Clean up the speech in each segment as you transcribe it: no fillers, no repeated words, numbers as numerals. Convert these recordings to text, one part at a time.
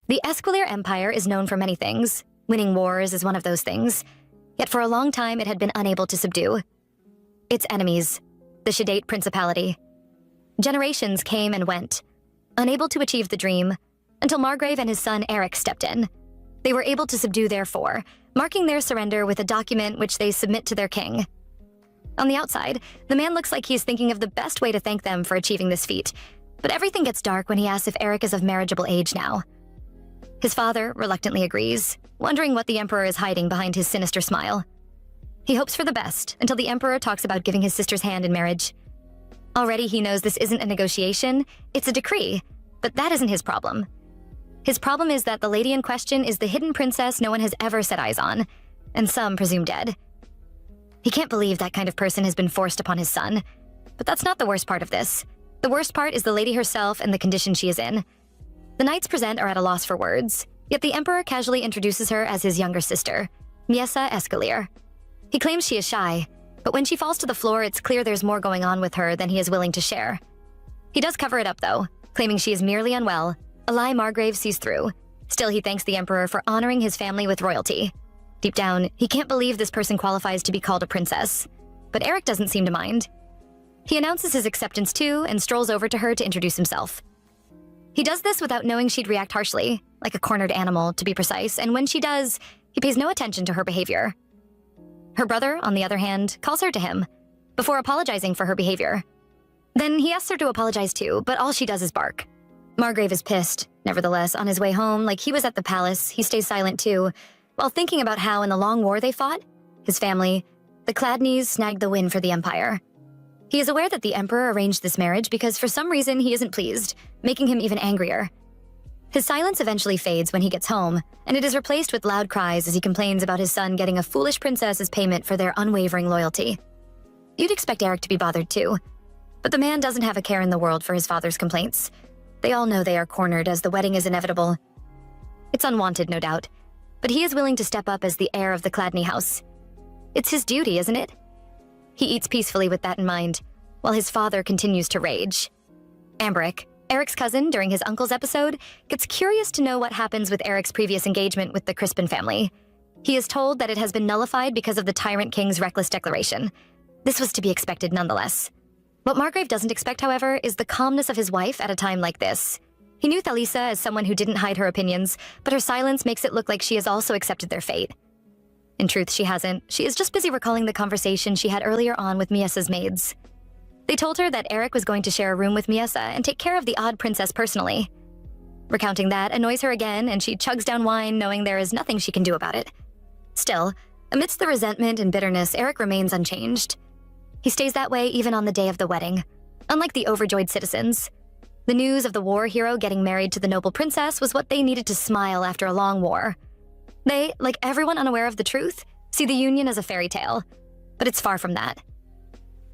The Esquilier Empire is known for many things. Winning wars is one of those things. Yet for a long time it had been unable to subdue its enemies, the Shadate Principality. Generations came and went, unable to achieve the dream, until Margrave and his son Eric stepped in. They were able to subdue their four, marking their surrender with a document which they submit to their king. On the outside, the man looks like he's thinking of the best way to thank them for achieving this feat, but everything gets dark when he asks if Eric is of marriageable age now. His father reluctantly agrees, wondering what the Emperor is hiding behind his sinister smile. He hopes for the best until the Emperor talks about giving his sister's hand in marriage. Already he knows this isn't a negotiation, it's a decree, but that isn't his problem. His problem is that the lady in question is the hidden princess no one has ever set eyes on, and some presume dead. He can't believe that kind of person has been forced upon his son, but that's not the worst part of this. The worst part is the lady herself and the condition she is in. The knights present are at a loss for words, yet the Emperor casually introduces her as his younger sister, Miessa Esquilier. He claims she is shy, but when she falls to the floor, it's clear there's more going on with her than he is willing to share. He does cover it up, though, claiming she is merely unwell, a lie Margrave sees through. Still, he thanks the Emperor for honoring his family with royalty. Deep down, he can't believe this person qualifies to be called a princess. But Eric doesn't seem to mind. He announces his acceptance too and strolls over to her to introduce himself. He does this without knowing she'd react harshly, like a cornered animal, to be precise, and when she does, he pays no attention to her behavior. Her brother, on the other hand, calls her to him, before apologizing for her behavior. Then he asks her to apologize too, but all she does is bark. Margrave is pissed. Nevertheless, on his way home, like he was at the palace, he stays silent too, while thinking about how in the long war they fought, his family, the Cladnies, snagged the win for the Empire. He is aware that the Emperor arranged this marriage because for some reason he isn't pleased, making him even angrier. His silence eventually fades when he gets home, and it is replaced with loud cries as he complains about his son getting a foolish princess as payment for their unwavering loyalty. You'd expect Eric to be bothered too, but the man doesn't have a care in the world for his father's complaints. They all know they are cornered as the wedding is inevitable. It's unwanted, no doubt, but he is willing to step up as the heir of the Cladni house. It's his duty, isn't it? He eats peacefully with that in mind, while his father continues to rage. Amberic, Eric's cousin during his uncle's episode, gets curious to know what happens with Eric's previous engagement with the Crispin family. He is told that it has been nullified because of the Tyrant King's reckless declaration. This was to be expected nonetheless. What Margrave doesn't expect, however, is the calmness of his wife at a time like this. He knew Thalisa as someone who didn't hide her opinions, but her silence makes it look like she has also accepted their fate. In truth, she hasn't. She is just busy recalling the conversation she had earlier on with Miessa's maids. They told her that Eric was going to share a room with Miessa and take care of the odd princess personally. Recounting that annoys her again, and she chugs down wine knowing there is nothing she can do about it. Still, amidst the resentment and bitterness, Eric remains unchanged. He stays that way even on the day of the wedding. Unlike the overjoyed citizens, the news of the war hero getting married to the noble princess was what they needed to smile after a long war. They, like everyone unaware of the truth, see the union as a fairy tale, but it's far from that.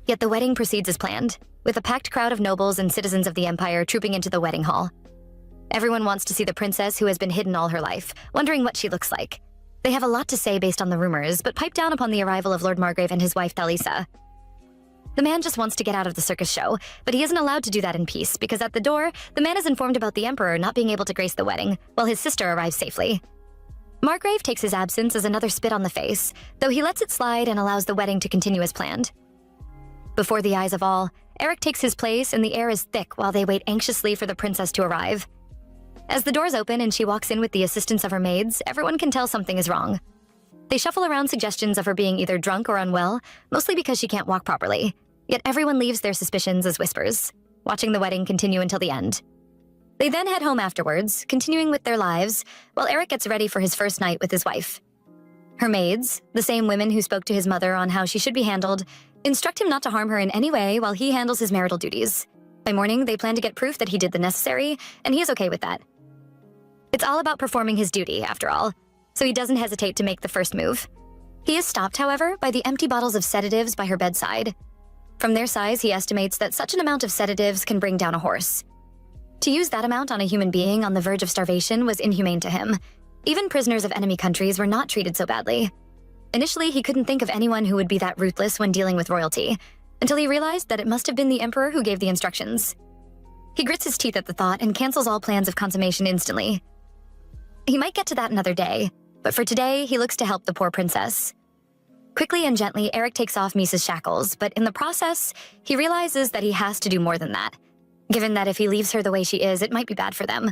Yet the wedding proceeds as planned, with a packed crowd of nobles and citizens of the Empire trooping into the wedding hall. Everyone wants to see the princess who has been hidden all her life, wondering what she looks like. They have a lot to say based on the rumors, but pipe down upon the arrival of Lord Margrave and his wife Thalisa. The man just wants to get out of the circus show, but he isn't allowed to do that in peace because at the door, the man is informed about the Emperor not being able to grace the wedding, while his sister arrives safely. Margrave takes his absence as another spit on the face, though he lets it slide and allows the wedding to continue as planned. Before the eyes of all, Eric takes his place and the air is thick while they wait anxiously for the princess to arrive. As the doors open and she walks in with the assistance of her maids, everyone can tell something is wrong. They shuffle around suggestions of her being either drunk or unwell, mostly because she can't walk properly. Yet everyone leaves their suspicions as whispers, watching the wedding continue until the end. They then head home afterwards, continuing with their lives, while Eric gets ready for his first night with his wife. Her maids, the same women who spoke to his mother on how she should be handled, instruct him not to harm her in any way while he handles his marital duties. By morning, they plan to get proof that he did the necessary, and he is okay with that. It's all about performing his duty, after all, so he doesn't hesitate to make the first move. He is stopped, however, by the empty bottles of sedatives by her bedside. From their size, he estimates that such an amount of sedatives can bring down a horse. To use that amount on a human being on the verge of starvation was inhumane to him. Even prisoners of enemy countries were not treated so badly. Initially, he couldn't think of anyone who would be that ruthless when dealing with royalty, until he realized that it must have been the Emperor who gave the instructions. He grits his teeth at the thought and cancels all plans of consummation instantly. He might get to that another day, but for today, he looks to help the poor princess. Quickly and gently, Eric takes off Misa's shackles, but in the process, he realizes that he has to do more than that, given that if he leaves her the way she is, it might be bad for them.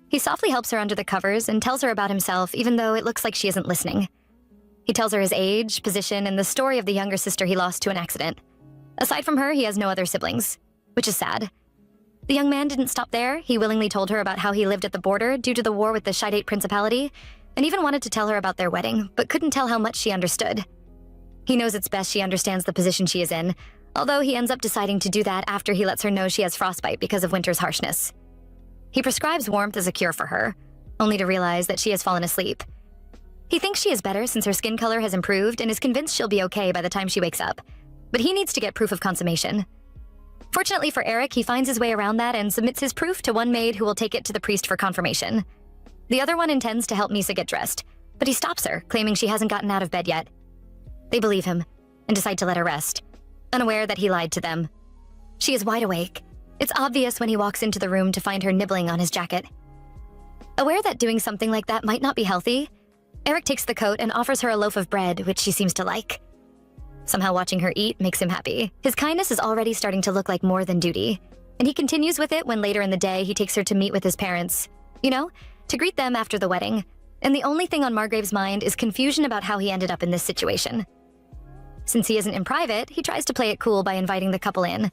He softly helps her under the covers and tells her about himself, even though it looks like she isn't listening. He tells her his age, position, and the story of the younger sister he lost to an accident. Aside from her, he has no other siblings, which is sad. The young man didn't stop there. He willingly told her about how he lived at the border due to the war with the Shidate Principality, and even wanted to tell her about their wedding, but couldn't tell how much she understood. He knows it's best she understands the position she is in, although he ends up deciding to do that after he lets her know she has frostbite because of winter's harshness. He prescribes warmth as a cure for her, only to realize that she has fallen asleep. He thinks she is better since her skin color has improved and is convinced she'll be okay by the time she wakes up, but he needs to get proof of consummation. Fortunately for Eric, he finds his way around that and submits his proof to one maid who will take it to the priest for confirmation. The other one intends to help Misa get dressed, but he stops her, claiming she hasn't gotten out of bed yet. They believe him and decide to let her rest, unaware that he lied to them. She is wide awake. It's obvious when he walks into the room to find her nibbling on his jacket. Aware that doing something like that might not be healthy, Eric takes the coat and offers her a loaf of bread, which she seems to like. Somehow watching her eat makes him happy. His kindness is already starting to look like more than duty, and he continues with it when later in the day he takes her to meet with his parents. You know, to greet them after the wedding, and the only thing on Margrave's mind is confusion about how he ended up in this situation. Since he isn't in private, he tries to play it cool by inviting the couple in,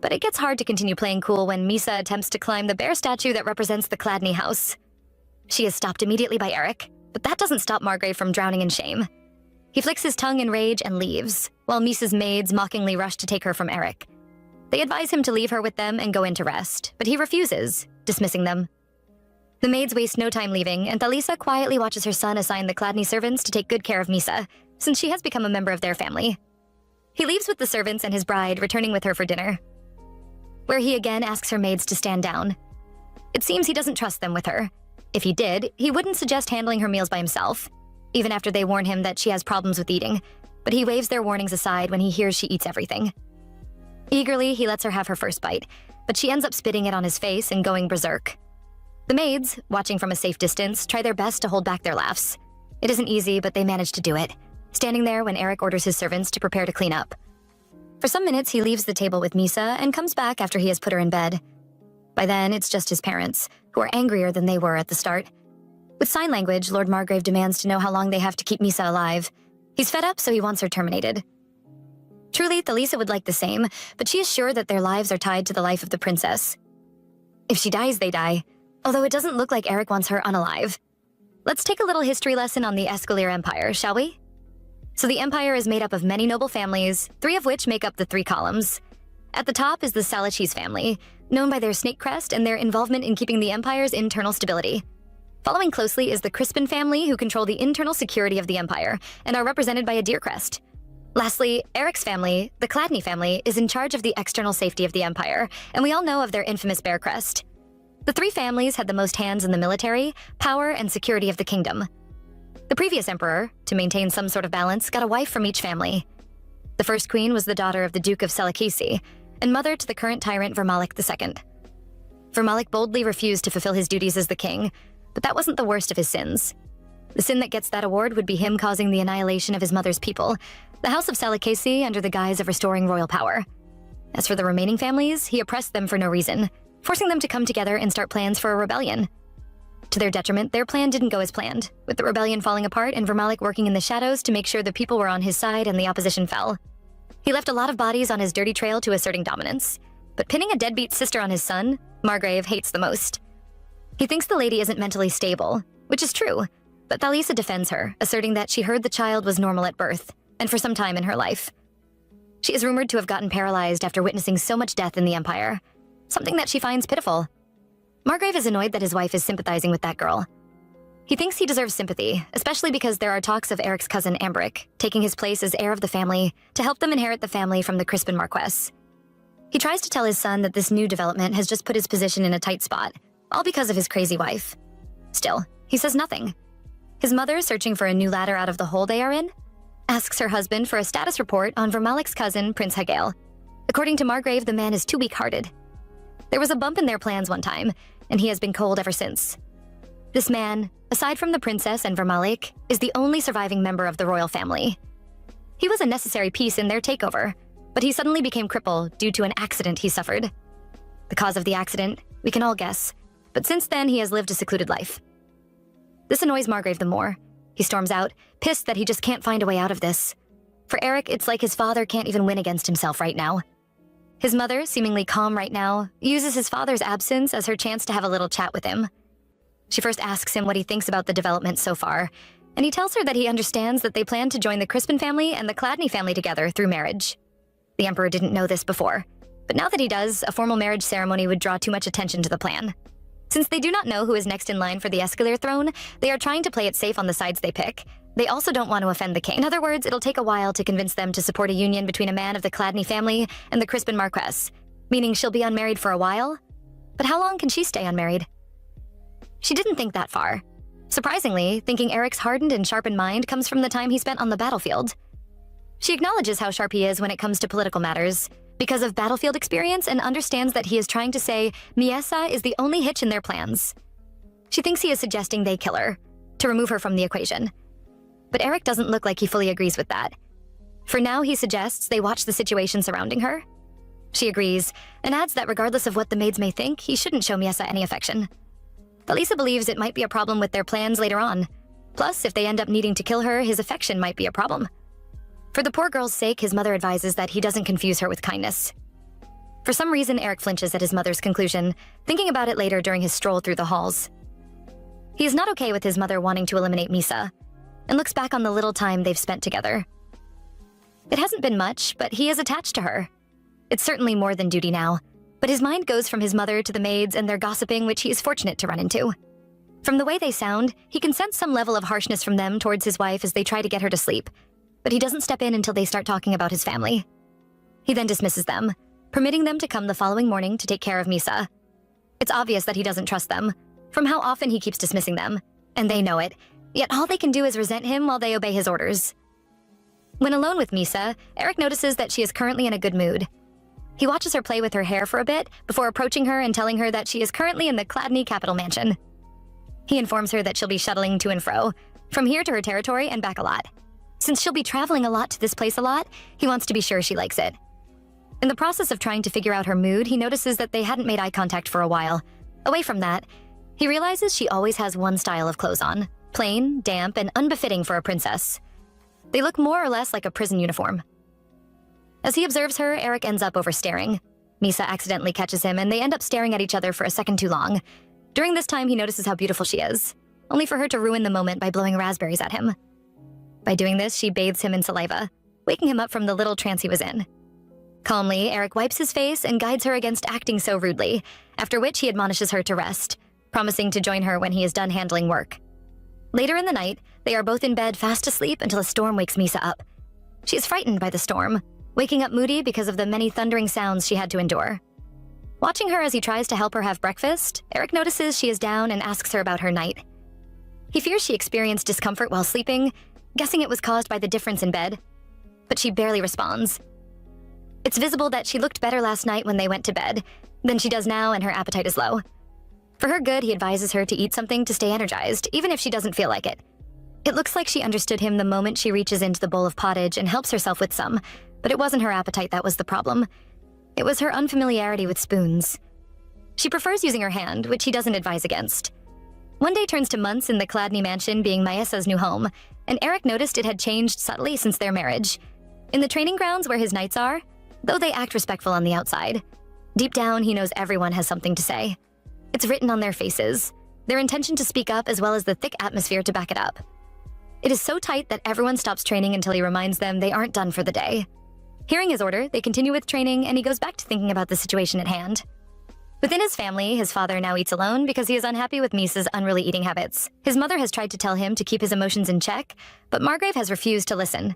but it gets hard to continue playing cool when Misa attempts to climb the bear statue that represents the Cladney house. She is stopped immediately by Eric, but that doesn't stop Margrave from drowning in shame. He flicks his tongue in rage and leaves, while Misa's maids mockingly rush to take her from Eric. They advise him to leave her with them and go in to rest, but he refuses, dismissing them. The maids waste no time leaving, and Thalisa quietly watches her son assign the Cladney servants to take good care of Misa, since she has become a member of their family. He leaves with the servants and his bride, returning with her for dinner, where he again asks her maids to stand down. It seems he doesn't trust them with her. If he did, he wouldn't suggest handling her meals by himself, even after they warn him that she has problems with eating, but he waves their warnings aside when he hears she eats everything. Eagerly, he lets her have her first bite, but she ends up spitting it on his face and going berserk. The maids, watching from a safe distance, try their best to hold back their laughs. It isn't easy, but they manage to do it, standing there when Eric orders his servants to prepare to clean up. For some minutes, he leaves the table with Misa and comes back after he has put her in bed. By then, it's just his parents, who are angrier than they were at the start. With sign language, Lord Margrave demands to know how long they have to keep Misa alive. He's fed up, so he wants her terminated. Truly, Thalisa would like the same, but she is sure that their lives are tied to the life of the princess. If she dies, they die, although it doesn't look like Eric wants her unalive. Let's take a little history lesson on the Escalier Empire, shall we? So the empire is made up of many noble families, 3 of which make up the 3 columns. At the top is the Salachis family, known by their snake crest and their involvement in keeping the empire's internal stability. Following closely is the Crispin family, who control the internal security of the empire and are represented by a deer crest. Lastly, Eric's family, the Cladney family, is in charge of the external safety of the empire, and we all know of their infamous bear crest. The 3 families had the most hands in the military, power, and security of the kingdom. The previous emperor, to maintain some sort of balance, got a wife from each family. The first queen was the daughter of the Duke of Seleucisi, and mother to the current tyrant Vermalik II. Vermalik boldly refused to fulfill his duties as the king, but that wasn't the worst of his sins. The sin that gets that award would be him causing the annihilation of his mother's people, the House of Seleucisi, under the guise of restoring royal power. As for the remaining families, he oppressed them for no reason, forcing them to come together and start plans for a rebellion. To their detriment, their plan didn't go as planned, with the rebellion falling apart and Vermalik working in the shadows to make sure the people were on his side and the opposition fell. He left a lot of bodies on his dirty trail to asserting dominance, but pinning a deadbeat sister on his son, Margrave hates the most. He thinks the lady isn't mentally stable, which is true, but Thalisa defends her, asserting that she heard the child was normal at birth, and for some time in her life. She is rumored to have gotten paralyzed after witnessing so much death in the empire, something that she finds pitiful. Margrave is annoyed that his wife is sympathizing with that girl. He thinks he deserves sympathy, especially because there are talks of Eric's cousin Ambric taking his place as heir of the family to help them inherit the family from the Crispin Marquess. He tries to tell his son that this new development has just put his position in a tight spot, all because of his crazy wife. Still, he says nothing. His mother, searching for a new ladder out of the hole they are in, asks her husband for a status report on Vermalik's cousin, Prince Hagael. According to Margrave, the man is too weak-hearted. There was a bump in their plans one time, and he has been cold ever since. This man, aside from the princess and Vermalik, is the only surviving member of the royal family. He was a necessary piece in their takeover, but he suddenly became crippled due to an accident he suffered. The cause of the accident, we can all guess, but since then he has lived a secluded life. This annoys Margrave the more. He storms out, pissed that he just can't find a way out of this. For Eric, it's like his father can't even win against himself right now. His mother, seemingly calm right now, uses his father's absence as her chance to have a little chat with him. She first asks him what he thinks about the development so far, and he tells her that he understands that they plan to join the Crispin family and the Chladni family together through marriage. The Emperor didn't know this before, but now that he does, a formal marriage ceremony would draw too much attention to the plan. Since they do not know who is next in line for the Escalier throne, they are trying to play it safe on the sides they pick. They also don't want to offend the king. In other words, it'll take a while to convince them to support a union between a man of the Chladni family and the Crispin Marquess, meaning she'll be unmarried for a while? But how long can she stay unmarried? She didn't think that far. Surprisingly, thinking Eric's hardened and sharpened mind comes from the time he spent on the battlefield. She acknowledges how sharp he is when it comes to political matters, because of battlefield experience, and understands that he is trying to say Miesa is the only hitch in their plans. She thinks he is suggesting they kill her, to remove her from the equation. But Eric doesn't look like he fully agrees with that. For now, he suggests they watch the situation surrounding her. She agrees, and adds that regardless of what the maids may think, he shouldn't show Miesa any affection. But Lisa believes it might be a problem with their plans later on. Plus, if they end up needing to kill her, his affection might be a problem. For the poor girl's sake, his mother advises that he doesn't confuse her with kindness. For some reason, Eric flinches at his mother's conclusion, thinking about it later during his stroll through the halls. He is not okay with his mother wanting to eliminate Misa, and looks back on the little time they've spent together. It hasn't been much, but he is attached to her. It's certainly more than duty now, but his mind goes from his mother to the maids and their gossiping, which he is fortunate to run into. From the way they sound, he can sense some level of harshness from them towards his wife as they try to get her to sleep, but he doesn't step in until they start talking about his family. He then dismisses them, permitting them to come the following morning to take care of Misa. It's obvious that he doesn't trust them, from how often he keeps dismissing them, and they know it, yet all they can do is resent him while they obey his orders. When alone with Misa, Eric notices that she is currently in a good mood. He watches her play with her hair for a bit before approaching her and telling her that she is currently in the Chladni capital mansion. He informs her that she'll be shuttling to and fro, from here to her territory and back a lot. Since she'll be traveling a lot to this place a lot, he wants to be sure she likes it. In the process of trying to figure out her mood, he notices that they hadn't made eye contact for a while. Away from that, he realizes she always has one style of clothes on, plain, damp, and unbefitting for a princess. They look more or less like a prison uniform. As he observes her, Eric ends up overstaring. Misa accidentally catches him, and they end up staring at each other for a second too long. During this time, he notices how beautiful she is, only for her to ruin the moment by blowing raspberries at him. By doing this, she bathes him in saliva, waking him up from the little trance he was in. Calmly, Eric wipes his face and guides her against acting so rudely, after which he admonishes her to rest, promising to join her when he is done handling work. Later in the night, they are both in bed fast asleep until a storm wakes Misa up. She is frightened by the storm, waking up moody because of the many thundering sounds she had to endure. Watching her as he tries to help her have breakfast, Eric notices she is down and asks her about her night. He fears she experienced discomfort while sleeping, guessing it was caused by the difference in bed, but she barely responds. It's visible that she looked better last night when they went to bed than she does now, and her appetite is low. For her good, he advises her to eat something to stay energized, even if she doesn't feel like it. It looks like she understood him the moment she reaches into the bowl of pottage and helps herself with some, but it wasn't her appetite that was the problem. It was her unfamiliarity with spoons. She prefers using her hand, which he doesn't advise against. One day turns to months in the Chladni mansion being Maesa's new home, and Eric noticed it had changed subtly since their marriage. In the training grounds where his knights are, though they act respectful on the outside, deep down he knows everyone has something to say. It's written on their faces, their intention to speak up as well as the thick atmosphere to back it up. It is so tight that everyone stops training until he reminds them they aren't done for the day. Hearing his order, they continue with training, and he goes back to thinking about the situation at hand. Within his family, his father now eats alone because he is unhappy with Misa's unruly eating habits. His mother has tried to tell him to keep his emotions in check, but Margrave has refused to listen.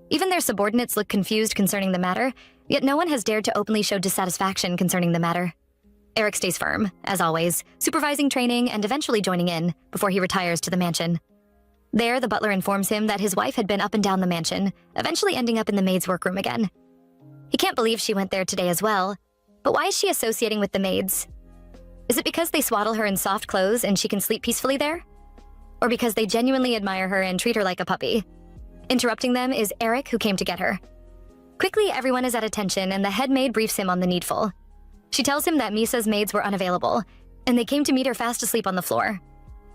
Even their subordinates look confused concerning the matter, yet no one has dared to openly show dissatisfaction concerning the matter. Eric stays firm, as always, supervising training and eventually joining in before he retires to the mansion. There, the butler informs him that his wife had been up and down the mansion, eventually ending up in the maid's workroom again. He can't believe she went there today as well, but why is she associating with the maids? Is it because they swaddle her in soft clothes and she can sleep peacefully there? Or because they genuinely admire her and treat her like a puppy? Interrupting them is Eric, who came to get her. Quickly, everyone is at attention and the head maid briefs him on the needful. She tells him that Misa's maids were unavailable, and they came to meet her fast asleep on the floor.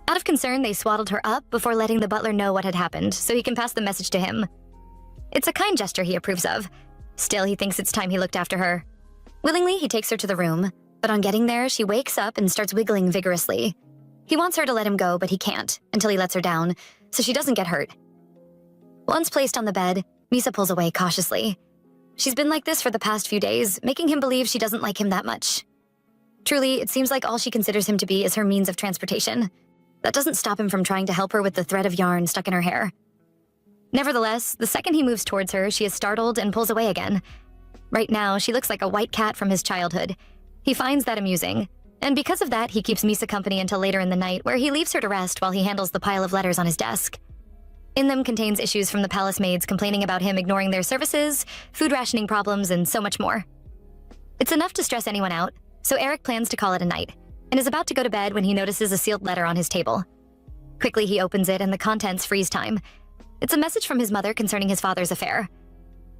Out of concern, they swaddled her up before letting the butler know what had happened so he can pass the message to him. It's a kind gesture he approves of. Still, he thinks it's time he looked after her. Willingly, he takes her to the room, but on getting there, she wakes up and starts wiggling vigorously. He wants her to let him go, but he can't until he lets her down, so she doesn't get hurt. Once placed on the bed, Misa pulls away cautiously. She's been like this for the past few days, making him believe she doesn't like him that much. Truly, it seems like all she considers him to be is her means of transportation. That doesn't stop him from trying to help her with the thread of yarn stuck in her hair. Nevertheless, the second he moves towards her, she is startled and pulls away again. Right now, she looks like a white cat from his childhood. He finds that amusing, and because of that, he keeps Misa company until later in the night, where he leaves her to rest while he handles the pile of letters on his desk. In them contains issues from the palace maids complaining about him ignoring their services, food rationing problems, and so much more. It's enough to stress anyone out, so Eric plans to call it a night, and is about to go to bed when he notices a sealed letter on his table. Quickly, he opens it and the contents freeze time. It's a message from his mother concerning his father's affair.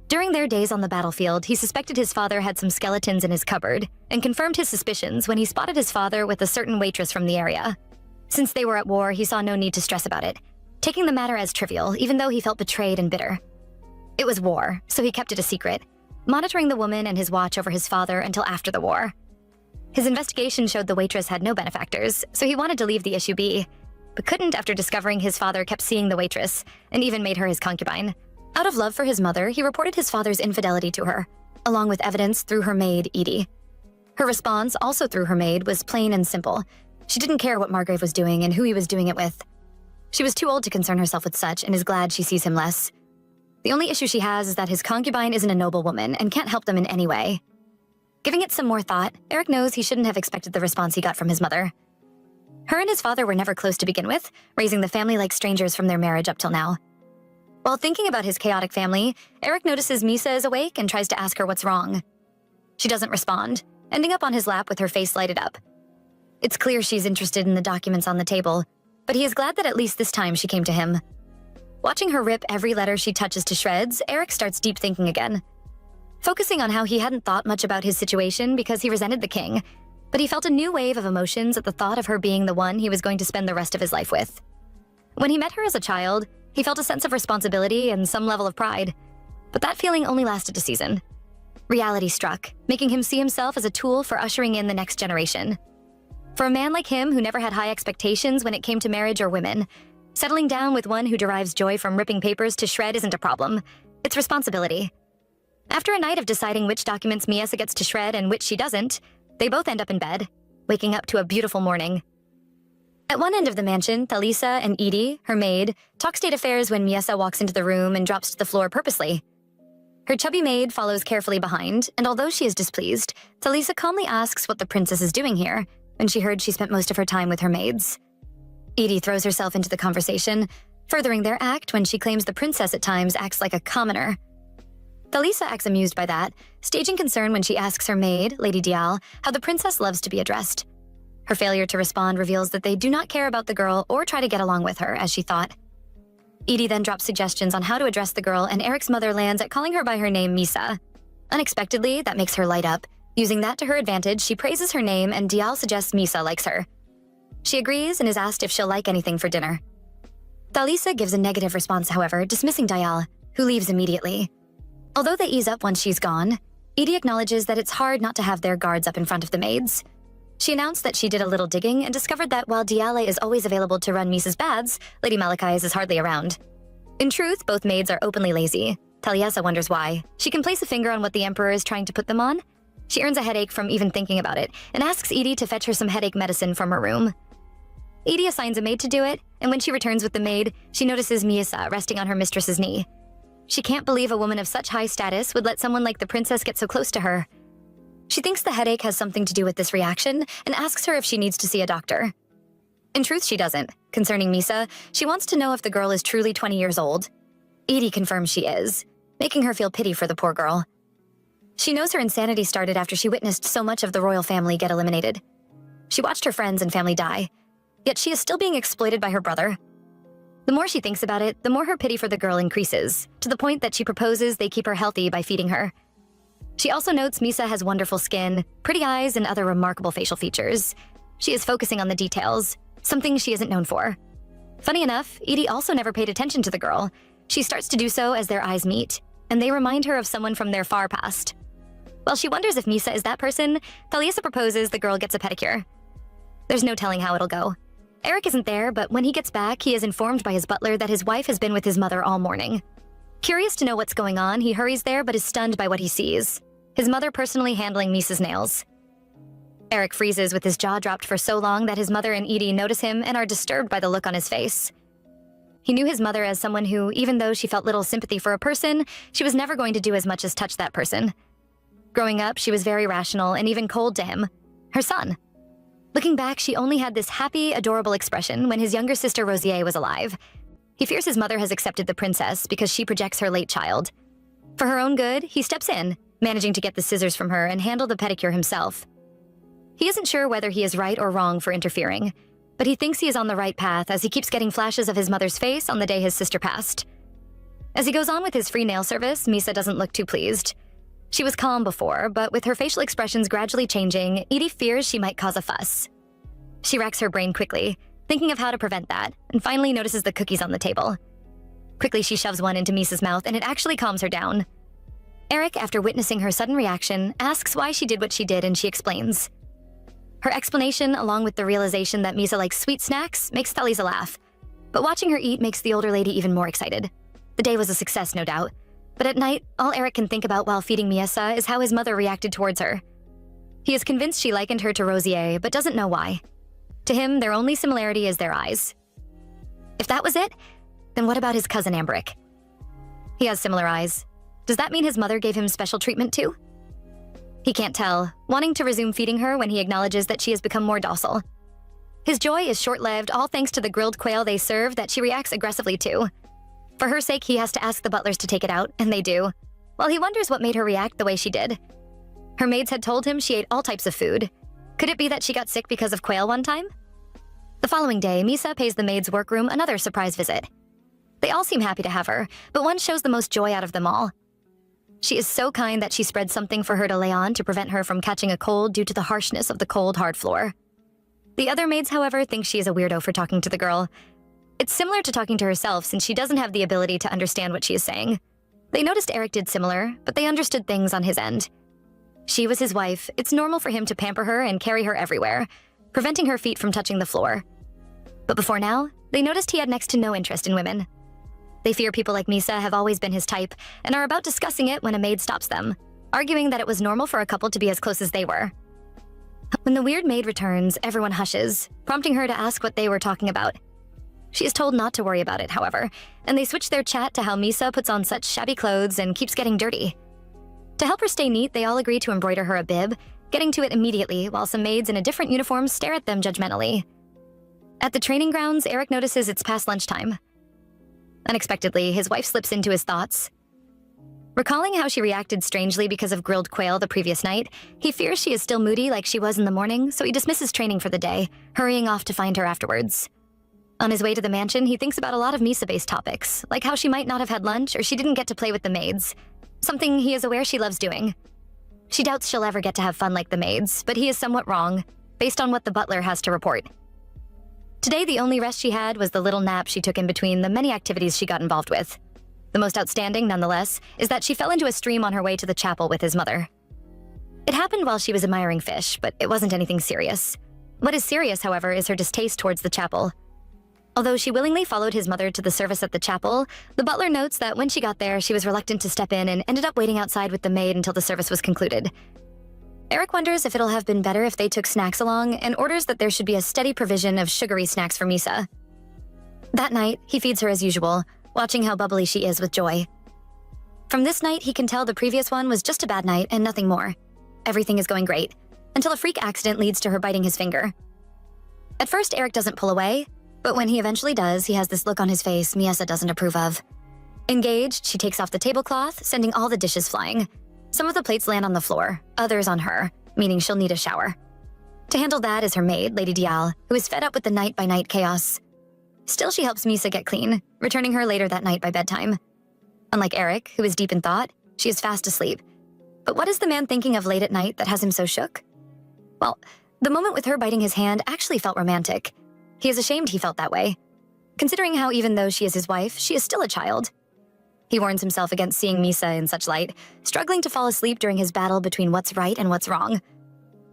During their days on the battlefield, he suspected his father had some skeletons in his cupboard, and confirmed his suspicions when he spotted his father with a certain waitress from the area. Since they were at war, he saw no need to stress about it, taking the matter as trivial, even though he felt betrayed and bitter. It was war, so he kept it a secret, monitoring the woman and his watch over his father until after the war. His investigation showed the waitress had no benefactors, so he wanted to leave the issue be, but couldn't after discovering his father kept seeing the waitress, and even made her his concubine. Out of love for his mother, he reported his father's infidelity to her, along with evidence through her maid, Edie. Her response, also through her maid, was plain and simple. She didn't care what Margrave was doing and who he was doing it with. She was too old to concern herself with such and is glad she sees him less. The only issue she has is that his concubine isn't a noble woman and can't help them in any way. Giving it some more thought, Eric knows he shouldn't have expected the response he got from his mother. Her and his father were never close to begin with, raising the family like strangers from their marriage up till now. While thinking about his chaotic family, Eric notices Misa is awake and tries to ask her what's wrong. She doesn't respond, ending up on his lap with her face lighted up. It's clear she's interested in the documents on the table, but he is glad that at least this time she came to him. Watching her rip every letter she touches to shreds, Eric starts deep thinking again. Focusing on how he hadn't thought much about his situation because he resented the king, but he felt a new wave of emotions at the thought of her being the one he was going to spend the rest of his life with. When he met her as a child, he felt a sense of responsibility and some level of pride, but that feeling only lasted a season. Reality struck, making him see himself as a tool for ushering in the next generation. For a man like him who never had high expectations when it came to marriage or women, settling down with one who derives joy from ripping papers to shred isn't a problem. It's responsibility. After a night of deciding which documents Miesa gets to shred and which she doesn't, they both end up in bed, waking up to a beautiful morning. At one end of the mansion, Thalisa and Edie, her maid, talk state affairs when Miesa walks into the room and drops to the floor purposely. Her chubby maid follows carefully behind, and although she is displeased, Thalisa calmly asks what the princess is doing here, when she heard she spent most of her time with her maids. Edie throws herself into the conversation, furthering their act when she claims the princess at times acts like a commoner. Thalisa acts amused by that, staging concern when she asks her maid, Lady Dial, how the princess loves to be addressed. Her failure to respond reveals that they do not care about the girl or try to get along with her, as she thought. Edie then drops suggestions on how to address the girl, and Eric's mother lands at calling her by her name, Misa. Unexpectedly, that makes her light up. Using that to her advantage, she praises her name, and Dial suggests Misa likes her. She agrees and is asked if she'll like anything for dinner. Thalisa gives a negative response, however, dismissing Dial, who leaves immediately. Although they ease up once she's gone, Edie acknowledges that it's hard not to have their guards up in front of the maids. She announced that she did a little digging and discovered that while Diale is always available to run Misa's baths, Lady Malachi's is hardly around. In truth, both maids are openly lazy. Taliesa wonders why. She can place a finger on what the Emperor is trying to put them on. She earns a headache from even thinking about it, and asks Edie to fetch her some headache medicine from her room. Edie assigns a maid to do it, and when she returns with the maid, she notices Miesa resting on her mistress's knee. She can't believe a woman of such high status would let someone like the princess get so close to her. She thinks the headache has something to do with this reaction and asks her if she needs to see a doctor. In truth, she doesn't. Concerning Misa, she wants to know if the girl is truly 20 years old. Edie confirms she is, making her feel pity for the poor girl. She knows her insanity started after she witnessed so much of the royal family get eliminated. She watched her friends and family die, yet she is still being exploited by her brother. The more she thinks about it, the more her pity for the girl increases, to the point that she proposes they keep her healthy by feeding her. She also notes Misa has wonderful skin, pretty eyes, and other remarkable facial features. She is focusing on the details, something she isn't known for. Funny enough, Edie also never paid attention to the girl. She starts to do so as their eyes meet, and they remind her of someone from their far past. While she wonders if Misa is that person, Thalisa proposes the girl gets a pedicure. There's no telling how it'll go. Eric isn't there, but when he gets back, he is informed by his butler that his wife has been with his mother all morning. Curious to know what's going on, he hurries there but is stunned by what he sees. His mother personally handling Misa's nails. Eric freezes with his jaw dropped for so long that his mother and Edie notice him and are disturbed by the look on his face. He knew his mother as someone who, even though she felt little sympathy for a person, she was never going to do as much as touch that person. Growing up, she was very rational and even cold to him, her son. Looking back, she only had this happy, adorable expression when his younger sister Rosier was alive. He fears his mother has accepted the princess because she projects her late child. For her own good, he steps in, managing to get the scissors from her and handle the pedicure himself. He isn't sure whether he is right or wrong for interfering, but he thinks he is on the right path as he keeps getting flashes of his mother's face on the day his sister passed. As he goes on with his free nail service, Misa doesn't look too pleased. She was calm before, but with her facial expressions gradually changing, Edie fears she might cause a fuss. She racks her brain quickly, thinking of how to prevent that, and finally notices the cookies on the table. Quickly, she shoves one into Misa's mouth, and it actually calms her down. Eric, after witnessing her sudden reaction, asks why she did what she did, and she explains. Her explanation, along with the realization that Misa likes sweet snacks, makes Thalisa laugh. But watching her eat makes the older lady even more excited. The day was a success, no doubt. But at night, all Eric can think about while feeding Misa is how his mother reacted towards her. He is convinced she likened her to Rosier, but doesn't know why. To him, their only similarity is their eyes. If that was it, then what about his cousin Amberic? He has similar eyes. Does that mean his mother gave him special treatment too? He can't tell, wanting to resume feeding her when he acknowledges that she has become more docile. His joy is short-lived, all thanks to the grilled quail they serve that she reacts aggressively to. For her sake, he has to ask the butlers to take it out, and they do, while he wonders what made her react the way she did. Her maids had told him she ate all types of food. Could it be that she got sick because of quail one time? The following day, Misa pays the maids' workroom another surprise visit. They all seem happy to have her, but one shows the most joy out of them all. She is so kind that she spreads something for her to lay on to prevent her from catching a cold due to the harshness of the cold, hard floor. The other maids, however, think she is a weirdo for talking to the girl. It's similar to talking to herself since she doesn't have the ability to understand what she is saying. They noticed Eric did similar, but they understood things on his end. She was his wife. It's normal for him to pamper her and carry her everywhere, preventing her feet from touching the floor. But before now, they noticed he had next to no interest in women. They fear people like Misa have always been his type and are about discussing it when a maid stops them, arguing that it was normal for a couple to be as close as they were. When the weird maid returns, everyone hushes, prompting her to ask what they were talking about. She is told not to worry about it, however, and they switch their chat to how Misa puts on such shabby clothes and keeps getting dirty. To help her stay neat, they all agree to embroider her a bib, getting to it immediately while some maids in a different uniform stare at them judgmentally. At the training grounds, Eric notices it's past lunchtime. Unexpectedly, his wife slips into his thoughts. Recalling how she reacted strangely because of grilled quail the previous night, he fears she is still moody like she was in the morning, so he dismisses training for the day, hurrying off to find her afterwards. On his way to the mansion, he thinks about a lot of Misa-based topics, like how she might not have had lunch or she didn't get to play with the maids, something he is aware she loves doing. She doubts she'll ever get to have fun like the maids, but he is somewhat wrong, based on what the butler has to report. Today, the only rest she had was the little nap she took in between the many activities she got involved with. The most outstanding, nonetheless, is that she fell into a stream on her way to the chapel with his mother. It happened while she was admiring fish, but it wasn't anything serious. What is serious, however, is her distaste towards the chapel. Although she willingly followed his mother to the service at the chapel, the butler notes that when she got there, she was reluctant to step in and ended up waiting outside with the maid until the service was concluded. Eric wonders if it'll have been better if they took snacks along and orders that there should be a steady provision of sugary snacks for Misa. That night, he feeds her as usual, watching how bubbly she is with joy. From this night, he can tell the previous one was just a bad night and nothing more. Everything is going great, until a freak accident leads to her biting his finger. At first, Eric doesn't pull away, but when he eventually does, he has this look on his face Misa doesn't approve of. Engaged, she takes off the tablecloth, sending all the dishes flying. Some of the plates land on the floor, others on her, meaning she'll need a shower. To handle that is her maid, Lady Dial, who is fed up with the night-by-night chaos. Still, she helps Misa get clean, returning her later that night by bedtime. Unlike Eric, who is deep in thought, she is fast asleep. But what is the man thinking of late at night that has him so shook? Well, the moment with her biting his hand actually felt romantic. He is ashamed he felt that way, considering how even though she is his wife, she is still a child. He warns himself against seeing Misa in such light, struggling to fall asleep during his battle between what's right and what's wrong.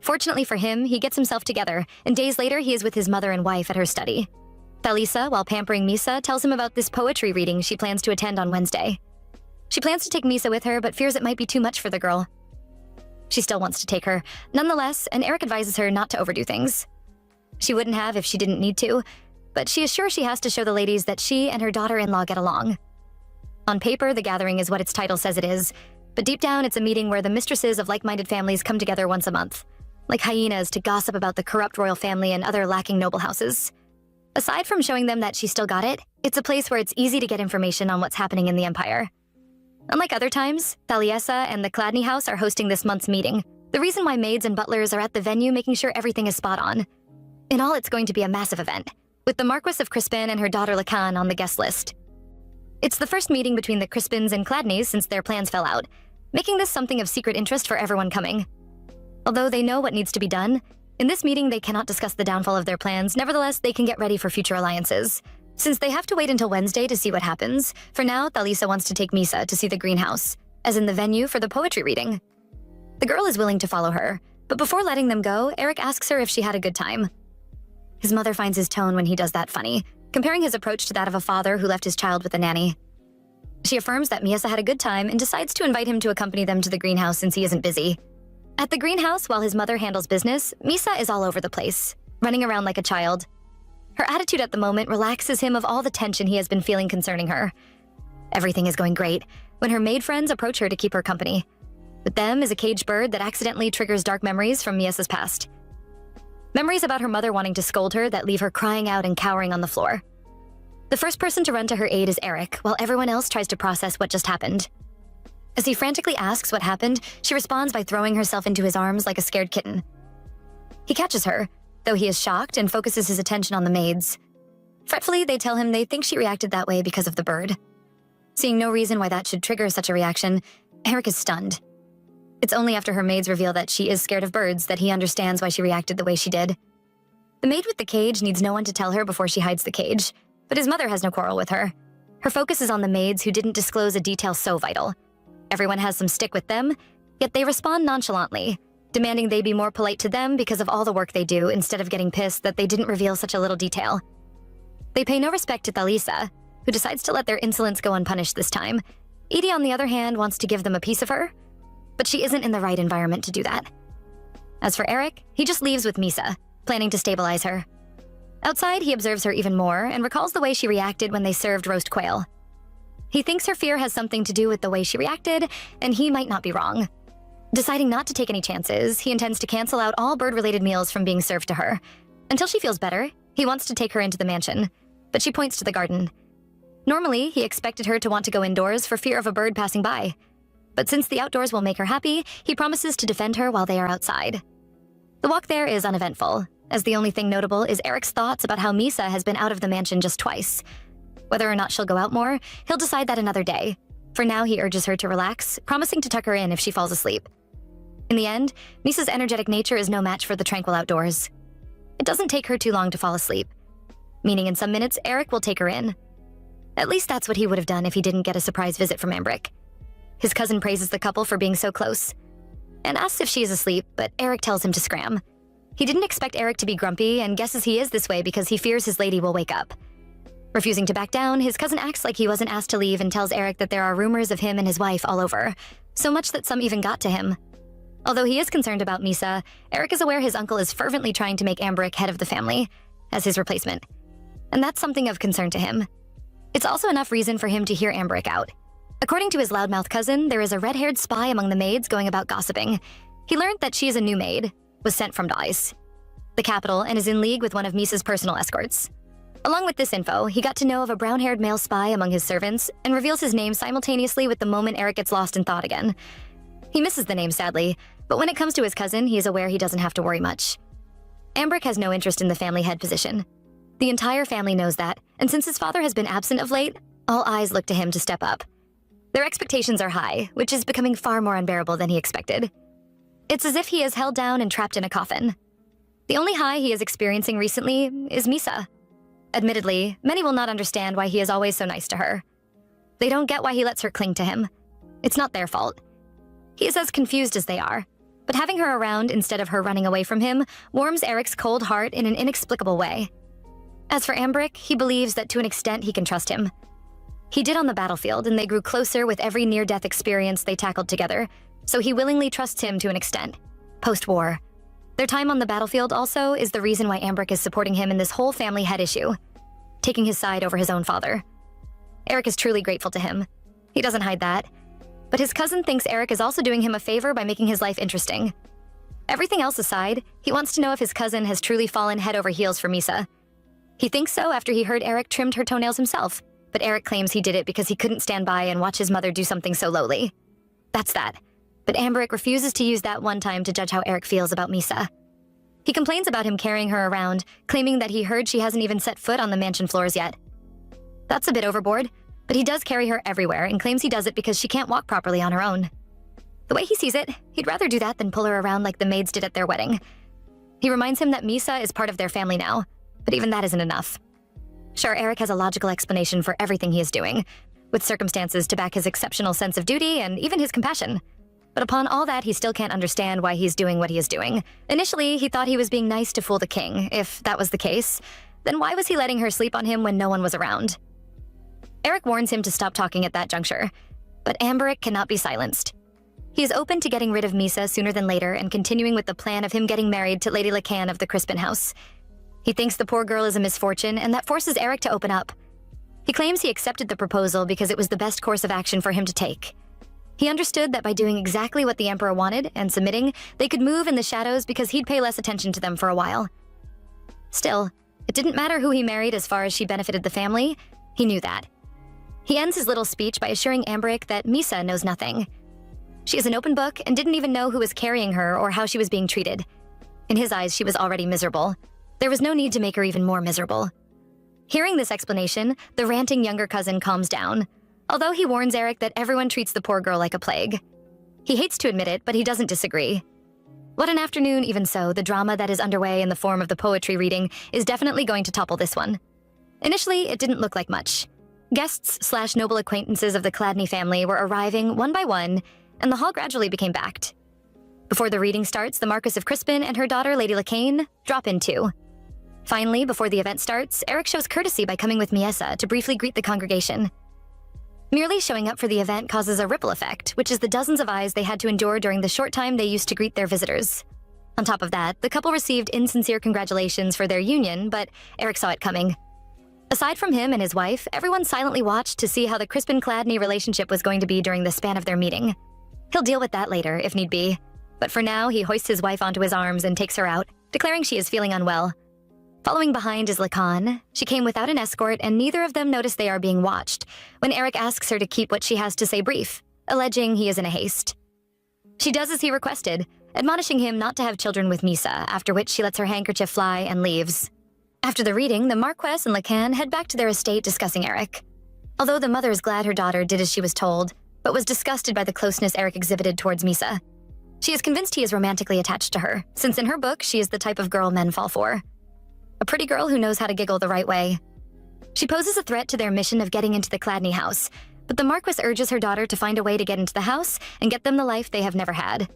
Fortunately for him, he gets himself together, and days later he is with his mother and wife at her study. Thalisa, while pampering Misa, tells him about this poetry reading she plans to attend on Wednesday. She plans to take Misa with her, but fears it might be too much for the girl. She still wants to take her, nonetheless, and Eric advises her not to overdo things. She wouldn't have if she didn't need to, but she is sure she has to show the ladies that she and her daughter-in-law get along. On paper, the gathering is what its title says it is, but deep down it's a meeting where the mistresses of like-minded families come together once a month, like hyenas to gossip about the corrupt royal family and other lacking noble houses. Aside from showing them that she still got it, it's a place where it's easy to get information on what's happening in the Empire. Unlike other times, Thaliessa and the Chladni house are hosting this month's meeting, the reason why maids and butlers are at the venue making sure everything is spot on. In all, it's going to be a massive event, with the Marquess of Crispin and her daughter Lacan on the guest list. It's the first meeting between the Crispins and Chladnis since their plans fell out, making this something of secret interest for everyone coming. Although they know what needs to be done, in this meeting they cannot discuss the downfall of their plans. Nevertheless, they can get ready for future alliances. Since they have to wait until Wednesday to see what happens, for now, Thalisa wants to take Misa to see the greenhouse, as in the venue for the poetry reading. The girl is willing to follow her, but before letting them go, Eric asks her if she had a good time. His mother finds his tone when he does that funny, comparing his approach to that of a father who left his child with a nanny. She affirms that Misa had a good time and decides to invite him to accompany them to the greenhouse since he isn't busy. At the greenhouse, while his mother handles business, Misa is all over the place, running around like a child. Her attitude at the moment relaxes him of all the tension he has been feeling concerning her. Everything is going great when her maid friends approach her to keep her company. With them is a caged bird that accidentally triggers dark memories from Miasa's past. Memories about her mother wanting to scold her that leave her crying out and cowering on the floor. The first person to run to her aid is Eric, while everyone else tries to process what just happened. As he frantically asks what happened, she responds by throwing herself into his arms like a scared kitten. He catches her, though he is shocked and focuses his attention on the maids. Fretfully, they tell him they think she reacted that way because of the bird. Seeing no reason why that should trigger such a reaction, Eric is stunned. It's only after her maids reveal that she is scared of birds that he understands why she reacted the way she did. The maid with the cage needs no one to tell her before she hides the cage, but his mother has no quarrel with her. Her focus is on the maids who didn't disclose a detail so vital. Everyone has some stick with them, yet they respond nonchalantly, demanding they be more polite to them because of all the work they do instead of getting pissed that they didn't reveal such a little detail. They pay no respect to Thalisa, who decides to let their insolence go unpunished this time. Edie, on the other hand, wants to give them a piece of her, but she isn't in the right environment to do that. As for Eric, he just leaves with Misa, planning to stabilize her. Outside, he observes her even more and recalls the way she reacted when they served roast quail. He thinks her fear has something to do with the way she reacted, and he might not be wrong. Deciding not to take any chances, he intends to cancel out all bird-related meals from being served to her. Until she feels better, he wants to take her into the mansion, but she points to the garden. Normally, he expected her to want to go indoors for fear of a bird passing by. But since the outdoors will make her happy, he promises to defend her while they are outside. The walk there is uneventful, as the only thing notable is Eric's thoughts about how Misa has been out of the mansion just twice. Whether or not she'll go out more, he'll decide that another day. For now, he urges her to relax, promising to tuck her in if she falls asleep. In the end, Misa's energetic nature is no match for the tranquil outdoors. It doesn't take her too long to fall asleep, meaning in some minutes, Eric will take her in. At least that's what he would have done if he didn't get a surprise visit from Ambrick. His cousin praises the couple for being so close, and asks if she is asleep, but Eric tells him to scram. He didn't expect Eric to be grumpy and guesses he is this way because he fears his lady will wake up. Refusing to back down, his cousin acts like he wasn't asked to leave and tells Eric that there are rumors of him and his wife all over, so much that some even got to him. Although he is concerned about Misa, Eric is aware his uncle is fervently trying to make Ambrick head of the family, as his replacement. And that's something of concern to him. It's also enough reason for him to hear Ambrick out. According to his loudmouth cousin, there is a red-haired spy among the maids going about gossiping. He learned that she is a new maid, was sent from Dice, the capital, and is in league with one of Misa's personal escorts. Along with this info, he got to know of a brown-haired male spy among his servants and reveals his name simultaneously with the moment Eric gets lost in thought again. He misses the name, sadly, but when it comes to his cousin, he is aware he doesn't have to worry much. Ambric has no interest in the family head position. The entire family knows that, and since his father has been absent of late, all eyes look to him to step up. Their expectations are high, which is becoming far more unbearable than he expected. It's as if he is held down and trapped in a coffin. The only high he is experiencing recently is Misa. Admittedly, many will not understand why he is always so nice to her. They don't get why he lets her cling to him. It's not their fault. He is as confused as they are, but having her around instead of her running away from him warms Eric's cold heart in an inexplicable way. As for Ambric, he believes that to an extent he can trust him. He did on the battlefield, and they grew closer with every near-death experience they tackled together, so he willingly trusts him to an extent. Post-war. Their time on the battlefield also is the reason why Ambric is supporting him in this whole family head issue, taking his side over his own father. Eric is truly grateful to him. He doesn't hide that. But his cousin thinks Eric is also doing him a favor by making his life interesting. Everything else aside, he wants to know if his cousin has truly fallen head over heels for Misa. He thinks so after he heard Eric trimmed her toenails himself, but Eric claims he did it because he couldn't stand by and watch his mother do something so lowly. That's that. But Ambric refuses to use that one time to judge how Eric feels about Misa. He complains about him carrying her around, claiming that he heard she hasn't even set foot on the mansion floors yet. That's a bit overboard, but he does carry her everywhere and claims he does it because she can't walk properly on her own. The way he sees it, he'd rather do that than pull her around like the maids did at their wedding. He reminds him that Misa is part of their family now, but even that isn't enough. Sure, Eric has a logical explanation for everything he is doing, with circumstances to back his exceptional sense of duty and even his compassion. But upon all that, he still can't understand why he's doing what he is doing. Initially, he thought he was being nice to fool the king. If that was the case, then why was he letting her sleep on him when no one was around? Eric warns him to stop talking at that juncture, but Ambric cannot be silenced. He is open to getting rid of Misa sooner than later and continuing with the plan of him getting married to Lady Lacan of the Crispin house. He thinks the poor girl is a misfortune, and that forces Eric to open up. He claims he accepted the proposal because it was the best course of action for him to take. He understood that by doing exactly what the Emperor wanted and submitting, they could move in the shadows because he'd pay less attention to them for a while. Still, it didn't matter who he married as far as she benefited the family. He knew that. He ends his little speech by assuring Ambric that Misa knows nothing. She is an open book and didn't even know who was carrying her or how she was being treated. In his eyes, she was already miserable. There was no need to make her even more miserable. Hearing this explanation, the ranting younger cousin calms down, although he warns Eric that everyone treats the poor girl like a plague. He hates to admit it, but he doesn't disagree. What an afternoon, even so, the drama that is underway in the form of the poetry reading is definitely going to topple this one. Initially, it didn't look like much. Guests/noble acquaintances of the Chladni family were arriving one by one, and the hall gradually became packed. Before the reading starts, the Marquess of Crispin and her daughter, Lady Lacan, drop in too. Finally, before the event starts, Eric shows courtesy by coming with Miesa to briefly greet the congregation. Merely showing up for the event causes a ripple effect, which is the dozens of eyes they had to endure during the short time they used to greet their visitors. On top of that, the couple received insincere congratulations for their union, but Eric saw it coming. Aside from him and his wife, everyone silently watched to see how the Crispin-Chladni relationship was going to be during the span of their meeting. He'll deal with that later, if need be. But for now, he hoists his wife onto his arms and takes her out, declaring she is feeling unwell. Following behind is Lacan. She came without an escort, and neither of them notice they are being watched, when Eric asks her to keep what she has to say brief, alleging he is in a haste. She does as he requested, admonishing him not to have children with Misa, after which she lets her handkerchief fly and leaves. After the reading, the Marquess and Lacan head back to their estate discussing Eric. Although the mother is glad her daughter did as she was told, but was disgusted by the closeness Eric exhibited towards Misa. She is convinced he is romantically attached to her, since in her book she is the type of girl men fall for. A pretty girl who knows how to giggle the right way. She poses a threat to their mission of getting into the Chladni house, but the Marquess urges her daughter to find a way to get into the house and get them the life they have never had.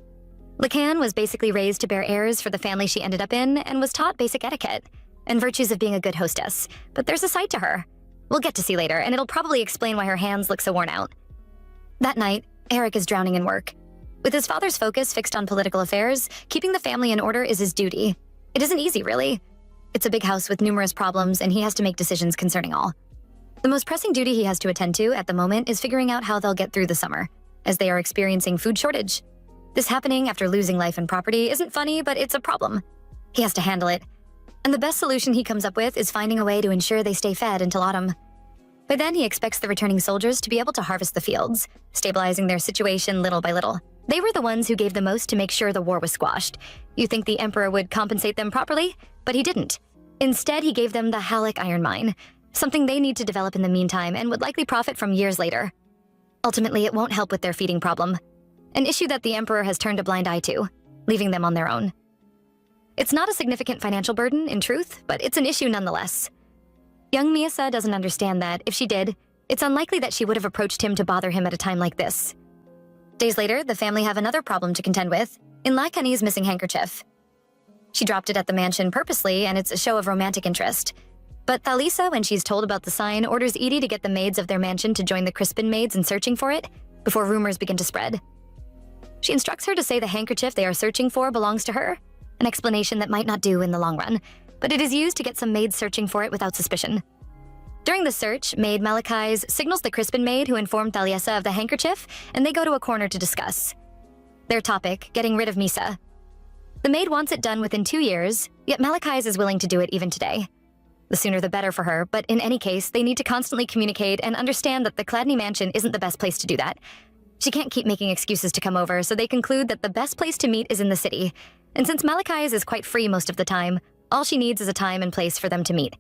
Lacan was basically raised to bear heirs for the family she ended up in and was taught basic etiquette and virtues of being a good hostess, but there's a side to her. We'll get to see later, and it'll probably explain why her hands look so worn out. That night, Eric is drowning in work. With his father's focus fixed on political affairs, keeping the family in order is his duty. It isn't easy, really. It's a big house with numerous problems, and he has to make decisions concerning all. The most pressing duty he has to attend to at the moment is figuring out how they'll get through the summer, as they are experiencing food shortage. This happening after losing life and property isn't funny, but it's a problem. He has to handle it. And the best solution he comes up with is finding a way to ensure they stay fed until autumn. By then, he expects the returning soldiers to be able to harvest the fields, stabilizing their situation little by little. They were the ones who gave the most to make sure the war was squashed. You think the Emperor would compensate them properly? But he didn't. Instead, he gave them the Halleck iron mine, something they need to develop in the meantime and would likely profit from years later. Ultimately, it won't help with their feeding problem, an issue that the Emperor has turned a blind eye to, leaving them on their own. It's not a significant financial burden, in truth, but it's an issue nonetheless. Young Miyasa doesn't understand that, if she did, it's unlikely that she would have approached him to bother him at a time like this. Days later, the family have another problem to contend with, in Lakani's missing handkerchief. She dropped it at the mansion purposely, and it's a show of romantic interest. But Thalisa, when she's told about the sign, orders Edie to get the maids of their mansion to join the Crispin maids in searching for it, before rumors begin to spread. She instructs her to say the handkerchief they are searching for belongs to her, an explanation that might not do in the long run, but it is used to get some maids searching for it without suspicion. During the search, Maid Malachi's signals the Crispin maid who informed Thalisa of the handkerchief, and they go to a corner to discuss. Their topic, getting rid of Misa. The maid wants it done within 2 years, yet Malachi's is willing to do it even today. The sooner the better for her, but in any case, they need to constantly communicate and understand that the Chladni mansion isn't the best place to do that. She can't keep making excuses to come over, so they conclude that the best place to meet is in the city. And since Malachi's is quite free most of the time, all she needs is a time and place for them to meet.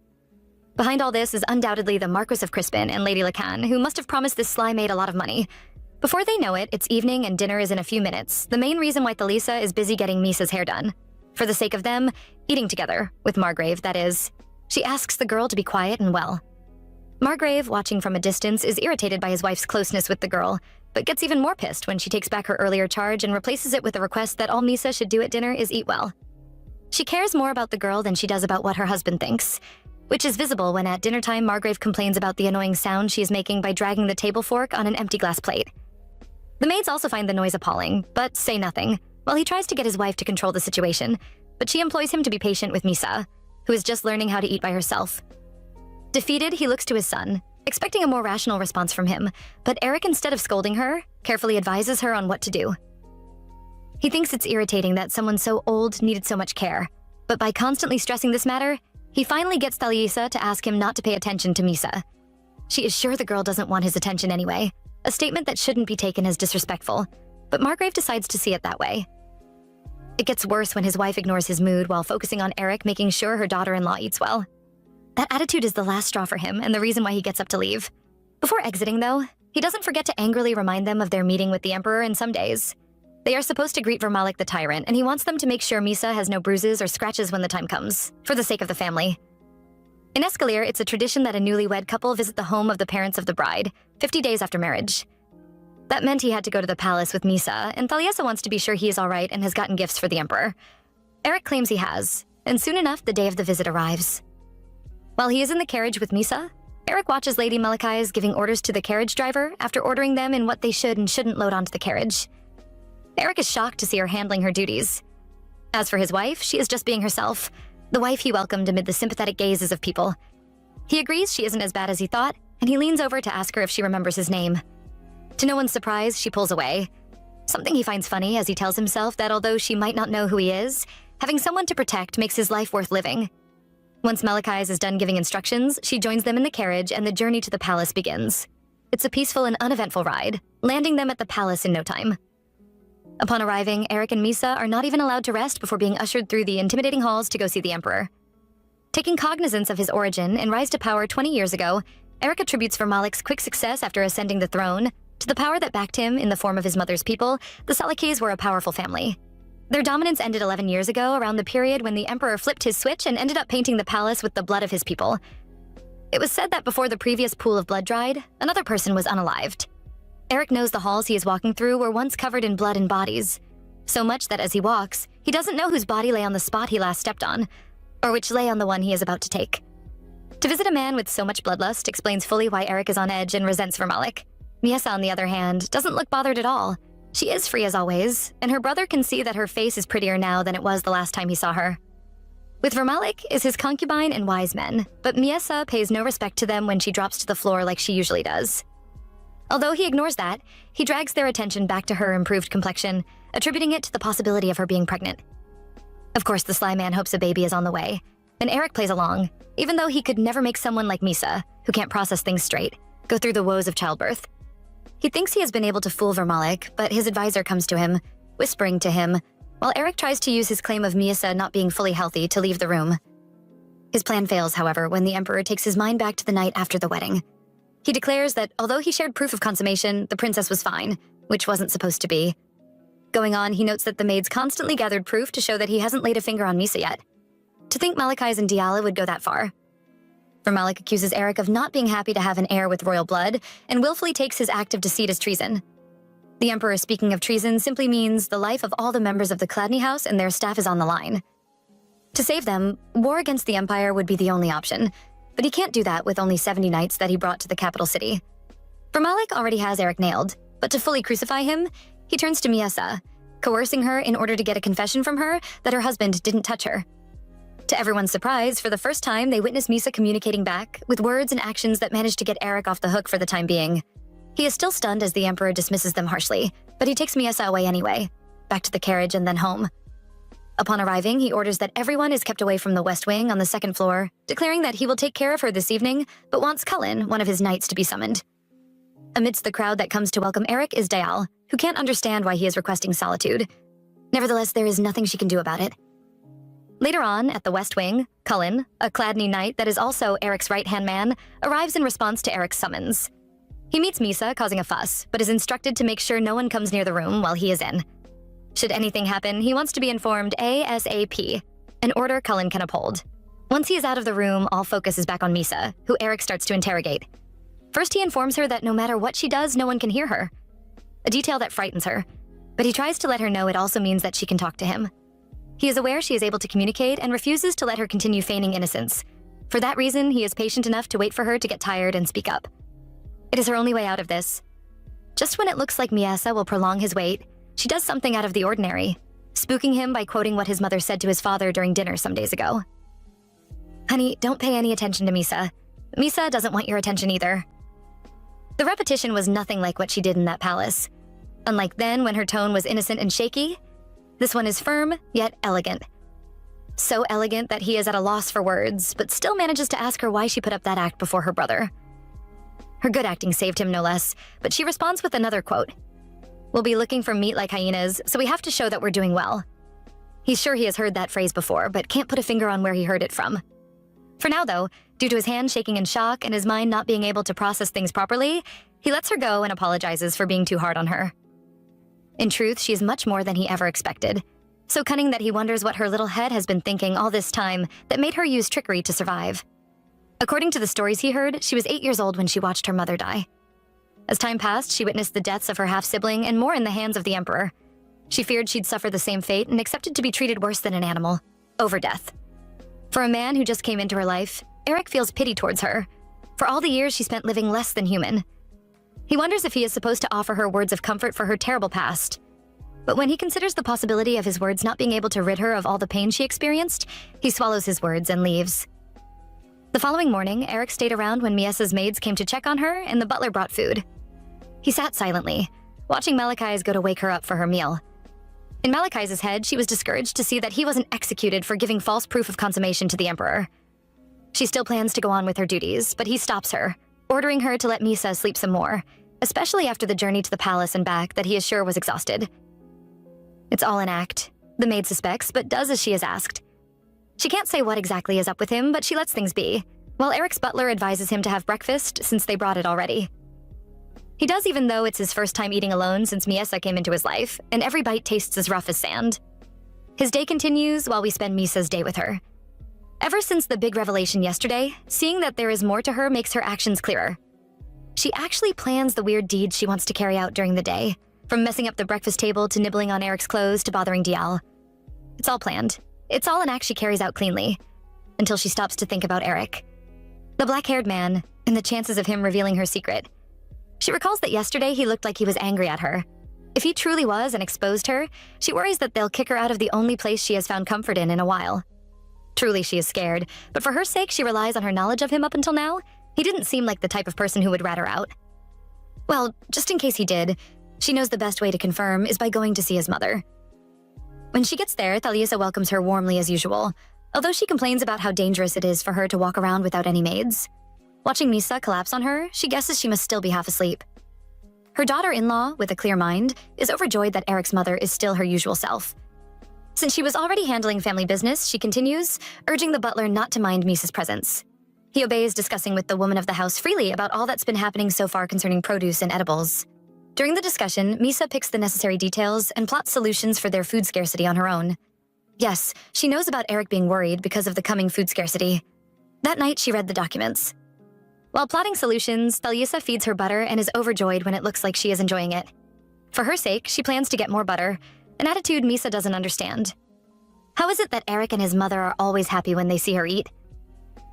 Behind all this is undoubtedly the Marquis of Crispin and Lady Lacan, who must have promised this sly maid a lot of money. Before they know it, it's evening and dinner is in a few minutes, the main reason why Thalisa is busy getting Misa's hair done. For the sake of them, eating together, with Margrave, that is. She asks the girl to be quiet and well. Margrave, watching from a distance, is irritated by his wife's closeness with the girl, but gets even more pissed when she takes back her earlier charge and replaces it with a request that all Misa should do at dinner is eat well. She cares more about the girl than she does about what her husband thinks, which is visible when at dinner time Margrave complains about the annoying sound she is making by dragging the table fork on an empty glass plate. The maids also find the noise appalling, but say nothing, while he tries to get his wife to control the situation, but she employs him to be patient with Misa, who is just learning how to eat by herself. Defeated, he looks to his son, expecting a more rational response from him, but Eric, instead of scolding her, carefully advises her on what to do. He thinks it's irritating that someone so old needed so much care, but by constantly stressing this matter, he finally gets Thalisa to ask him not to pay attention to Misa. She is sure the girl doesn't want his attention anyway, a statement that shouldn't be taken as disrespectful, but Margrave decides to see it that way. It gets worse when his wife ignores his mood while focusing on Eric making sure her daughter-in-law eats well. That attitude is the last straw for him and the reason why he gets up to leave. Before exiting, though, he doesn't forget to angrily remind them of their meeting with the Emperor in some days. They are supposed to greet Vermalik the tyrant, and he wants them to make sure Misa has no bruises or scratches when the time comes, for the sake of the family. In Escalier, it's a tradition that a newlywed couple visit the home of the parents of the bride, 50 days after marriage. That meant he had to go to the palace with Misa, and Thalisa wants to be sure he is all right and has gotten gifts for the Emperor. Eric claims he has, and soon enough, the day of the visit arrives. While he is in the carriage with Misa, Eric watches Lady Malachi's giving orders to the carriage driver after ordering them in what they should and shouldn't load onto the carriage. Eric is shocked to see her handling her duties. As for his wife, she is just being herself, the wife he welcomed amid the sympathetic gazes of people. He agrees she isn't as bad as he thought, and he leans over to ask her if she remembers his name. To no one's surprise, she pulls away. Something he finds funny as he tells himself that although she might not know who he is, having someone to protect makes his life worth living. Once Malachi's is done giving instructions, she joins them in the carriage and the journey to the palace begins. It's a peaceful and uneventful ride, landing them at the palace in no time. Upon arriving, Eric and Misa are not even allowed to rest before being ushered through the intimidating halls to go see the Emperor. Taking cognizance of his origin and rise to power 20 years ago, Eric attributes Vermalik's quick success after ascending the throne to the power that backed him in the form of his mother's people. The Salakis were a powerful family. Their dominance ended 11 years ago, around the period when the Emperor flipped his switch and ended up painting the palace with the blood of his people. It was said that before the previous pool of blood dried, another person was unalived. Eric knows the halls he is walking through were once covered in blood and bodies, so much that as he walks, he doesn't know whose body lay on the spot he last stepped on, or which lay on the one he is about to take. To visit a man with so much bloodlust explains fully why Eric is on edge and resents Vermalik. Miesa, on the other hand, doesn't look bothered at all. She is free as always, and her brother can see that her face is prettier now than it was the last time he saw her. With Vermalik is his concubine and wise men, but Miesa pays no respect to them when she drops to the floor like she usually does. Although he ignores that, he drags their attention back to her improved complexion, attributing it to the possibility of her being pregnant. Of course, the sly man hopes a baby is on the way, and Eric plays along, even though he could never make someone like Misa, who can't process things straight, go through the woes of childbirth. He thinks he has been able to fool Vermalik, but his advisor comes to him, whispering to him, while Eric tries to use his claim of Miyasa not being fully healthy to leave the room. His plan fails, however, when the Emperor takes his mind back to the night after the wedding. He declares that although he shared proof of consummation, the princess was fine, which wasn't supposed to be. Going on, he notes that the maids constantly gathered proof to show that he hasn't laid a finger on Misa yet. To think Malachi's and Diala would go that far. Vermalik accuses Eric of not being happy to have an heir with royal blood, and willfully takes his act of deceit as treason. The Emperor speaking of treason simply means the life of all the members of the Chladni house and their staff is on the line. To save them, war against the Empire would be the only option, but he can't do that with only 70 knights that he brought to the capital city. Vermalik already has Eric nailed, but to fully crucify him, he turns to Miyasa, coercing her in order to get a confession from her that her husband didn't touch her. To everyone's surprise, for the first time, they witness Misa communicating back with words and actions that manage to get Eric off the hook for the time being. He is still stunned as the Emperor dismisses them harshly, but he takes Miyasa away anyway, back to the carriage and then home. Upon arriving, he orders that everyone is kept away from the West Wing on the second floor, declaring that he will take care of her this evening, but wants Cullen, one of his knights, to be summoned. Amidst the crowd that comes to welcome Eric is Dial, who can't understand why he is requesting solitude. Nevertheless, there is nothing she can do about it. Later on, at the West Wing, Cullen, a Chladni knight that is also Eric's right-hand man, arrives in response to Eric's summons. He meets Misa, causing a fuss, but is instructed to make sure no one comes near the room while he is in. Should anything happen, he wants to be informed ASAP, an order Cullen can uphold. Once he is out of the room, all focus is back on Misa, who Eric starts to interrogate. First, he informs her that no matter what she does, no one can hear her. A detail that frightens her, but he tries to let her know it also means that she can talk to him. He is aware she is able to communicate and refuses to let her continue feigning innocence. For that reason, he is patient enough to wait for her to get tired and speak up. It is her only way out of this. Just when it looks like Miyasa will prolong his wait, she does something out of the ordinary, spooking him by quoting what his mother said to his father during dinner some days ago. "Honey, don't pay any attention to Misa. Misa doesn't want your attention either." The repetition was nothing like what she did in that palace. Unlike then, when her tone was innocent and shaky, this one is firm, yet elegant. So elegant that he is at a loss for words, but still manages to ask her why she put up that act before her brother. Her good acting saved him no less, but she responds with another quote. "We'll be looking for meat like hyenas, so we have to show that we're doing well." He's sure he has heard that phrase before, but can't put a finger on where he heard it from. For now, though, due to his hand shaking in shock and his mind not being able to process things properly, he lets her go and apologizes for being too hard on her. In truth, she is much more than he ever expected. So cunning that he wonders what her little head has been thinking all this time that made her use trickery to survive. According to the stories he heard, she was 8 years old when she watched her mother die. As time passed, she witnessed the deaths of her half-sibling and more in the hands of the Emperor. She feared she'd suffer the same fate and accepted to be treated worse than an animal, over death. For a man who just came into her life, Eric feels pity towards her, for all the years she spent living less than human. He wonders if he is supposed to offer her words of comfort for her terrible past. But when he considers the possibility of his words not being able to rid her of all the pain she experienced, he swallows his words and leaves. The following morning, Eric stayed around when Miasa's maids came to check on her and the butler brought food. He sat silently, watching Malachi's go to wake her up for her meal. In Malachi's head, she was discouraged to see that he wasn't executed for giving false proof of consummation to the Emperor. She still plans to go on with her duties, but he stops her, ordering her to let Misa sleep some more, especially after the journey to the palace and back that he is sure was exhausted. It's all an act, the maid suspects, but does as she is asked. She can't say what exactly is up with him, but she lets things be, while Eric's butler advises him to have breakfast since they brought it already. He does, even though it's his first time eating alone since Miesa came into his life, and every bite tastes as rough as sand. His day continues while we spend Misa's day with her. Ever since the big revelation yesterday, seeing that there is more to her makes her actions clearer. She actually plans the weird deeds she wants to carry out during the day, from messing up the breakfast table to nibbling on Eric's clothes to bothering Dial. It's all planned. It's all an act she carries out cleanly, until she stops to think about Eric. The black-haired man, and the chances of him revealing her secret. She recalls that yesterday he looked like he was angry at her. If he truly was and exposed her, she worries that they'll kick her out of the only place she has found comfort in a while. Truly, she is scared, but for her sake, she relies on her knowledge of him up until now. He didn't seem like the type of person who would rat her out. Well, just in case he did, she knows the best way to confirm is by going to see his mother. When she gets there, Thalisa welcomes her warmly as usual, although she complains about how dangerous it is for her to walk around without any maids. Watching Misa collapse on her, she guesses she must still be half asleep. Her daughter-in-law, with a clear mind, is overjoyed that Eric's mother is still her usual self. Since she was already handling family business, she continues, urging the butler not to mind Misa's presence. He obeys, discussing with the woman of the house freely about all that's been happening so far concerning produce and edibles. During the discussion, Misa picks the necessary details and plots solutions for their food scarcity on her own. Yes, she knows about Eric being worried because of the coming food scarcity. That night, she read the documents. While plotting solutions, Thalisa feeds her butter and is overjoyed when it looks like she is enjoying it. For her sake, she plans to get more butter, an attitude Misa doesn't understand. How is it that Eric and his mother are always happy when they see her eat?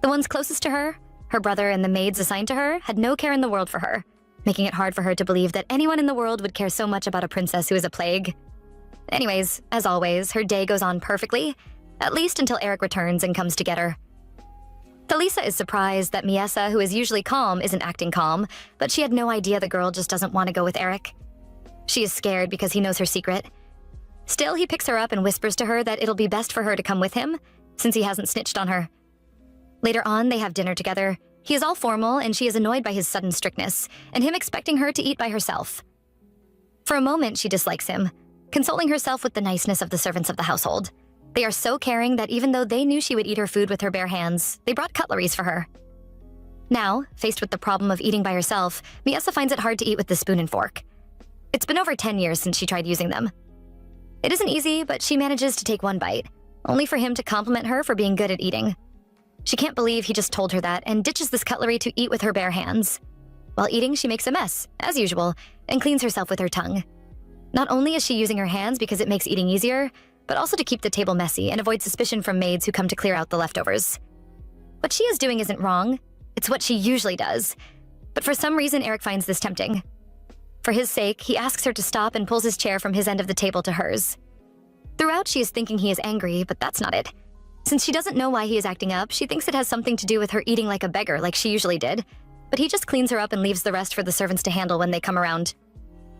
The ones closest to her, her brother and the maids assigned to her, had no care in the world for her, making it hard for her to believe that anyone in the world would care so much about a princess who is a plague. Anyways, as always, her day goes on perfectly, at least until Eric returns and comes to get her. Thalisa is surprised that Miesa, who is usually calm, isn't acting calm, but she had no idea the girl just doesn't want to go with Eric. She is scared because he knows her secret. Still, he picks her up and whispers to her that it'll be best for her to come with him, since he hasn't snitched on her. Later on, they have dinner together. He is all formal, and she is annoyed by his sudden strictness, and him expecting her to eat by herself. For a moment, she dislikes him, consoling herself with the niceness of the servants of the household. They are so caring that even though they knew she would eat her food with her bare hands, they brought cutleries for her. Now, faced with the problem of eating by herself, Miesa finds it hard to eat with the spoon and fork. It's been over 10 years since she tried using them. It isn't easy, but she manages to take one bite, only for him to compliment her for being good at eating. She can't believe he just told her that and ditches this cutlery to eat with her bare hands. While eating, she makes a mess, as usual, and cleans herself with her tongue. Not only is she using her hands because it makes eating easier, but also to keep the table messy and avoid suspicion from maids who come to clear out the leftovers. What she is doing isn't wrong. It's what she usually does. But for some reason, Eric finds this tempting. For his sake, he asks her to stop and pulls his chair from his end of the table to hers. Throughout, she is thinking he is angry, but that's not it. Since she doesn't know why he is acting up, she thinks it has something to do with her eating like a beggar like she usually did. But he just cleans her up and leaves the rest for the servants to handle when they come around.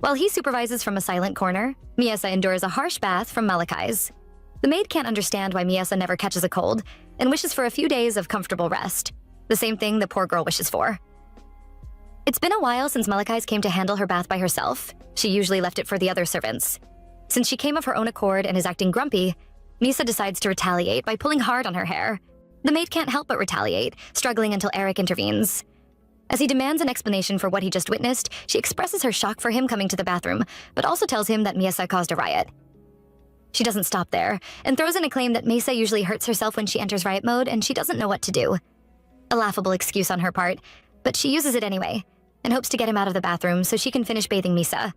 While he supervises from a silent corner, Miesa endures a harsh bath from Malachi's. The maid can't understand why Miesa never catches a cold and wishes for a few days of comfortable rest. The same thing the poor girl wishes for. It's been a while since Malachi's came to handle her bath by herself. She usually left it for the other servants. Since she came of her own accord and is acting grumpy, Misa decides to retaliate by pulling hard on her hair. The maid can't help but retaliate, struggling until Eric intervenes. As he demands an explanation for what he just witnessed, she expresses her shock for him coming to the bathroom, but also tells him that Miesa caused a riot. She doesn't stop there, and throws in a claim that Mesa usually hurts herself when she enters riot mode and she doesn't know what to do. A laughable excuse on her part, but she uses it anyway, and hopes to get him out of the bathroom so she can finish bathing Misa.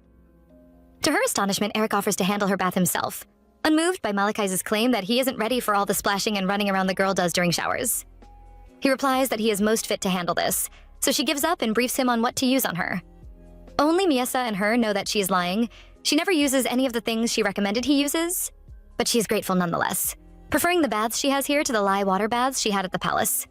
To her astonishment, Eric offers to handle her bath himself, unmoved by Malachi's claim that he isn't ready for all the splashing and running around the girl does during showers. He replies that he is most fit to handle this, so she gives up and briefs him on what to use on her. Only Miesa and her know that she is lying. She never uses any of the things she recommended he uses, but she is grateful nonetheless, preferring the baths she has here to the lye water baths she had at the palace.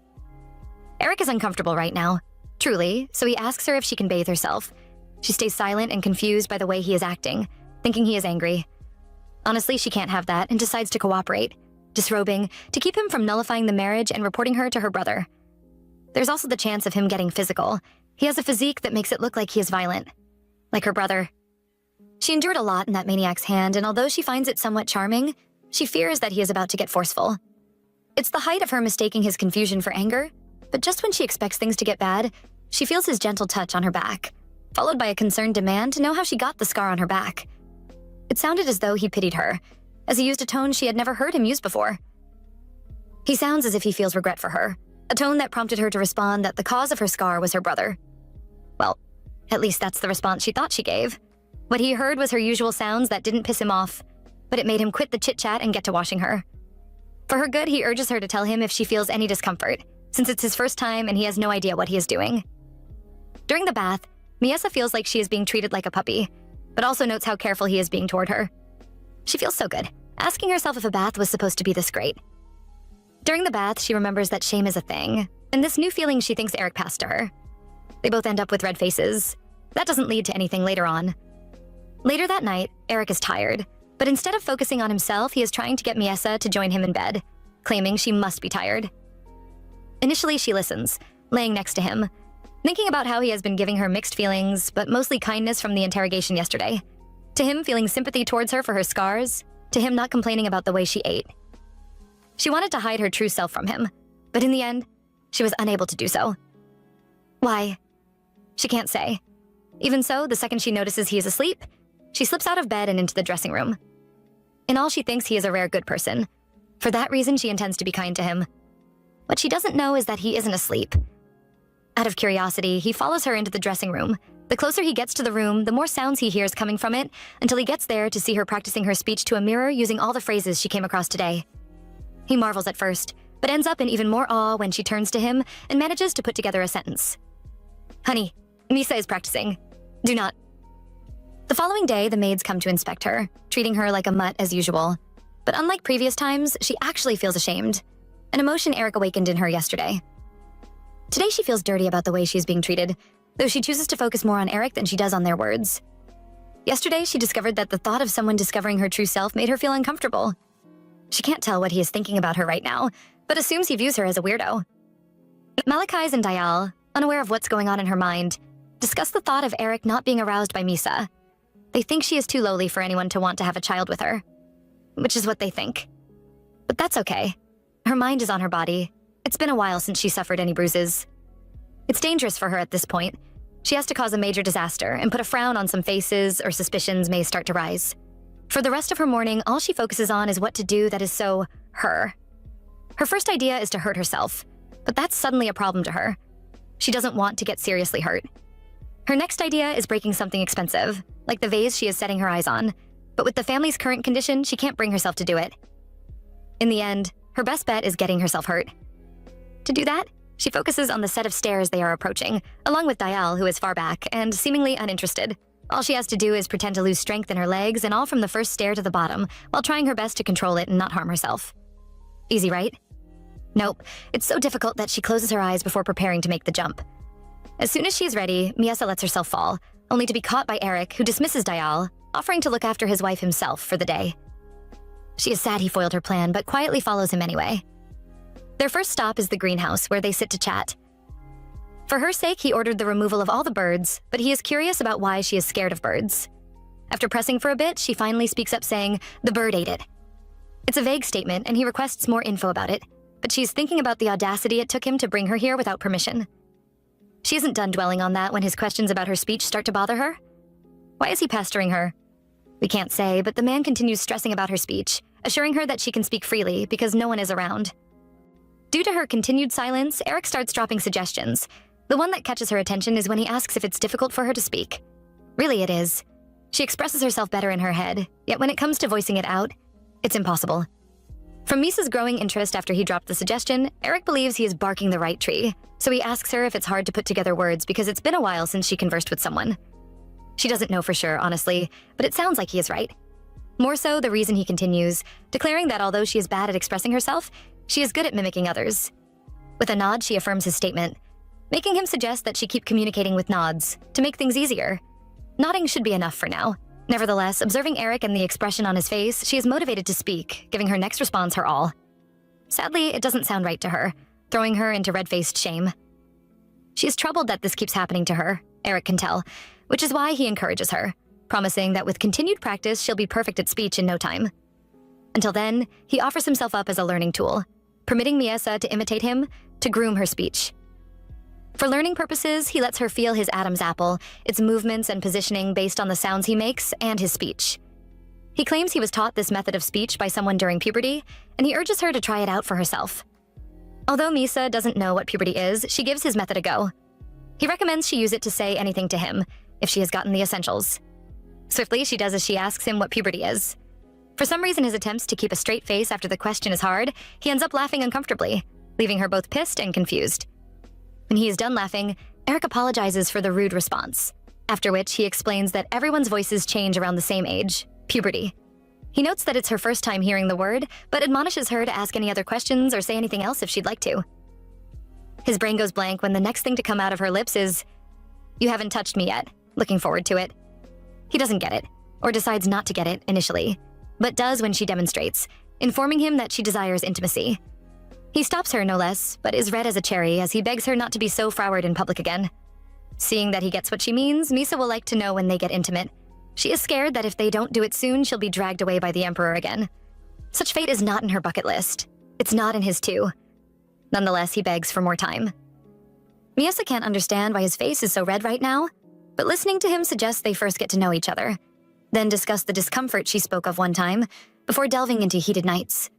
Eric is uncomfortable right now, truly, so he asks her if she can bathe herself. She stays silent and confused by the way he is acting, thinking he is angry. Honestly, she can't have that and decides to cooperate, disrobing, to keep him from nullifying the marriage and reporting her to her brother. There's also the chance of him getting physical. He has a physique that makes it look like he is violent, like her brother. She endured a lot in that maniac's hand, and although she finds it somewhat charming, she fears that he is about to get forceful. It's the height of her mistaking his confusion for anger, but just when she expects things to get bad, she feels his gentle touch on her back, followed by a concerned demand to know how she got the scar on her back. It sounded as though he pitied her, as he used a tone she had never heard him use before. He sounds as if he feels regret for her, a tone that prompted her to respond that the cause of her scar was her brother. Well, at least that's the response she thought she gave. What he heard was her usual sounds that didn't piss him off, but it made him quit the chit-chat and get to washing her. For her good, he urges her to tell him if she feels any discomfort, since it's his first time and he has no idea what he is doing. During the bath, Miesa feels like she is being treated like a puppy, but also notes how careful he is being toward her. She feels so good, asking herself if a bath was supposed to be this great. During the bath, she remembers that shame is a thing, and this new feeling she thinks Eric passed to her. They both end up with red faces. That doesn't lead to anything later on. Later that night, Eric is tired, but instead of focusing on himself, he is trying to get Miesa to join him in bed, claiming she must be tired. Initially, she listens, laying next to him, thinking about how he has been giving her mixed feelings, but mostly kindness from the interrogation yesterday. To him feeling sympathy towards her for her scars, to him not complaining about the way she ate. She wanted to hide her true self from him, but in the end, she was unable to do so. Why? She can't say. Even so, the second she notices he is asleep, she slips out of bed and into the dressing room. In all, she thinks he is a rare good person. For that reason, she intends to be kind to him. What she doesn't know is that he isn't asleep. Out of curiosity, he follows her into the dressing room. The closer he gets to the room, the more sounds he hears coming from it, until he gets there to see her practicing her speech to a mirror using all the phrases she came across today. He marvels at first, but ends up in even more awe when she turns to him and manages to put together a sentence. Honey, Misa is practicing. Do not. The following day, the maids come to inspect her, treating her like a mutt as usual. But unlike previous times, she actually feels ashamed, an emotion Eric awakened in her yesterday. Today she feels dirty about the way she's being treated, though she chooses to focus more on Eric than she does on their words. Yesterday, she discovered that the thought of someone discovering her true self made her feel uncomfortable. She can't tell what he is thinking about her right now, but assumes he views her as a weirdo. Malachi and Dayal, unaware of what's going on in her mind, discuss the thought of Eric not being aroused by Misa. They think she is too lowly for anyone to want to have a child with her, which is what they think. But that's okay. Her mind is on her body. It's been a while since she suffered any bruises. It's dangerous for her at this point. She has to cause a major disaster and put a frown on some faces or suspicions may start to rise. For the rest of her morning, all she focuses on is what to do that is so her. Her first idea is to hurt herself, but that's suddenly a problem to her. She doesn't want to get seriously hurt. Her next idea is breaking something expensive, like the vase she is setting her eyes on, but with the family's current condition, she can't bring herself to do it. In the end, her best bet is getting herself hurt. To do that, she focuses on the set of stairs they are approaching, along with Dayal, who is far back and seemingly uninterested. All she has to do is pretend to lose strength in her legs and all from the first stair to the bottom, while trying her best to control it and not harm herself. Easy, right? Nope, it's so difficult that she closes her eyes before preparing to make the jump. As soon as she is ready, Miesa lets herself fall, only to be caught by Eric, who dismisses Dayal, offering to look after his wife himself for the day. She is sad he foiled her plan, but quietly follows him anyway. Their first stop is the greenhouse, where they sit to chat. For her sake, he ordered the removal of all the birds, but he is curious about why she is scared of birds. After pressing for a bit, she finally speaks up saying, "The bird ate it." It's a vague statement, and he requests more info about it, but she's thinking about the audacity it took him to bring her here without permission. She isn't done dwelling on that when his questions about her speech start to bother her. Why is he pestering her? We can't say, but the man continues stressing about her speech, assuring her that she can speak freely because no one is around. Due to her continued silence, Eric starts dropping suggestions. The one that catches her attention is when he asks if it's difficult for her to speak. Really, it is. She expresses herself better in her head, yet when it comes to voicing it out, it's impossible. From Misa's growing interest after he dropped the suggestion, Eric believes he is barking the right tree, so he asks her if it's hard to put together words because it's been a while since she conversed with someone. She doesn't know for sure, honestly, but it sounds like he is right. More so, the reason he continues, declaring that although she is bad at expressing herself, she is good at mimicking others. With a nod, she affirms his statement, making him suggest that she keep communicating with nods to make things easier. Nodding should be enough for now. Nevertheless, observing Eric and the expression on his face, she is motivated to speak, giving her next response her all. Sadly, it doesn't sound right to her, throwing her into red-faced shame. She is troubled that this keeps happening to her, Eric can tell, which is why he encourages her, promising that with continued practice, she'll be perfect at speech in no time. Until then, he offers himself up as a learning tool, permitting Miesa to imitate him to groom her speech. For learning purposes, he lets her feel his Adam's apple, its movements and positioning based on the sounds he makes and his speech. He claims he was taught this method of speech by someone during puberty, and he urges her to try it out for herself. Although Misa doesn't know what puberty is, she gives his method a go. He recommends she use it to say anything to him, if she has gotten the essentials. Swiftly, she does as she asks him what puberty is. For some reason, his attempts to keep a straight face after the question is hard, he ends up laughing uncomfortably, leaving her both pissed and confused. When he is done laughing, Eric apologizes for the rude response, after which he explains that everyone's voices change around the same age, puberty. He notes that it's her first time hearing the word, but admonishes her to ask any other questions or say anything else if she'd like to. His brain goes blank when the next thing to come out of her lips is, "You haven't touched me yet, looking forward to it." He doesn't get it, or decides not to get it initially, but does when she demonstrates, informing him that she desires intimacy. He stops her, no less, but is red as a cherry as he begs her not to be so froward in public again. Seeing that he gets what she means, Misa will like to know when they get intimate. She is scared that if they don't do it soon, she'll be dragged away by the Emperor again. Such fate is not in her bucket list. It's not in his too. Nonetheless, he begs for more time. Misa can't understand why his face is so red right now, but listening to him suggests they first get to know each other, then discuss the discomfort she spoke of one time, before delving into heated nights.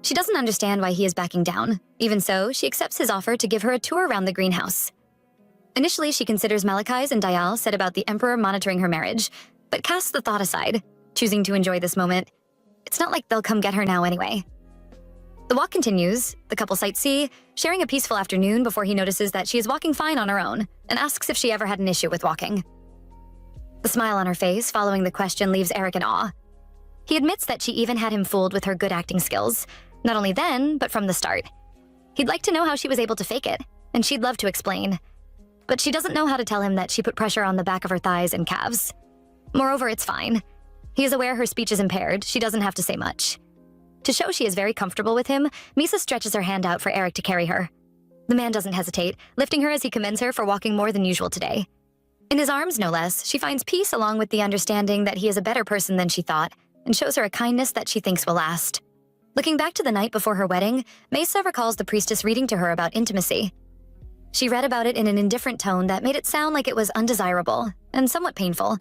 She doesn't understand why he is backing down. Even so, she accepts his offer to give her a tour around the greenhouse. Initially, she considers Malachi's and Dial said about the Emperor monitoring her marriage, but casts the thought aside, choosing to enjoy this moment. It's not like they'll come get her now anyway. The walk continues, the couple sightsee, sharing a peaceful afternoon before he notices that she is walking fine on her own and asks if she ever had an issue with walking. The smile on her face following the question leaves Eric in awe. He admits that she even had him fooled with her good acting skills, not only then, but from the start. He'd like to know how she was able to fake it, and she'd love to explain. But she doesn't know how to tell him that she put pressure on the back of her thighs and calves. Moreover, it's fine. He is aware her speech is impaired, she doesn't have to say much. To show she is very comfortable with him, Misa stretches her hand out for Eric to carry her. The man doesn't hesitate, lifting her as he commends her for walking more than usual today. In his arms, no less, she finds peace along with the understanding that he is a better person than she thought, and shows her a kindness that she thinks will last. Looking back to the night before her wedding, Misa recalls the priestess reading to her about intimacy. She read about it in an indifferent tone that made it sound like it was undesirable and somewhat painful,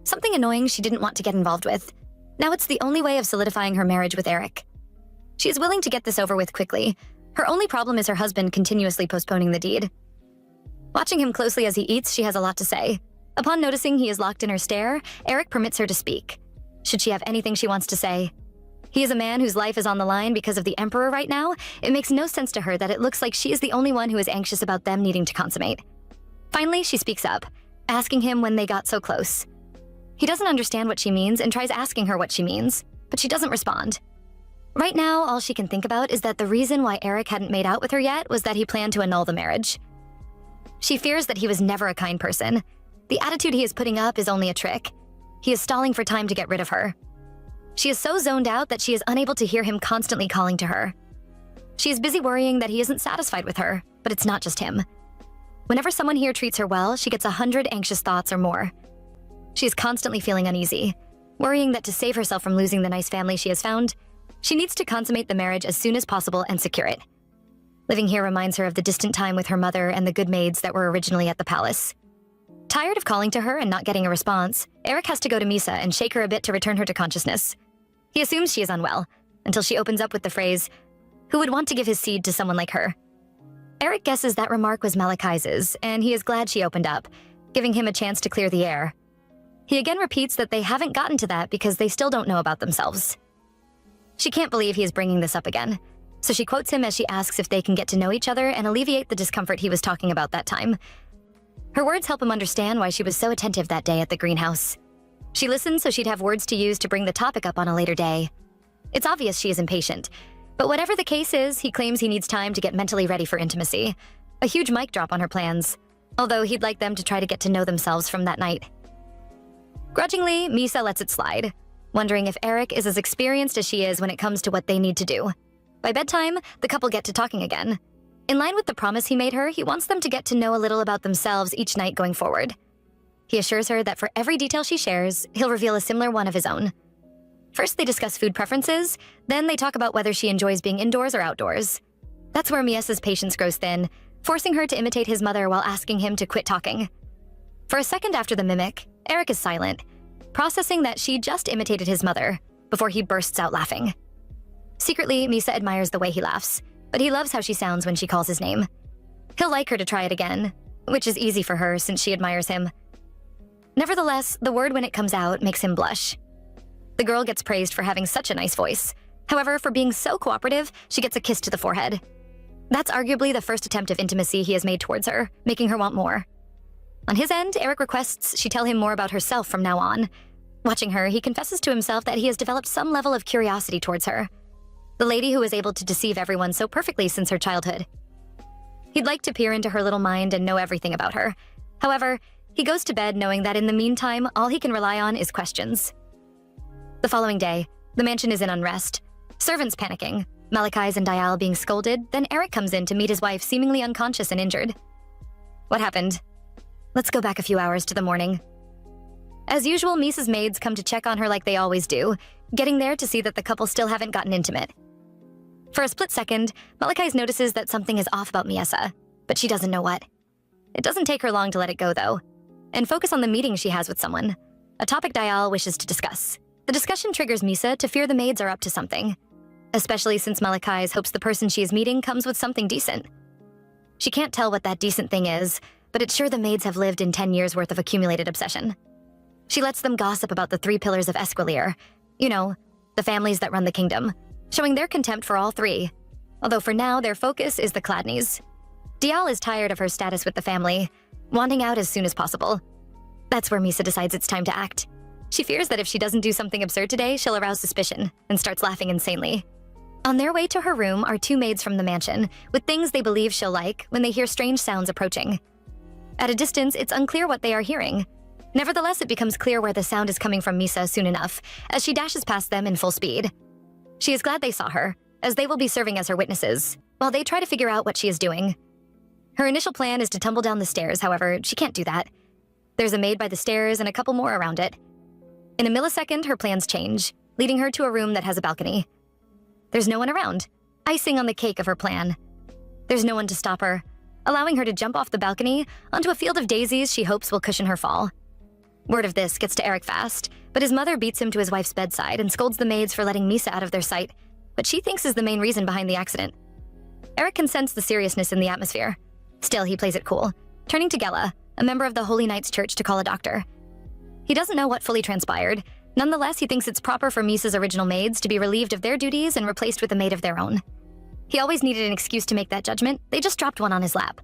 something annoying she didn't want to get involved with. Now it's the only way of solidifying her marriage with Eric. She is willing to get this over with quickly. Her only problem is her husband continuously postponing the deed. Watching him closely as he eats, she has a lot to say. Upon noticing he is locked in her stare, Eric permits her to speak. Should she have anything she wants to say? He is a man whose life is on the line because of the Emperor right now. It makes no sense to her that it looks like she is the only one who is anxious about them needing to consummate. Finally, she speaks up, asking him when they got so close. He doesn't understand what she means and tries asking her what she means, but she doesn't respond. Right now, all she can think about is that the reason why Eric hadn't made out with her yet was that he planned to annul the marriage. She fears that he was never a kind person. The attitude he is putting up is only a trick. He is stalling for time to get rid of her. She is so zoned out that she is unable to hear him constantly calling to her. She is busy worrying that he isn't satisfied with her, but it's not just him. Whenever someone here treats her well, she gets 100 anxious thoughts or more. She is constantly feeling uneasy, worrying that to save herself from losing the nice family she has found, she needs to consummate the marriage as soon as possible and secure it. Living here reminds her of the distant time with her mother and the good maids that were originally at the palace. Tired of calling to her and not getting a response, Eric has to go to Misa and shake her a bit to return her to consciousness. He assumes she is unwell, until she opens up with the phrase, "Who would want to give his seed to someone like her?" Eric guesses that remark was Malachi's, and he is glad she opened up, giving him a chance to clear the air. He again repeats that they haven't gotten to that because they still don't know about themselves. She can't believe he is bringing this up again, so she quotes him as she asks if they can get to know each other and alleviate the discomfort he was talking about that time. Her words help him understand why she was so attentive that day at the greenhouse. She listened so she'd have words to use to bring the topic up on a later day. It's obvious she is impatient, but whatever the case is, he claims he needs time to get mentally ready for intimacy. A huge mic drop on her plans, although he'd like them to try to get to know themselves from that night. Grudgingly, Misa lets it slide, wondering if Eric is as experienced as she is when it comes to what they need to do. By bedtime, the couple get to talking again. In line with the promise he made her, he wants them to get to know a little about themselves each night going forward. He assures her that for every detail she shares, he'll reveal a similar one of his own. First, they discuss food preferences, then they talk about whether she enjoys being indoors or outdoors. That's where Mia's patience grows thin, forcing her to imitate his mother while asking him to quit talking. For a second after the mimic, Eric is silent, processing that she just imitated his mother, before he bursts out laughing. Secretly, Misa admires the way he laughs, but he loves how she sounds when she calls his name. He'll like her to try it again, which is easy for her since she admires him. Nevertheless, the word when it comes out makes him blush. The girl gets praised for having such a nice voice. However, for being so cooperative, she gets a kiss to the forehead. That's arguably the first attempt of intimacy he has made towards her, making her want more. On his end, Eric requests she tell him more about herself from now on. Watching her, he confesses to himself that he has developed some level of curiosity towards her. The lady who was able to deceive everyone so perfectly since her childhood. He'd like to peer into her little mind and know everything about her. However, he goes to bed knowing that in the meantime, all he can rely on is questions. The following day, the mansion is in unrest. Servants panicking, Malachi's and Dial being scolded, then Eric comes in to meet his wife seemingly unconscious and injured. What happened? Let's go back a few hours to the morning. As usual, Misa's maids come to check on her like they always do, getting there to see that the couple still haven't gotten intimate. For a split second, Malachi notices that something is off about Misa, but she doesn't know what. It doesn't take her long to let it go, though, and focus on the meeting she has with someone, a topic Dial wishes to discuss. The discussion triggers Misa to fear the maids are up to something, especially since Malachi hopes the person she is meeting comes with something decent. She can't tell what that decent thing is, but it's sure the maids have lived in 10 years' worth of accumulated obsession. She lets them gossip about the 3 pillars of Esquilier, you know, the families that run the kingdom, showing their contempt for all 3, although for now their focus is the Cladnies. Dial is tired of her status with the family, wanting out as soon as possible. That's where Misa decides it's time to act. She fears that if she doesn't do something absurd today, she'll arouse suspicion, and starts laughing insanely. On their way to her room are 2 maids from the mansion, with things they believe she'll like when they hear strange sounds approaching. At a distance, it's unclear what they are hearing. Nevertheless, it becomes clear where the sound is coming from Misa soon enough, as she dashes past them in full speed. She is glad they saw her, as they will be serving as her witnesses, while they try to figure out what she is doing. Her initial plan is to tumble down the stairs, however, she can't do that. There's a maid by the stairs and a couple more around it. In a millisecond, her plans change, leading her to a room that has a balcony. There's no one around, icing on the cake of her plan. There's no one to stop her, allowing her to jump off the balcony onto a field of daisies she hopes will cushion her fall. Word of this gets to Eric fast, but his mother beats him to his wife's bedside and scolds the maids for letting Misa out of their sight, what she thinks is the main reason behind the accident. Eric can sense the seriousness in the atmosphere. Still, he plays it cool, turning to Gela, a member of the Holy Knights Church, to call a doctor. He doesn't know what fully transpired. Nonetheless, he thinks it's proper for Misa's original maids to be relieved of their duties and replaced with a maid of their own. He always needed an excuse to make that judgment. They just dropped one on his lap.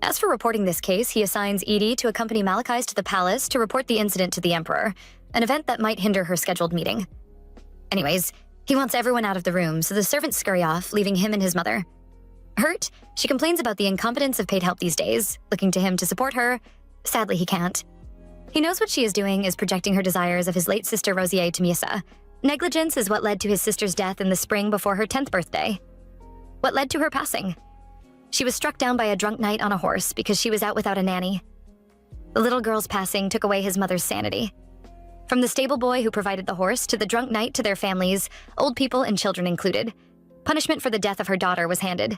As for reporting this case, he assigns Edie to accompany Malachi to the palace to report the incident to the Emperor, an event that might hinder her scheduled meeting. Anyways, he wants everyone out of the room, so the servants scurry off, leaving him and his mother. Hurt, she complains about the incompetence of paid help these days, looking to him to support her. Sadly, he can't. He knows what she is doing is projecting her desires of his late sister Rosier to Misa. Negligence is what led to his sister's death in the spring before her 10th birthday. What led to her passing? She was struck down by a drunk knight on a horse because she was out without a nanny. The little girl's passing took away his mother's sanity. From the stable boy who provided the horse to the drunk knight to their families, old people and children included, punishment for the death of her daughter was handed.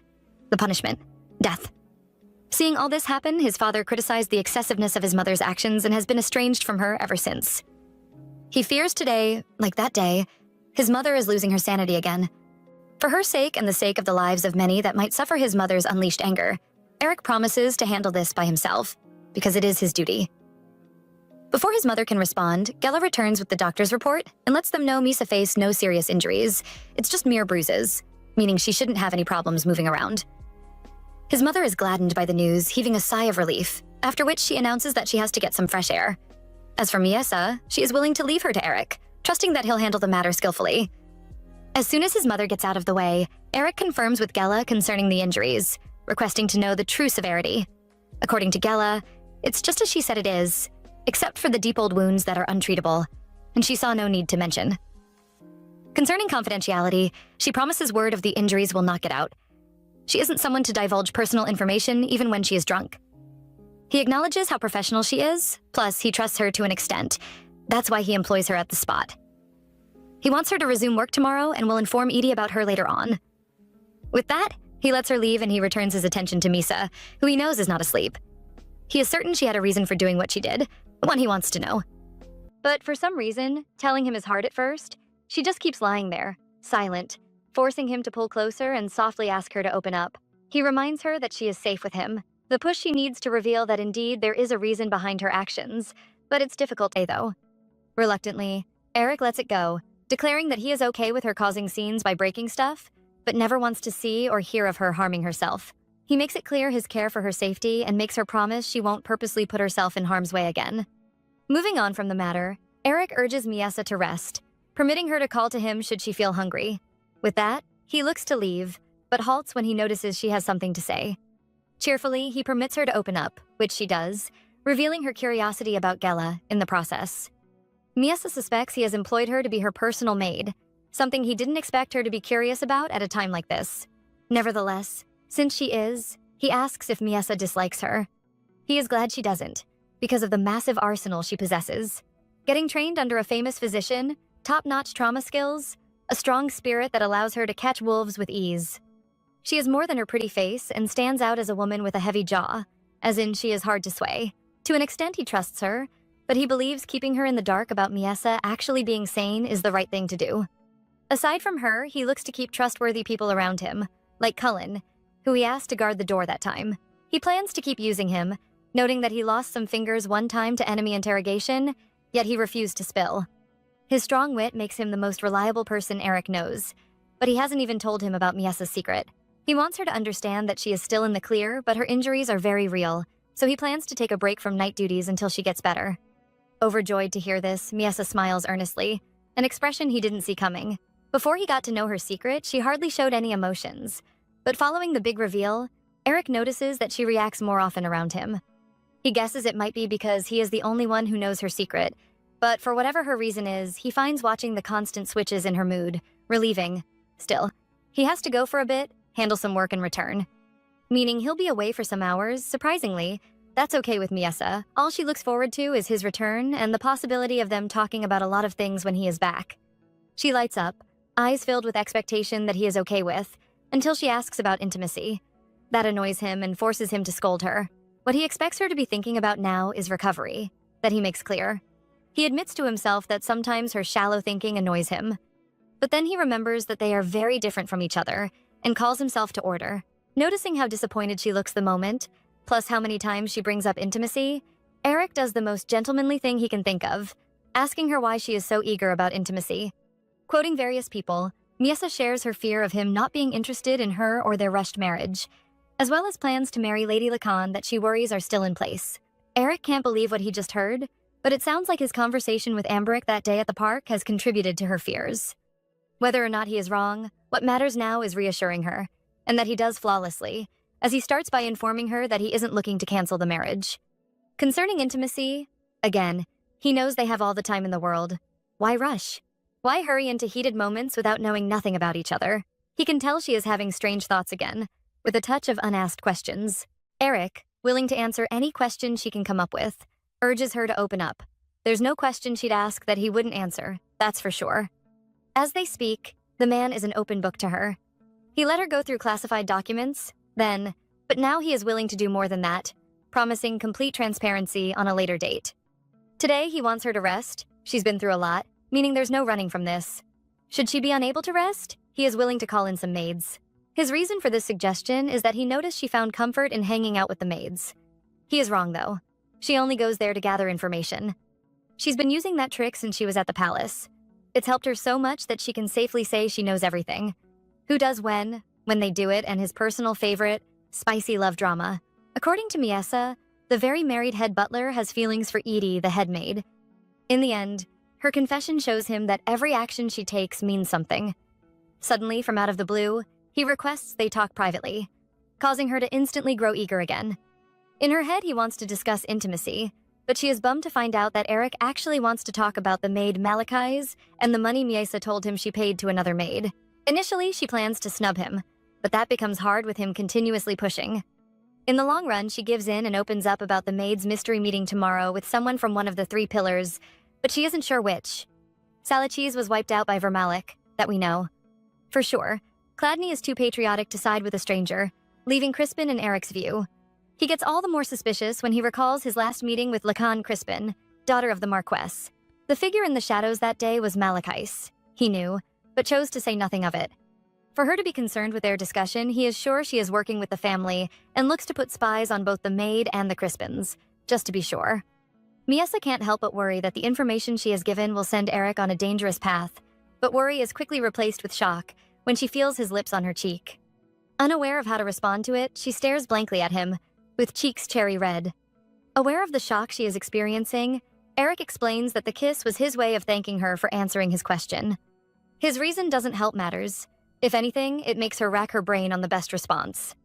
The punishment: death. Seeing all this happen, his father criticized the excessiveness of his mother's actions and has been estranged from her ever since. He fears today, like that day, his mother is losing her sanity again. For her sake and the sake of the lives of many that might suffer his mother's unleashed anger, Eric promises to handle this by himself, because it is his duty. Before his mother can respond, Gela returns with the doctor's report and lets them know Misa faced no serious injuries. It's just mere bruises, meaning she shouldn't have any problems moving around. His mother is gladdened by the news, heaving a sigh of relief, after which she announces that she has to get some fresh air. As for Misa, she is willing to leave her to Eric, trusting that he'll handle the matter skillfully. As soon as his mother gets out of the way, Eric confirms with Gela concerning the injuries, requesting to know the true severity. According to Gela, it's just as she said it is, except for the deep old wounds that are untreatable, and she saw no need to mention. Concerning confidentiality, she promises word of the injuries will not get out. She isn't someone to divulge personal information even when she is drunk. He acknowledges how professional she is, plus he trusts her to an extent. That's why he employs her at the spot. He wants her to resume work tomorrow and will inform Edie about her later on. With that, he lets her leave and he returns his attention to Misa, who he knows is not asleep. He is certain she had a reason for doing what she did, one he wants to know. But for some reason, telling him is hard at first, she just keeps lying there, silent, forcing him to pull closer and softly ask her to open up. He reminds her that she is safe with him, the push she needs to reveal that indeed there is a reason behind her actions, but it's difficult though. Reluctantly, Eric lets it go, declaring that he is okay with her causing scenes by breaking stuff, but never wants to see or hear of her harming herself. He makes it clear his care for her safety and makes her promise she won't purposely put herself in harm's way again. Moving on from the matter, Eric urges Misa to rest, permitting her to call to him should she feel hungry. With that, he looks to leave, but halts when he notices she has something to say. Cheerfully, he permits her to open up, which she does, revealing her curiosity about Gela in the process. Misa suspects he has employed her to be her personal maid, something he didn't expect her to be curious about at a time like this. Nevertheless, since she is, he asks if Misa dislikes her. He is glad she doesn't, because of the massive arsenal she possesses. Getting trained under a famous physician, top-notch trauma skills, a strong spirit that allows her to catch wolves with ease. She is more than her pretty face and stands out as a woman with a heavy jaw, as in she is hard to sway. To an extent, he trusts her, but he believes keeping her in the dark about Miesa actually being sane is the right thing to do. Aside from her, he looks to keep trustworthy people around him, like Cullen, who he asked to guard the door that time. He plans to keep using him, noting that he lost some fingers one time to enemy interrogation, yet he refused to spill. His strong wit makes him the most reliable person Eric knows, but he hasn't even told him about Miesa's secret. He wants her to understand that she is still in the clear, but her injuries are very real, so he plans to take a break from night duties until she gets better. Overjoyed to hear this, Miesa smiles earnestly, an expression he didn't see coming. Before he got to know her secret, she hardly showed any emotions. But following the big reveal, Eric notices that she reacts more often around him. He guesses it might be because he is the only one who knows her secret, but for whatever her reason is, he finds watching the constant switches in her mood relieving. Still, he has to go for a bit, handle some work and return. Meaning he'll be away for some hours. Surprisingly, that's okay with Miesa. All she looks forward to is his return and the possibility of them talking about a lot of things when he is back. She lights up, eyes filled with expectation that he is okay with, until she asks about intimacy. That annoys him and forces him to scold her. What he expects her to be thinking about now is recovery, that he makes clear. He admits to himself that sometimes her shallow thinking annoys him. But then he remembers that they are very different from each other and calls himself to order. Noticing how disappointed she looks the moment, plus how many times she brings up intimacy, Eric does the most gentlemanly thing he can think of, asking her why she is so eager about intimacy. Quoting various people, Miesa shares her fear of him not being interested in her or their rushed marriage, as well as plans to marry Lady Lacan that she worries are still in place. Eric can't believe what he just heard, but it sounds like his conversation with Amberic that day at the park has contributed to her fears. Whether or not he is wrong, what matters now is reassuring her, and that he does flawlessly, as he starts by informing her that he isn't looking to cancel the marriage. Concerning intimacy, again, he knows they have all the time in the world. Why rush? Why hurry into heated moments without knowing nothing about each other? He can tell she is having strange thoughts again, with a touch of unasked questions. Eric, willing to answer any question she can come up with, urges her to open up. There's no question she'd ask that he wouldn't answer, that's for sure. As they speak, the man is an open book to her. He let her go through classified documents, then, but now he is willing to do more than that, promising complete transparency on a later date. Today, he wants her to rest. She's been through a lot, meaning there's no running from this. Should she be unable to rest, he is willing to call in some maids. His reason for this suggestion is that he noticed she found comfort in hanging out with the maids. He is wrong, though. She only goes there to gather information. She's been using that trick since she was at the palace. It's helped her so much that she can safely say she knows everything. Who does when they do it, and his personal favorite, spicy love drama. According to Miesa, the very married head butler has feelings for Edie, the head maid. In the end, her confession shows him that every action she takes means something. Suddenly, from out of the blue, he requests they talk privately, causing her to instantly grow eager again. In her head, he wants to discuss intimacy, but she is bummed to find out that Eric actually wants to talk about the maid Malachi's and the money Miesa told him she paid to another maid. Initially, she plans to snub him, but that becomes hard with him continuously pushing. In the long run, she gives in and opens up about the maid's mystery meeting tomorrow with someone from one of the 3 pillars, but she isn't sure which. Salachis was wiped out by Vermalic, that we know. For sure, Chladni is too patriotic to side with a stranger, leaving Crispin in Eric's view. He gets all the more suspicious when he recalls his last meeting with Lacan Crispin, daughter of the Marquess. The figure in the shadows that day was Malachis, he knew, but chose to say nothing of it. For her to be concerned with their discussion, he is sure she is working with the family and looks to put spies on both the maid and the Crispins, just to be sure. Miesa can't help but worry that the information she has given will send Eric on a dangerous path, but worry is quickly replaced with shock when she feels his lips on her cheek. Unaware of how to respond to it, she stares blankly at him, with cheeks cherry red. Aware of the shock she is experiencing, Eric explains that the kiss was his way of thanking her for answering his question. His reason doesn't help matters. If anything, it makes her rack her brain on the best response.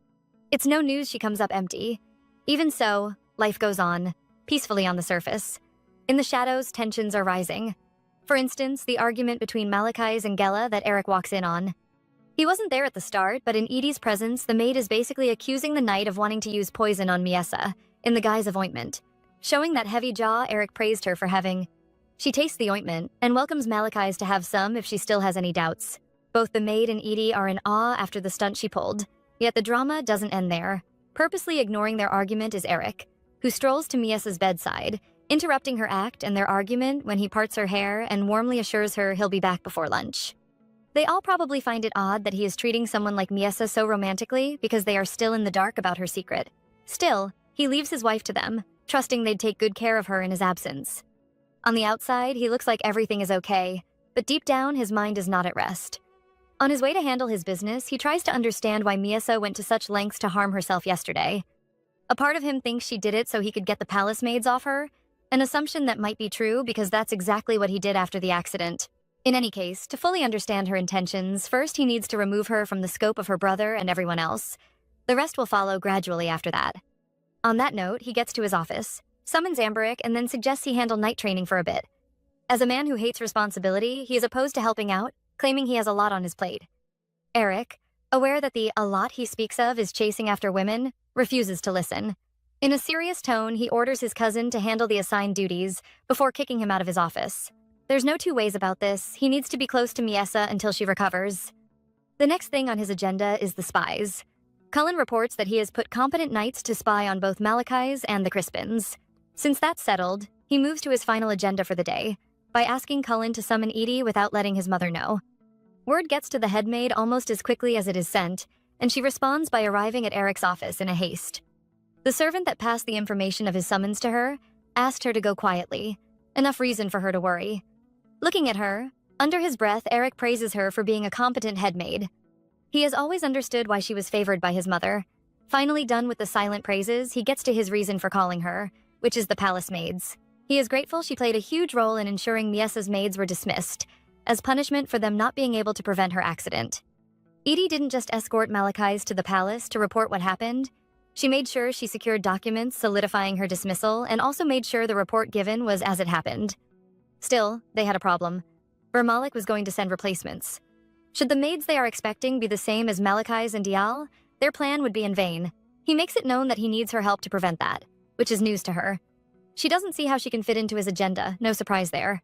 It's no news she comes up empty. Even so, life goes on, peacefully on the surface. In the shadows, tensions are rising. For instance, the argument between Malachis and Gela that Eric walks in on. He wasn't there at the start, but in Edie's presence, the maid is basically accusing the knight of wanting to use poison on Miesa, in the guise of ointment. Showing that heavy jaw Eric praised her for having. She tastes the ointment and welcomes Malachi's to have some if she still has any doubts. Both the maid and Edie are in awe after the stunt she pulled, yet the drama doesn't end there. Purposely ignoring their argument is Eric, who strolls to Miesa's bedside, interrupting her act and their argument when he parts her hair and warmly assures her he'll be back before lunch. They all probably find it odd that he is treating someone like Miesa so romantically because they are still in the dark about her secret. Still, he leaves his wife to them, trusting they'd take good care of her in his absence. On the outside, he looks like everything is okay, but deep down, his mind is not at rest. On his way to handle his business, he tries to understand why Miesa went to such lengths to harm herself yesterday. A part of him thinks she did it so he could get the palace maids off her, an assumption that might be true because that's exactly what he did after the accident. In any case, to fully understand her intentions, first he needs to remove her from the scope of her brother and everyone else. The rest will follow gradually after that. On that note, he gets to his office, summons Amberic, and then suggests he handle night training for a bit. As a man who hates responsibility, he is opposed to helping out, claiming he has a lot on his plate. Eric, aware that the "a lot" he speaks of is chasing after women, refuses to listen. In a serious tone, he orders his cousin to handle the assigned duties before kicking him out of his office. There's no two ways about this. He needs to be close to Miesa until she recovers. The next thing on his agenda is the spies. Cullen reports that he has put competent knights to spy on both Malachi's and the Crispins. Since that's settled, he moves to his final agenda for the day, by asking Cullen to summon Edie without letting his mother know. Word gets to the headmaid almost as quickly as it is sent, and she responds by arriving at Eric's office in a haste. The servant that passed the information of his summons to her asked her to go quietly, enough reason for her to worry. Looking at her, under his breath, Eric praises her for being a competent headmaid. He has always understood why she was favored by his mother. Finally done with the silent praises, he gets to his reason for calling her, which is the palace maids. He is grateful she played a huge role in ensuring Miesa's maids were dismissed, as punishment for them not being able to prevent her accident. Edie didn't just escort Malachi's to the palace to report what happened. She made sure she secured documents solidifying her dismissal and also made sure the report given was as it happened. Still, they had a problem. Vermalik was going to send replacements. Should the maids they are expecting be the same as Malachi's and Dial, their plan would be in vain. He makes it known that he needs her help to prevent that, which is news to her. She doesn't see how she can fit into his agenda, no surprise there.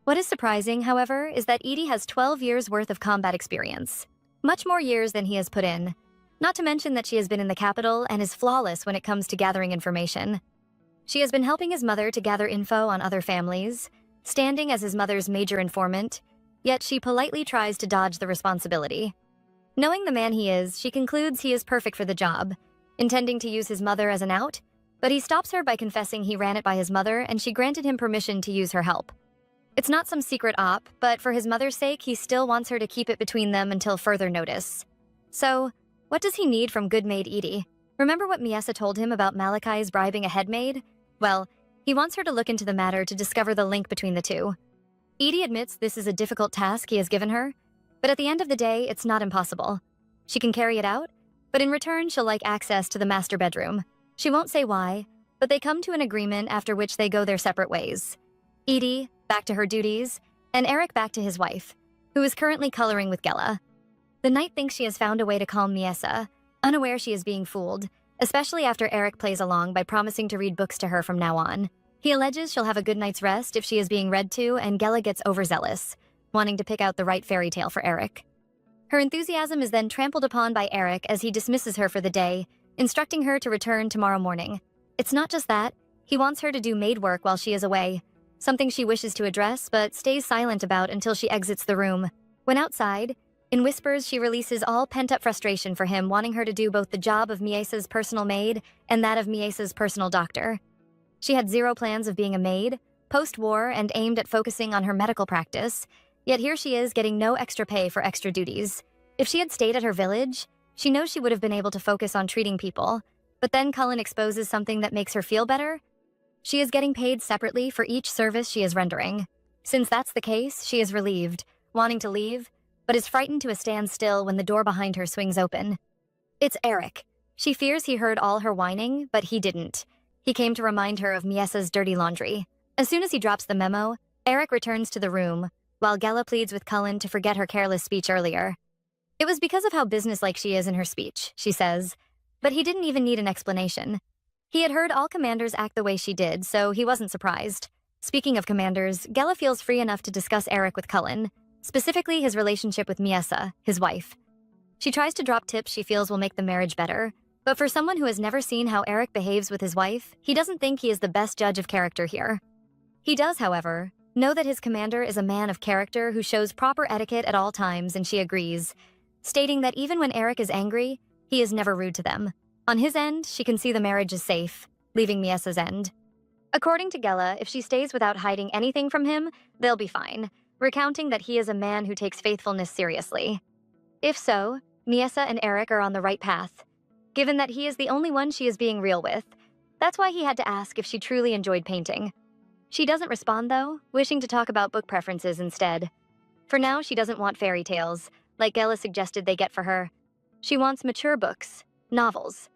What is surprising, however, is that Edie has 12 years' worth of combat experience. Much more years than he has put in. Not to mention that she has been in the capital and is flawless when it comes to gathering information. She has been helping his mother to gather info on other families, standing as his mother's major informant, yet she politely tries to dodge the responsibility. Knowing the man he is, she concludes he is perfect for the job, intending to use his mother as an out, but he stops her by confessing he ran it by his mother and she granted him permission to use her help. It's not some secret op, but for his mother's sake, he still wants her to keep it between them until further notice. So, what does he need from good maid Edie? Remember what Miesa told him about Malachi's bribing a headmaid? Well, he wants her to look into the matter to discover the link between the two. Edie admits this is a difficult task he has given her, but at the end of the day, it's not impossible. She can carry it out, but in return, she'll like access to the master bedroom. She won't say why, but they come to an agreement after which they go their separate ways. Edie, back to her duties, and Eric back to his wife, who is currently coloring with Gela. The knight thinks she has found a way to calm Miesa, unaware she is being fooled, especially after Eric plays along by promising to read books to her from now on. He alleges she'll have a good night's rest if she is being read to, and Gela gets overzealous, wanting to pick out the right fairy tale for Eric. Her enthusiasm is then trampled upon by Eric as he dismisses her for the day, instructing her to return tomorrow morning. It's not just that, he wants her to do maid work while she is away, something she wishes to address but stays silent about until she exits the room. When outside, in whispers, she releases all pent-up frustration for him wanting her to do both the job of Miesa's personal maid and that of Miesa's personal doctor. She had zero plans of being a maid, post-war, and aimed at focusing on her medical practice, yet here she is getting no extra pay for extra duties. If she had stayed at her village, she knows she would have been able to focus on treating people, but then Cullen exposes something that makes her feel better. She is getting paid separately for each service she is rendering. Since that's the case, she is relieved, wanting to leave, but is frightened to a standstill when the door behind her swings open. It's Eric. She fears he heard all her whining, but he didn't. He came to remind her of Miesa's dirty laundry. As soon as he drops the memo, Eric returns to the room, while Gela pleads with Cullen to forget her careless speech earlier. It was because of how businesslike she is in her speech, she says, but he didn't even need an explanation. He had heard all commanders act the way she did, so he wasn't surprised. Speaking of commanders, Gela feels free enough to discuss Eric with Cullen, specifically his relationship with Miesa, his wife. She tries to drop tips she feels will make the marriage better, but for someone who has never seen how Eric behaves with his wife, he doesn't think he is the best judge of character here. He does, however, know that his commander is a man of character who shows proper etiquette at all times, and she agrees, stating that even when Eric is angry, he is never rude to them. On his end, she can see the marriage is safe, leaving Miesa's end. According to Gela, if she stays without hiding anything from him, they'll be fine, recounting that he is a man who takes faithfulness seriously. If so, Miesa and Eric are on the right path, given that he is the only one she is being real with. That's why he had to ask if she truly enjoyed painting. She doesn't respond, though, wishing to talk about book preferences instead. For now, she doesn't want fairy tales, like Gela suggested they get for her. She wants mature books, novels.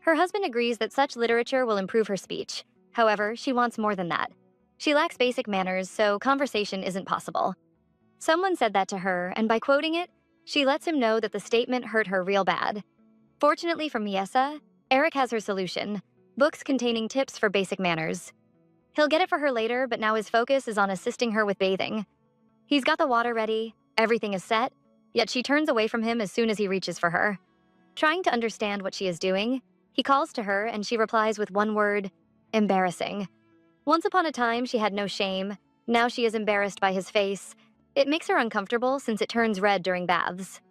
Her husband agrees that such literature will improve her speech. However, she wants more than that. She lacks basic manners, so conversation isn't possible. Someone said that to her, and by quoting it, she lets him know that the statement hurt her real bad. Fortunately for Miesa, Eric has her solution: books containing tips for basic manners. He'll get it for her later, but now his focus is on assisting her with bathing. He's got the water ready, everything is set, yet she turns away from him as soon as he reaches for her. Trying to understand what she is doing, he calls to her and she replies with one word: embarrassing. Once upon a time, she had no shame. Now she is embarrassed by his face. It makes her uncomfortable since it turns red during baths.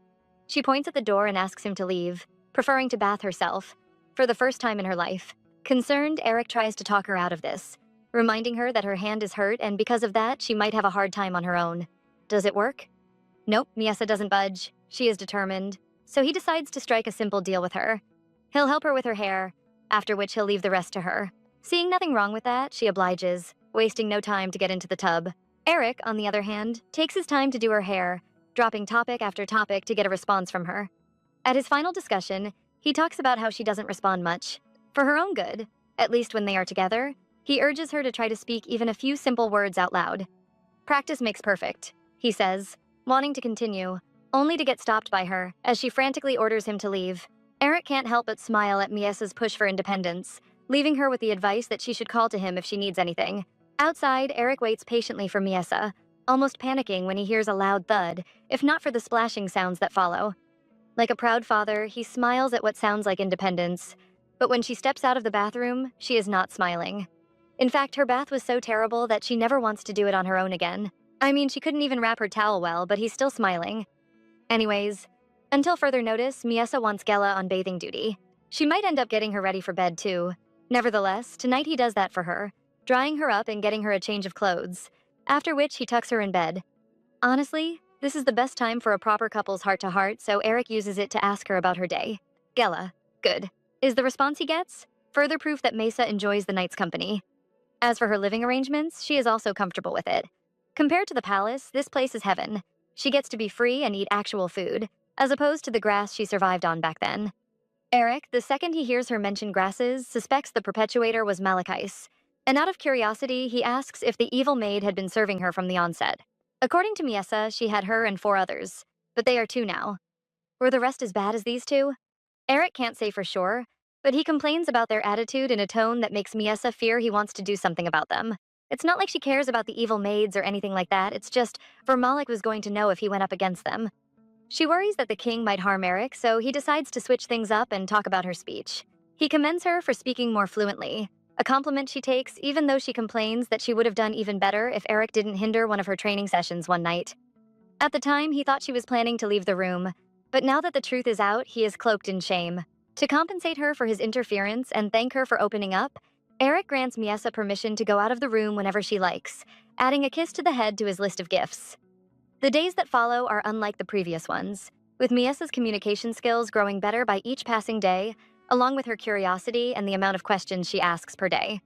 She points at the door and asks him to leave, preferring to bath herself, for the first time in her life. Concerned, Eric tries to talk her out of this, reminding her that her hand is hurt and because of that, she might have a hard time on her own. Does it work? Nope, Miesa doesn't budge. She is determined, so he decides to strike a simple deal with her. He'll help her with her hair, after which he'll leave the rest to her. Seeing nothing wrong with that, she obliges, wasting no time to get into the tub. Eric, on the other hand, takes his time to do her hair, dropping topic after topic to get a response from her. At his final discussion, he talks about how she doesn't respond much. For her own good, at least when they are together, he urges her to try to speak even a few simple words out loud. Practice makes perfect, he says, wanting to continue, only to get stopped by her as she frantically orders him to leave. Eric can't help but smile at Miesa's push for independence, leaving her with the advice that she should call to him if she needs anything. Outside, Eric waits patiently for Miesa, almost panicking when he hears a loud thud, if not for the splashing sounds that follow. Like a proud father, he smiles at what sounds like independence, but when she steps out of the bathroom, she is not smiling. In fact, her bath was so terrible that she never wants to do it on her own again. I mean, she couldn't even wrap her towel well, but he's still smiling. Anyways, until further notice, Miesa wants Gela on bathing duty. She might end up getting her ready for bed too. Nevertheless, tonight he does that for her, drying her up and getting her a change of clothes, after which he tucks her in bed. Honestly, this is the best time for a proper couple's heart-to-heart, so Eric uses it to ask her about her day. Gela, good, is the response he gets. Further proof that Mesa enjoys the night's company. As for her living arrangements, she is also comfortable with it. Compared to the palace, this place is heaven. She gets to be free and eat actual food, as opposed to the grass she survived on back then. Eric, the second he hears her mention grasses, suspects the perpetuator was Malachis, and out of curiosity, he asks if the evil maid had been serving her from the onset. According to Miesa, she had her and 4 others, but they are 2 now. Were the rest as bad as these 2? Eric can't say for sure, but he complains about their attitude in a tone that makes Miesa fear he wants to do something about them. It's not like she cares about the evil maids or anything like that, it's just Vermalik was going to know if he went up against them. She worries that the king might harm Eric, so he decides to switch things up and talk about her speech. He commends her for speaking more fluently, a compliment she takes even though she complains that she would have done even better if Eric didn't hinder one of her training sessions one night. At the time, he thought she was planning to leave the room, but now that the truth is out, he is cloaked in shame. To compensate her for his interference and thank her for opening up, Eric grants Miesa permission to go out of the room whenever she likes, adding a kiss to the head to his list of gifts. The days that follow are unlike the previous ones, with Miesa's communication skills growing better by each passing day, along with her curiosity and the amount of questions she asks per day.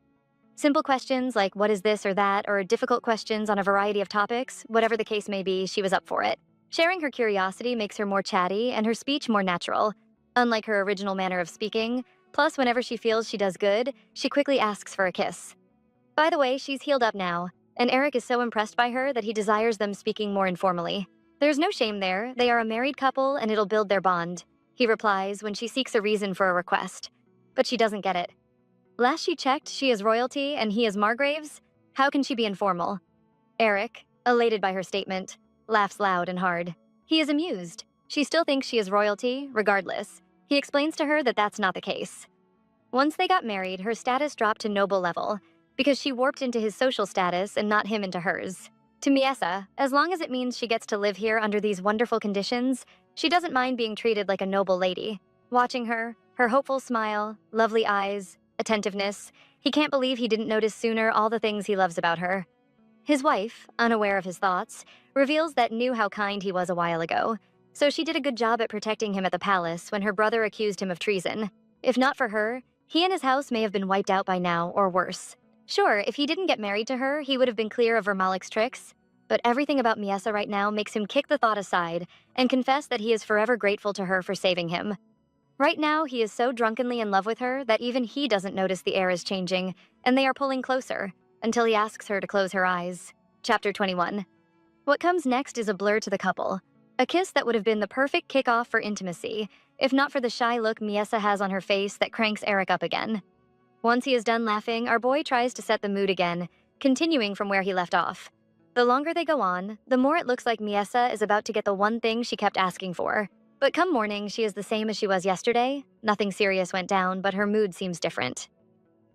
Simple questions like what is this or that, or difficult questions on a variety of topics, whatever the case may be, she was up for it. Sharing her curiosity makes her more chatty and her speech more natural, unlike her original manner of speaking. Plus, whenever she feels she does good, she quickly asks for a kiss. By the way, she's healed up now, and Eric is so impressed by her that he desires them speaking more informally. There's no shame there, they are a married couple and it'll build their bond, he replies when she seeks a reason for a request. But she doesn't get it. Last she checked, she is royalty and he is Margraves? How can she be informal? Eric, elated by her statement, laughs loud and hard. He is amused. She still thinks she is royalty, regardless. He explains to her that that's not the case. Once they got married, her status dropped to noble level, because she warped into his social status and not him into hers. To Miesa, as long as it means she gets to live here under these wonderful conditions, she doesn't mind being treated like a noble lady. Watching her hopeful smile, lovely eyes, attentiveness, he can't believe he didn't notice sooner all the things he loves about her. His wife, unaware of his thoughts, reveals that knew how kind he was a while ago, so she did a good job at protecting him at the palace when her brother accused him of treason. If not for her, he and his house may have been wiped out by now, or worse. Sure, if he didn't get married to her, he would have been clear of Vermalik's tricks, but everything about Miesa right now makes him kick the thought aside and confess that he is forever grateful to her for saving him. Right now, he is so drunkenly in love with her that even he doesn't notice the air is changing, and they are pulling closer, until he asks her to close her eyes. Chapter 21. What comes next is a blur to the couple. A kiss that would have been the perfect kickoff for intimacy, if not for the shy look Miesa has on her face that cranks Eric up again. Once he is done laughing, our boy tries to set the mood again, continuing from where he left off. The longer they go on, the more it looks like Miesa is about to get the one thing she kept asking for. But come morning, she is the same as she was yesterday. Nothing serious went down, but her mood seems different.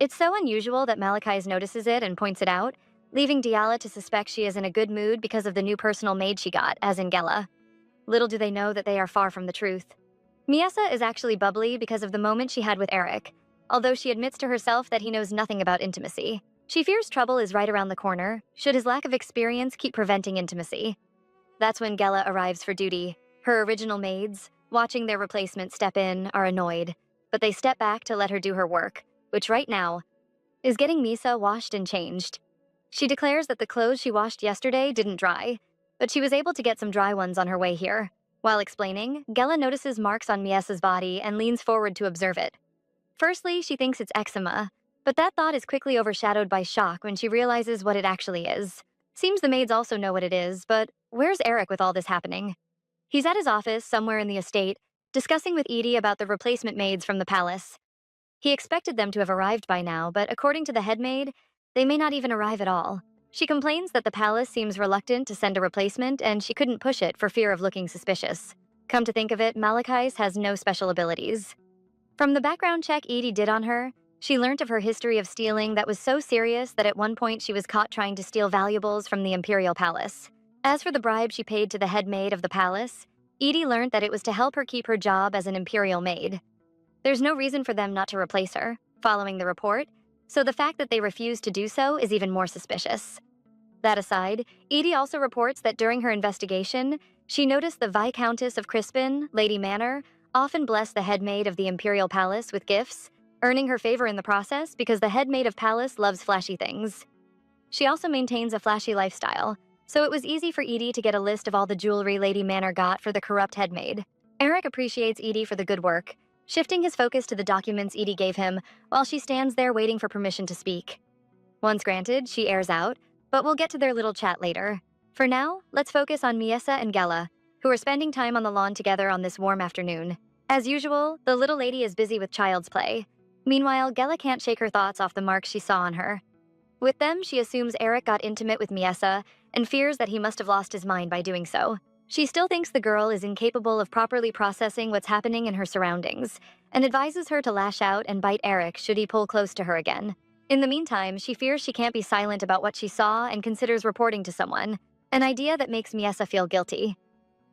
It's so unusual that Malachise notices it and points it out, leaving Diala to suspect she is in a good mood because of the new personal maid she got, as in Gela. Little do they know that they are far from the truth. Miesa is actually bubbly because of the moment she had with Eric, although she admits to herself that he knows nothing about intimacy. She fears trouble is right around the corner, should his lack of experience keep preventing intimacy. That's when Gela arrives for duty. Her original maids, watching their replacement step in, are annoyed, but they step back to let her do her work, which right now is getting Misa washed and changed. She declares that the clothes she washed yesterday didn't dry, but she was able to get some dry ones on her way here. While explaining, Gela notices marks on Miesa's body and leans forward to observe it. Firstly, she thinks it's eczema, but that thought is quickly overshadowed by shock when she realizes what it actually is. Seems the maids also know what it is, but where's Eric with all this happening? He's at his office somewhere in the estate, discussing with Edie about the replacement maids from the palace. He expected them to have arrived by now, but according to the head maid, they may not even arrive at all. She complains that the palace seems reluctant to send a replacement and she couldn't push it for fear of looking suspicious. Come to think of it, Malachise has no special abilities. From the background check Edie did on her, she learnt of her history of stealing that was so serious that at one point she was caught trying to steal valuables from the imperial palace. As for the bribe she paid to the head maid of the palace, Edie learned that it was to help her keep her job as an imperial maid. There's no reason for them not to replace her, following the report, so the fact that they refused to do so is even more suspicious. That aside, Edie also reports that during her investigation, she noticed the Viscountess of Crispin, Lady Manor, often blessed the head maid of the imperial palace with gifts, earning her favor in the process because the head maid of palace loves flashy things. She also maintains a flashy lifestyle, so it was easy for Edie to get a list of all the jewelry Lady Manor got for the corrupt head maid. Eric appreciates Edie for the good work, shifting his focus to the documents Edie gave him while she stands there waiting for permission to speak. Once granted, she airs out, but we'll get to their little chat later. For now, let's focus on Miesa and Gela, who are spending time on the lawn together on this warm afternoon. As usual, the little lady is busy with child's play. Meanwhile, Gela can't shake her thoughts off the marks she saw on her. With them, she assumes Eric got intimate with Miesa and fears that he must have lost his mind by doing so. She still thinks the girl is incapable of properly processing what's happening in her surroundings, and advises her to lash out and bite Eric should he pull close to her again. In the meantime, she fears she can't be silent about what she saw and considers reporting to someone, an idea that makes Miesa feel guilty.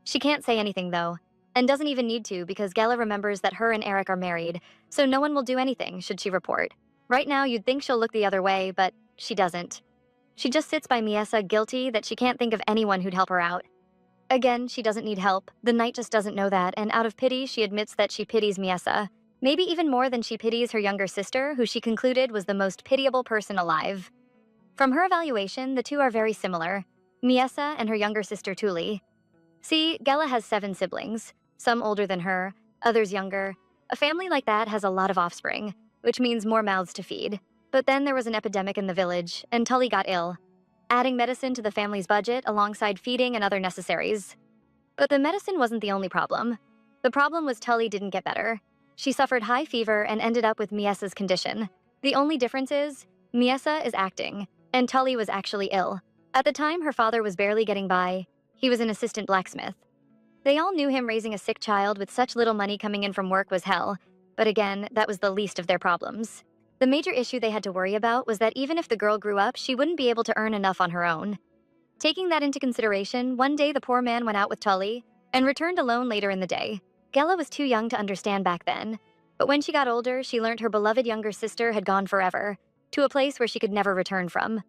She can't say anything, though, and doesn't even need to because Gela remembers that her and Eric are married, so no one will do anything should she report. Right now, you'd think she'll look the other way, but she doesn't. She just sits by Miesa, guilty that she can't think of anyone who'd help her out. Again, she doesn't need help. The knight just doesn't know that, and out of pity, she admits that she pities Miesa. Maybe even more than she pities her younger sister, who she concluded was the most pitiable person alive. From her evaluation, the two are very similar, Miesa and her younger sister Tuli. See, Gela has 7 siblings, some older than her, others younger. A family like that has a lot of offspring, which means more mouths to feed. But then there was an epidemic in the village, and Tully got ill, adding medicine to the family's budget alongside feeding and other necessaries. But the medicine wasn't the only problem. The problem was Tully didn't get better. She suffered high fever and ended up with Miesa's condition. The only difference is, Miesa is acting, and Tully was actually ill. At the time, her father was barely getting by. He was an assistant blacksmith. They all knew him raising a sick child with such little money coming in from work was hell, but again, that was the least of their problems. The major issue they had to worry about was that even if the girl grew up, she wouldn't be able to earn enough on her own. Taking that into consideration, one day the poor man went out with Tully and returned alone later in the day. Gela was too young to understand back then, but when she got older, she learned her beloved younger sister had gone forever, to a place where she could never return from.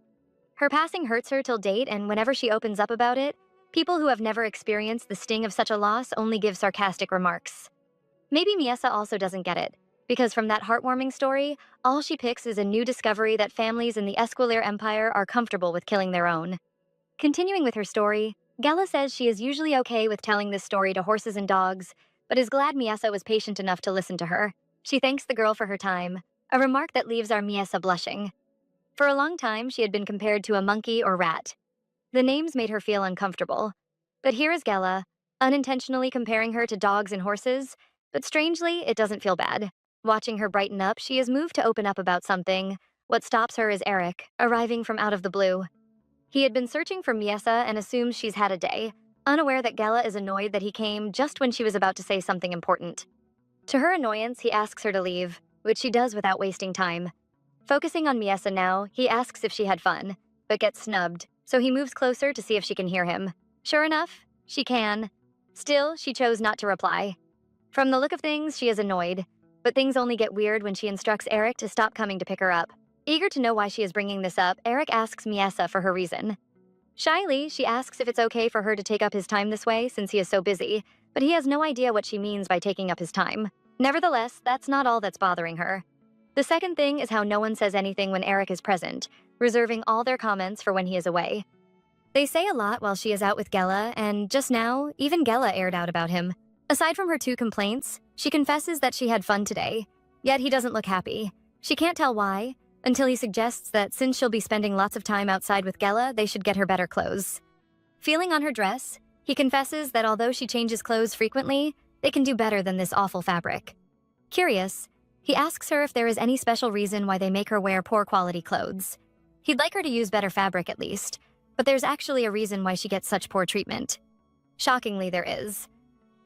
Her passing hurts her till date, and whenever she opens up about it, people who have never experienced the sting of such a loss only give sarcastic remarks. Maybe Miesa also doesn't get it, because from that heartwarming story, all she picks is a new discovery that families in the Esquilier Empire are comfortable with killing their own. Continuing with her story, Gela says she is usually okay with telling this story to horses and dogs, but is glad Miesa was patient enough to listen to her. She thanks the girl for her time, a remark that leaves our Miesa blushing. For a long time, she had been compared to a monkey or rat. The names made her feel uncomfortable. But here is Gela, unintentionally comparing her to dogs and horses, but strangely, it doesn't feel bad. Watching her brighten up, she is moved to open up about something. What stops her is Eric, arriving from out of the blue. He had been searching for Miesa and assumes she's had a day, unaware that Gela is annoyed that he came just when she was about to say something important. To her annoyance, he asks her to leave, which she does without wasting time. Focusing on Miesa now, he asks if she had fun, but gets snubbed, so he moves closer to see if she can hear him. Sure enough, she can. Still, she chose not to reply. From the look of things, she is annoyed, but things only get weird when she instructs Eric to stop coming to pick her up. Eager to know why she is bringing this up, Eric asks Miesa for her reason. Shyly, she asks if it's okay for her to take up his time this way since he is so busy, but he has no idea what she means by taking up his time. Nevertheless, that's not all that's bothering her. The second thing is how no one says anything when Eric is present, reserving all their comments for when he is away. They say a lot while she is out with Gela, and just now, even Gela aired out about him. Aside from her 2 complaints, she confesses that she had fun today, yet he doesn't look happy. She can't tell why, until he suggests that since she'll be spending lots of time outside with Gela, they should get her better clothes. Feeling on her dress, he confesses that although she changes clothes frequently, they can do better than this awful fabric. Curious, he asks her if there is any special reason why they make her wear poor quality clothes. He'd like her to use better fabric at least, but there's actually a reason why she gets such poor treatment. Shockingly, there is.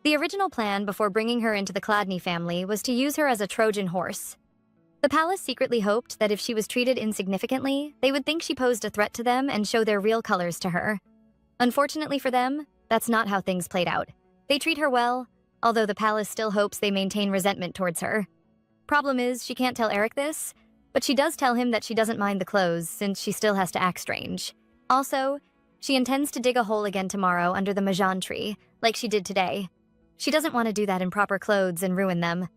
The original plan before bringing her into the Chladni family was to use her as a Trojan horse. The palace secretly hoped that if she was treated insignificantly, they would think she posed a threat to them and show their real colors to her. Unfortunately for them, that's not how things played out. They treat her well, although the palace still hopes they maintain resentment towards her. Problem is, she can't tell Eric this, but she does tell him that she doesn't mind the clothes since she still has to act strange. Also, she intends to dig a hole again tomorrow under the Mahjong tree, like she did today. She doesn't want to do that in proper clothes and ruin them.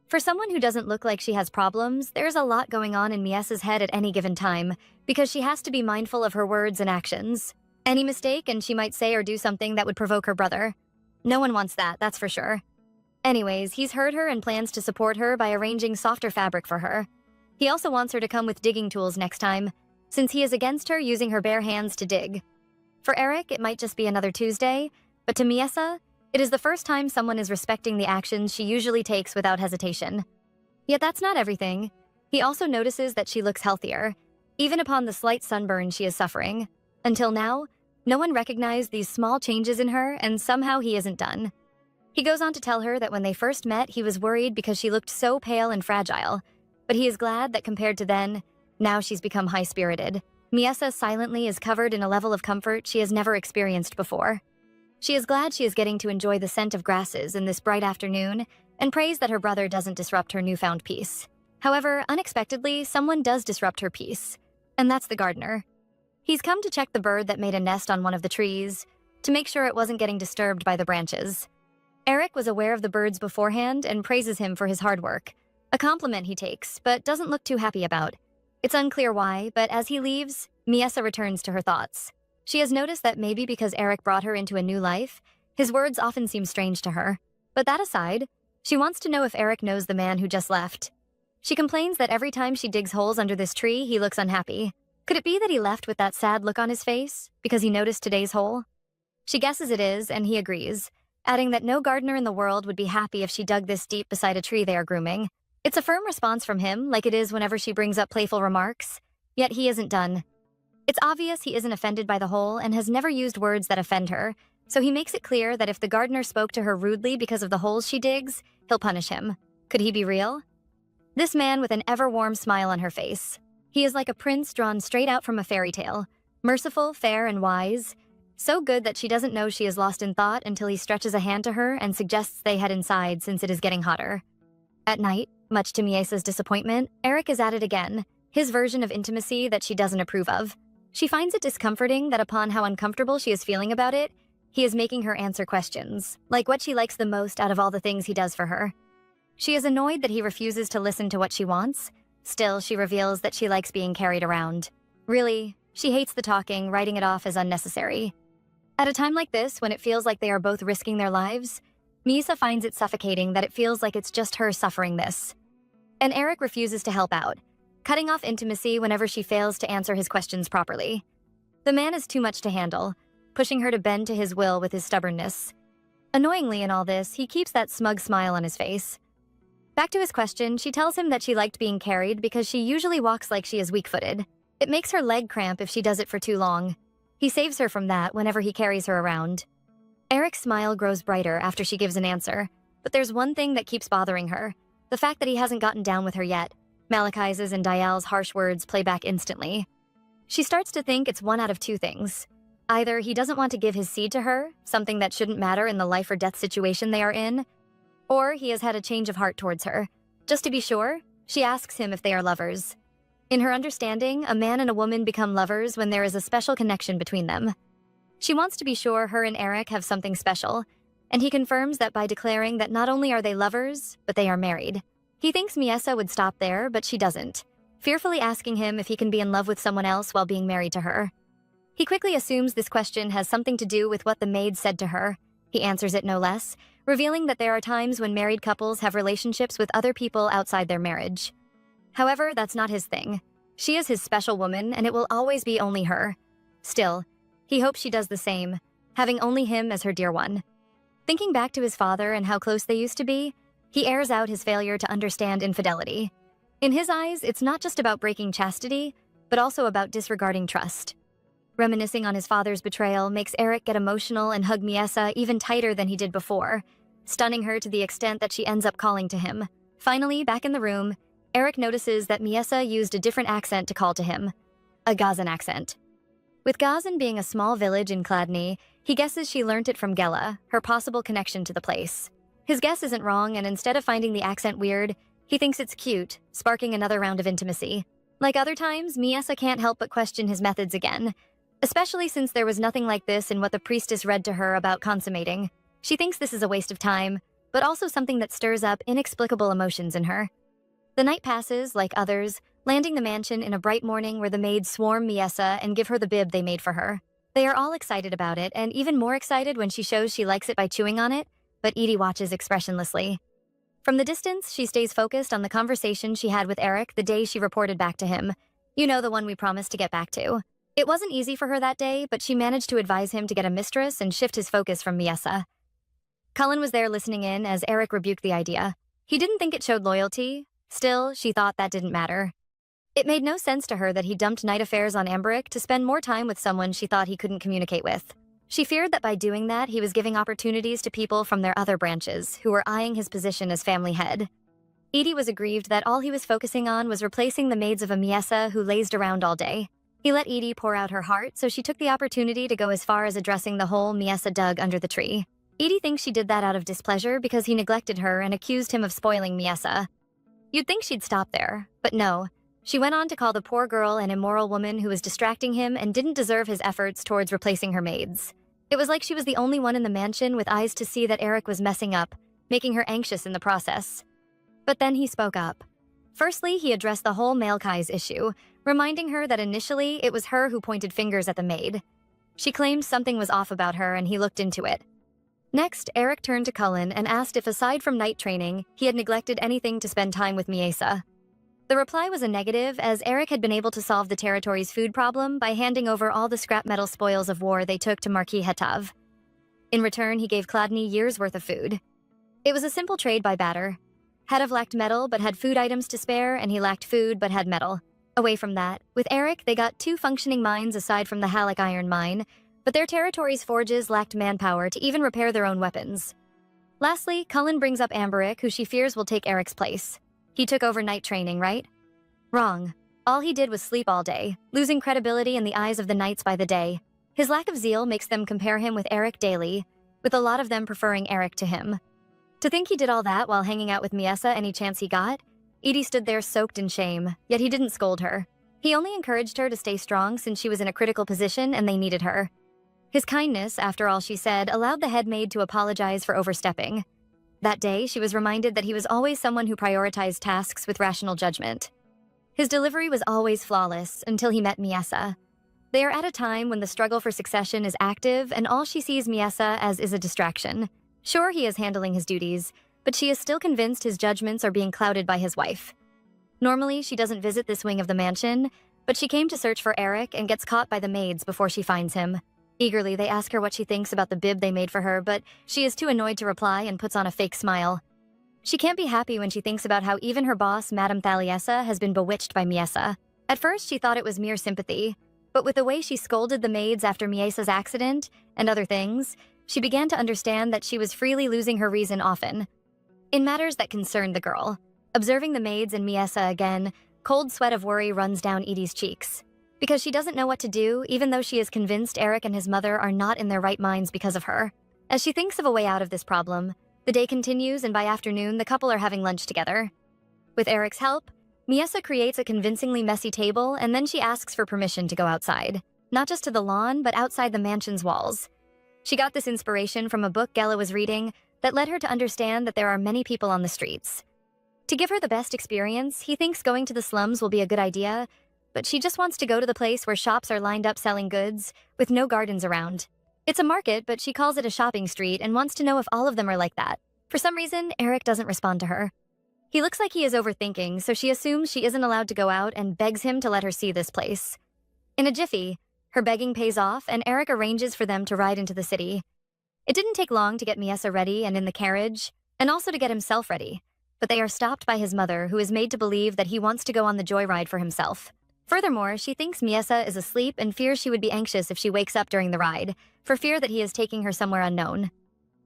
For someone who doesn't look like she has problems, there's a lot going on in Miesa's head at any given time, because she has to be mindful of her words and actions. Any mistake and she might say or do something that would provoke her brother. No one wants that, that's for sure. Anyways, he's heard her and plans to support her by arranging softer fabric for her. He also wants her to come with digging tools next time, since he is against her using her bare hands to dig. For Eric, it might just be another Tuesday, but to Miesa, it is the first time someone is respecting the actions she usually takes without hesitation. Yet that's not everything. He also notices that she looks healthier, even upon the slight sunburn she is suffering. Until now, no one recognized these small changes in her, and somehow he isn't done. He goes on to tell her that when they first met, he was worried because she looked so pale and fragile, but he is glad that compared to then, now she's become high-spirited. Miesa silently is covered in a level of comfort she has never experienced before. She is glad she is getting to enjoy the scent of grasses in this bright afternoon and prays that her brother doesn't disrupt her newfound peace. However, unexpectedly, someone does disrupt her peace, and that's the gardener. He's come to check the bird that made a nest on one of the trees, to make sure it wasn't getting disturbed by the branches. Eric was aware of the birds beforehand and praises him for his hard work, a compliment he takes, but doesn't look too happy about. It's unclear why, but as he leaves, Miesa returns to her thoughts. She has noticed that maybe because Eric brought her into a new life, his words often seem strange to her. But that aside, she wants to know if Eric knows the man who just left. She complains that every time she digs holes under this tree, he looks unhappy. Could it be that he left with that sad look on his face because he noticed today's hole? She guesses it is, and he agrees, adding that no gardener in the world would be happy if she dug this deep beside a tree they are grooming. It's a firm response from him, like it is whenever she brings up playful remarks, yet he isn't done. It's obvious he isn't offended by the whole and has never used words that offend her, so he makes it clear that if the gardener spoke to her rudely because of the holes she digs, he'll punish him. Could he be real? This man with an ever-warm smile on her face. He is like a prince drawn straight out from a fairy tale. Merciful, fair, and wise. So good that she doesn't know she is lost in thought until he stretches a hand to her and suggests they head inside since it is getting hotter. At night, much to Miesa's disappointment, Eric is at it again, his version of intimacy that she doesn't approve of. She finds it discomforting that upon how uncomfortable she is feeling about it, he is making her answer questions, like what she likes the most out of all the things he does for her. She is annoyed that he refuses to listen to what she wants. Still, she reveals that she likes being carried around. Really, she hates the talking, writing it off as unnecessary. At a time like this, when it feels like they are both risking their lives, Miesa finds it suffocating that it feels like it's just her suffering this. And Eric refuses to help out, cutting off intimacy whenever she fails to answer his questions properly. The man is too much to handle, pushing her to bend to his will with his stubbornness. Annoyingly in all this, he keeps that smug smile on his face. Back to his question, she tells him that she liked being carried because she usually walks like she is weak-footed. It makes her leg cramp if she does it for too long. He saves her from that whenever he carries her around. Eric's smile grows brighter after she gives an answer, but there's one thing that keeps bothering her, the fact that he hasn't gotten down with her yet. Malachi's and Dial's harsh words play back instantly. She starts to think it's one out of two things. Either he doesn't want to give his seed to her, something that shouldn't matter in the life or death situation they are in, or he has had a change of heart towards her. Just to be sure, she asks him if they are lovers. In her understanding, a man and a woman become lovers when there is a special connection between them. She wants to be sure her and Eric have something special, and he confirms that by declaring that not only are they lovers, but they are married. He thinks Miesa would stop there, but she doesn't, fearfully asking him if he can be in love with someone else while being married to her. He quickly assumes this question has something to do with what the maid said to her. He answers it no less, revealing that there are times when married couples have relationships with other people outside their marriage. However, that's not his thing. She is his special woman, and it will always be only her. Still, he hopes she does the same, having only him as her dear one. Thinking back to his father and how close they used to be, he airs out his failure to understand infidelity. In his eyes, it's not just about breaking chastity, but also about disregarding trust. Reminiscing on his father's betrayal makes Eric get emotional and hug Miesa even tighter than he did before, stunning her to the extent that she ends up calling to him. Finally, back in the room, Eric notices that Miesa used a different accent to call to him, a Gazan accent. With Gazan being a small village in Kladny, he guesses she learnt it from Gela, her possible connection to the place. His guess isn't wrong, and instead of finding the accent weird, he thinks it's cute, sparking another round of intimacy. Like other times, Miesa can't help but question his methods again, especially since there was nothing like this in what the priestess read to her about consummating. She thinks this is a waste of time, but also something that stirs up inexplicable emotions in her. The night passes, like others, landing the mansion in a bright morning where the maids swarm Miesa and give her the bib they made for her. They are all excited about it, and even more excited when she shows she likes it by chewing on it, but Edie watches expressionlessly. From the distance, she stays focused on the conversation she had with Eric the day she reported back to him. You know, the one we promised to get back to. It wasn't easy for her that day, but she managed to advise him to get a mistress and shift his focus from Miesa. Cullen was there listening in as Eric rebuked the idea. He didn't think it showed loyalty. Still, she thought that didn't matter. It made no sense to her that he dumped night affairs on Amberic to spend more time with someone she thought he couldn't communicate with. She feared that by doing that, he was giving opportunities to people from their other branches who were eyeing his position as family head. Edie was aggrieved that all he was focusing on was replacing the maids of a Miesa who lazed around all day. He let Edie pour out her heart, so she took the opportunity to go as far as addressing the hole Miesa dug under the tree. Edie thinks she did that out of displeasure because he neglected her and accused him of spoiling Miesa. You'd think she'd stop there, but no. She went on to call the poor girl an immoral woman who was distracting him and didn't deserve his efforts towards replacing her maids. It was like she was the only one in the mansion with eyes to see that Eric was messing up, making her anxious in the process. But then he spoke up. Firstly, he addressed the whole Malachi's issue, reminding her that initially it was her who pointed fingers at the maid. She claimed something was off about her and he looked into it. Next, Eric turned to Cullen and asked if aside from night training, he had neglected anything to spend time with Miesa. The reply was a negative, as Eric had been able to solve the territory's food problem by handing over all the scrap metal spoils of war they took to Marquis Hetav. In return, he gave Kladny years' worth of food. It was a simple trade by barter. Hedov lacked metal but had food items to spare, and he lacked food but had metal. Away from that, with Eric, they got 2 functioning mines aside from the Halleck iron mine, but their territory's forges lacked manpower to even repair their own weapons. Lastly, Cullen brings up Amberic, who she fears will take Eric's place. He took over night training, right? Wrong. All he did was sleep all day, losing credibility in the eyes of the knights by the day. His lack of zeal makes them compare him with Eric daily, with a lot of them preferring Eric to him. To think he did all that while hanging out with Miesa any chance he got? Edie stood there soaked in shame, yet he didn't scold her. He only encouraged her to stay strong since she was in a critical position and they needed her. His kindness, after all she said, allowed the head maid to apologize for overstepping. That day, she was reminded that he was always someone who prioritized tasks with rational judgment. His delivery was always flawless until he met Miesa. They are at a time when the struggle for succession is active and all she sees Miesa as is a distraction. Sure, he is handling his duties, but she is still convinced his judgments are being clouded by his wife. Normally, she doesn't visit this wing of the mansion, but she came to search for Eric and gets caught by the maids before she finds him. Eagerly, they ask her what she thinks about the bib they made for her, but she is too annoyed to reply and puts on a fake smile. She can't be happy when she thinks about how even her boss, Madame Thaliessa, has been bewitched by Miesa. At first, she thought it was mere sympathy, but with the way she scolded the maids after Miesa's accident and other things, she began to understand that she was freely losing her reason often. In matters that concerned the girl, observing the maids and Miesa again, cold sweat of worry runs down Edie's cheeks. Because she doesn't know what to do, even though she is convinced Eric and his mother are not in their right minds because of her. As she thinks of a way out of this problem, the day continues and by afternoon, the couple are having lunch together. With Eric's help, Miesa creates a convincingly messy table and then she asks for permission to go outside. Not just to the lawn, but outside the mansion's walls. She got this inspiration from a book Gela was reading that led her to understand that there are many people on the streets. To give her the best experience, he thinks going to the slums will be a good idea, but she just wants to go to the place where shops are lined up selling goods, with no gardens around. It's a market, but she calls it a shopping street and wants to know if all of them are like that. For some reason, Eric doesn't respond to her. He looks like he is overthinking, so she assumes she isn't allowed to go out and begs him to let her see this place. In a jiffy, her begging pays off and Eric arranges for them to ride into the city. It didn't take long to get Miesa ready and in the carriage, and also to get himself ready, but they are stopped by his mother, who is made to believe that he wants to go on the joyride for himself. Furthermore, she thinks Miesa is asleep and fears she would be anxious if she wakes up during the ride, for fear that he is taking her somewhere unknown.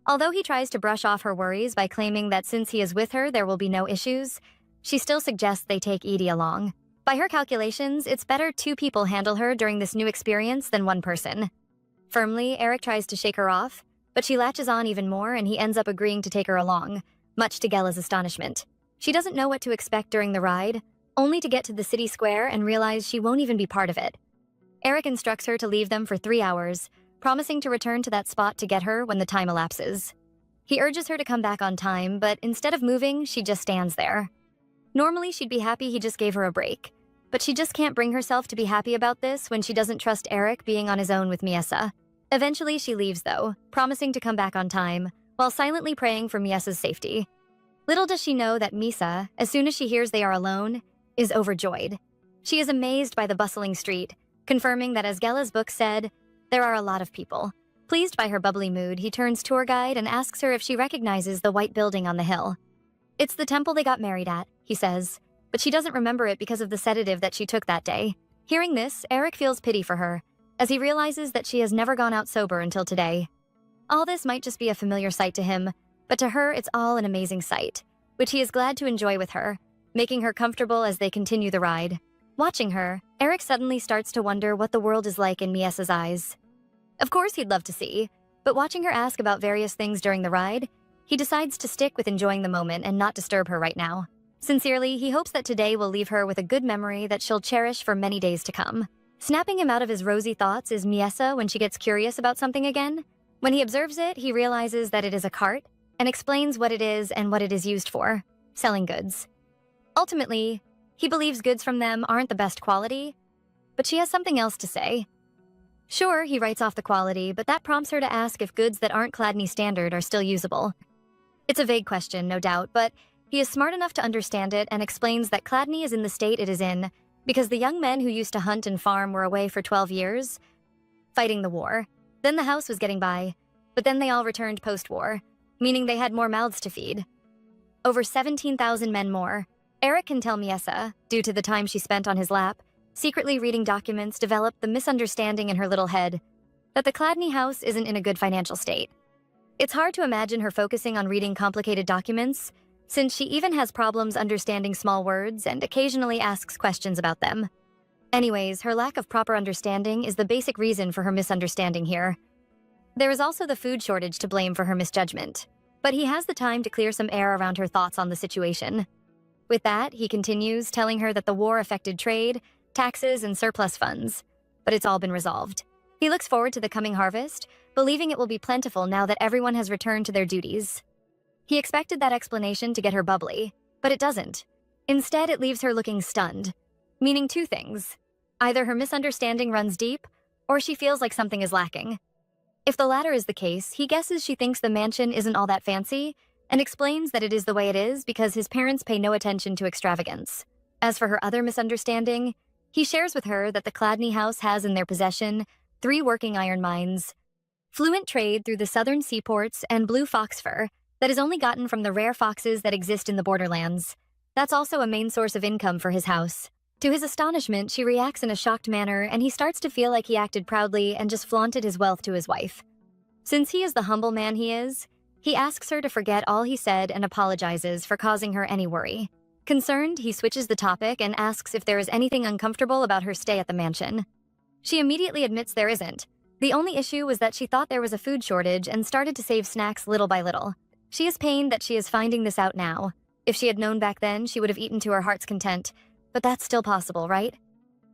Although he tries to brush off her worries by claiming that since he is with her, there will be no issues, she still suggests they take Edie along. By her calculations, it's better 2 people handle her during this new experience than 1 person. Firmly, Eric tries to shake her off, but she latches on even more and he ends up agreeing to take her along, much to Gela's astonishment. She doesn't know what to expect during the ride, only to get to the city square and realize she won't even be part of it. Eric instructs her to leave them for 3 hours, promising to return to that spot to get her when the time elapses. He urges her to come back on time, but instead of moving, she just stands there. Normally, she'd be happy he just gave her a break, but she just can't bring herself to be happy about this when she doesn't trust Eric being on his own with Miesa. Eventually, she leaves though, promising to come back on time, while silently praying for Miesa's safety. Little does she know that Misa, as soon as she hears they are alone, is overjoyed. She is amazed by the bustling street, confirming that as Gela's book said, there are a lot of people. Pleased by her bubbly mood, he turns tour guide and asks her if she recognizes the white building on the hill. It's the temple they got married at, he says, but she doesn't remember it because of the sedative that she took that day. Hearing this, Eric feels pity for her, as he realizes that she has never gone out sober until today. All this might just be a familiar sight to him, but to her it's all an amazing sight, which he is glad to enjoy with her, making her comfortable as they continue the ride. Watching her, Eric suddenly starts to wonder what the world is like in Miesa's eyes. Of course he'd love to see, but watching her ask about various things during the ride, he decides to stick with enjoying the moment and not disturb her right now. Sincerely, he hopes that today will leave her with a good memory that she'll cherish for many days to come. Snapping him out of his rosy thoughts is Miesa when she gets curious about something again. When he observes it, he realizes that it is a cart and explains what it is and what it is used for, selling goods. Ultimately, he believes goods from them aren't the best quality, but she has something else to say. Sure, he writes off the quality, but that prompts her to ask if goods that aren't Chladni standard are still usable. It's a vague question, no doubt, but he is smart enough to understand it and explains that Chladni is in the state it is in because the young men who used to hunt and farm were away for 12 years, fighting the war. Then the house was getting by, but then they all returned post-war, meaning they had more mouths to feed. Over 17,000 men more. Eric can tell Miesa, due to the time she spent on his lap, secretly reading documents developed the misunderstanding in her little head that the Chladni house isn't in a good financial state. It's hard to imagine her focusing on reading complicated documents, since she even has problems understanding small words and occasionally asks questions about them. Anyways, her lack of proper understanding is the basic reason for her misunderstanding here. There is also the food shortage to blame for her misjudgment, but he has the time to clear some air around her thoughts on the situation. With that, he continues, telling her that the war affected trade, taxes, and surplus funds, but it's all been resolved. He looks forward to the coming harvest, believing it will be plentiful now that everyone has returned to their duties. He expected that explanation to get her bubbly, but it doesn't. Instead, it leaves her looking stunned, meaning two things. Either her misunderstanding runs deep, or she feels like something is lacking. If the latter is the case, he guesses she thinks the mansion isn't all that fancy, and explains that it is the way it is because his parents pay no attention to extravagance. As for her other misunderstanding, he shares with her that the Chladni house has in their possession 3 working iron mines, fluent trade through the southern seaports, and blue fox fur that is only gotten from the rare foxes that exist in the borderlands. That's also a main source of income for his house. To his astonishment, she reacts in a shocked manner, and he starts to feel like he acted proudly and just flaunted his wealth to his wife. Since he is the humble man he is, he asks her to forget all he said and apologizes for causing her any worry. Concerned, he switches the topic and asks if there is anything uncomfortable about her stay at the mansion. She immediately admits there isn't. The only issue was that she thought there was a food shortage and started to save snacks little by little. She is pained that she is finding this out now. If she had known back then, she would have eaten to her heart's content, but that's still possible, right?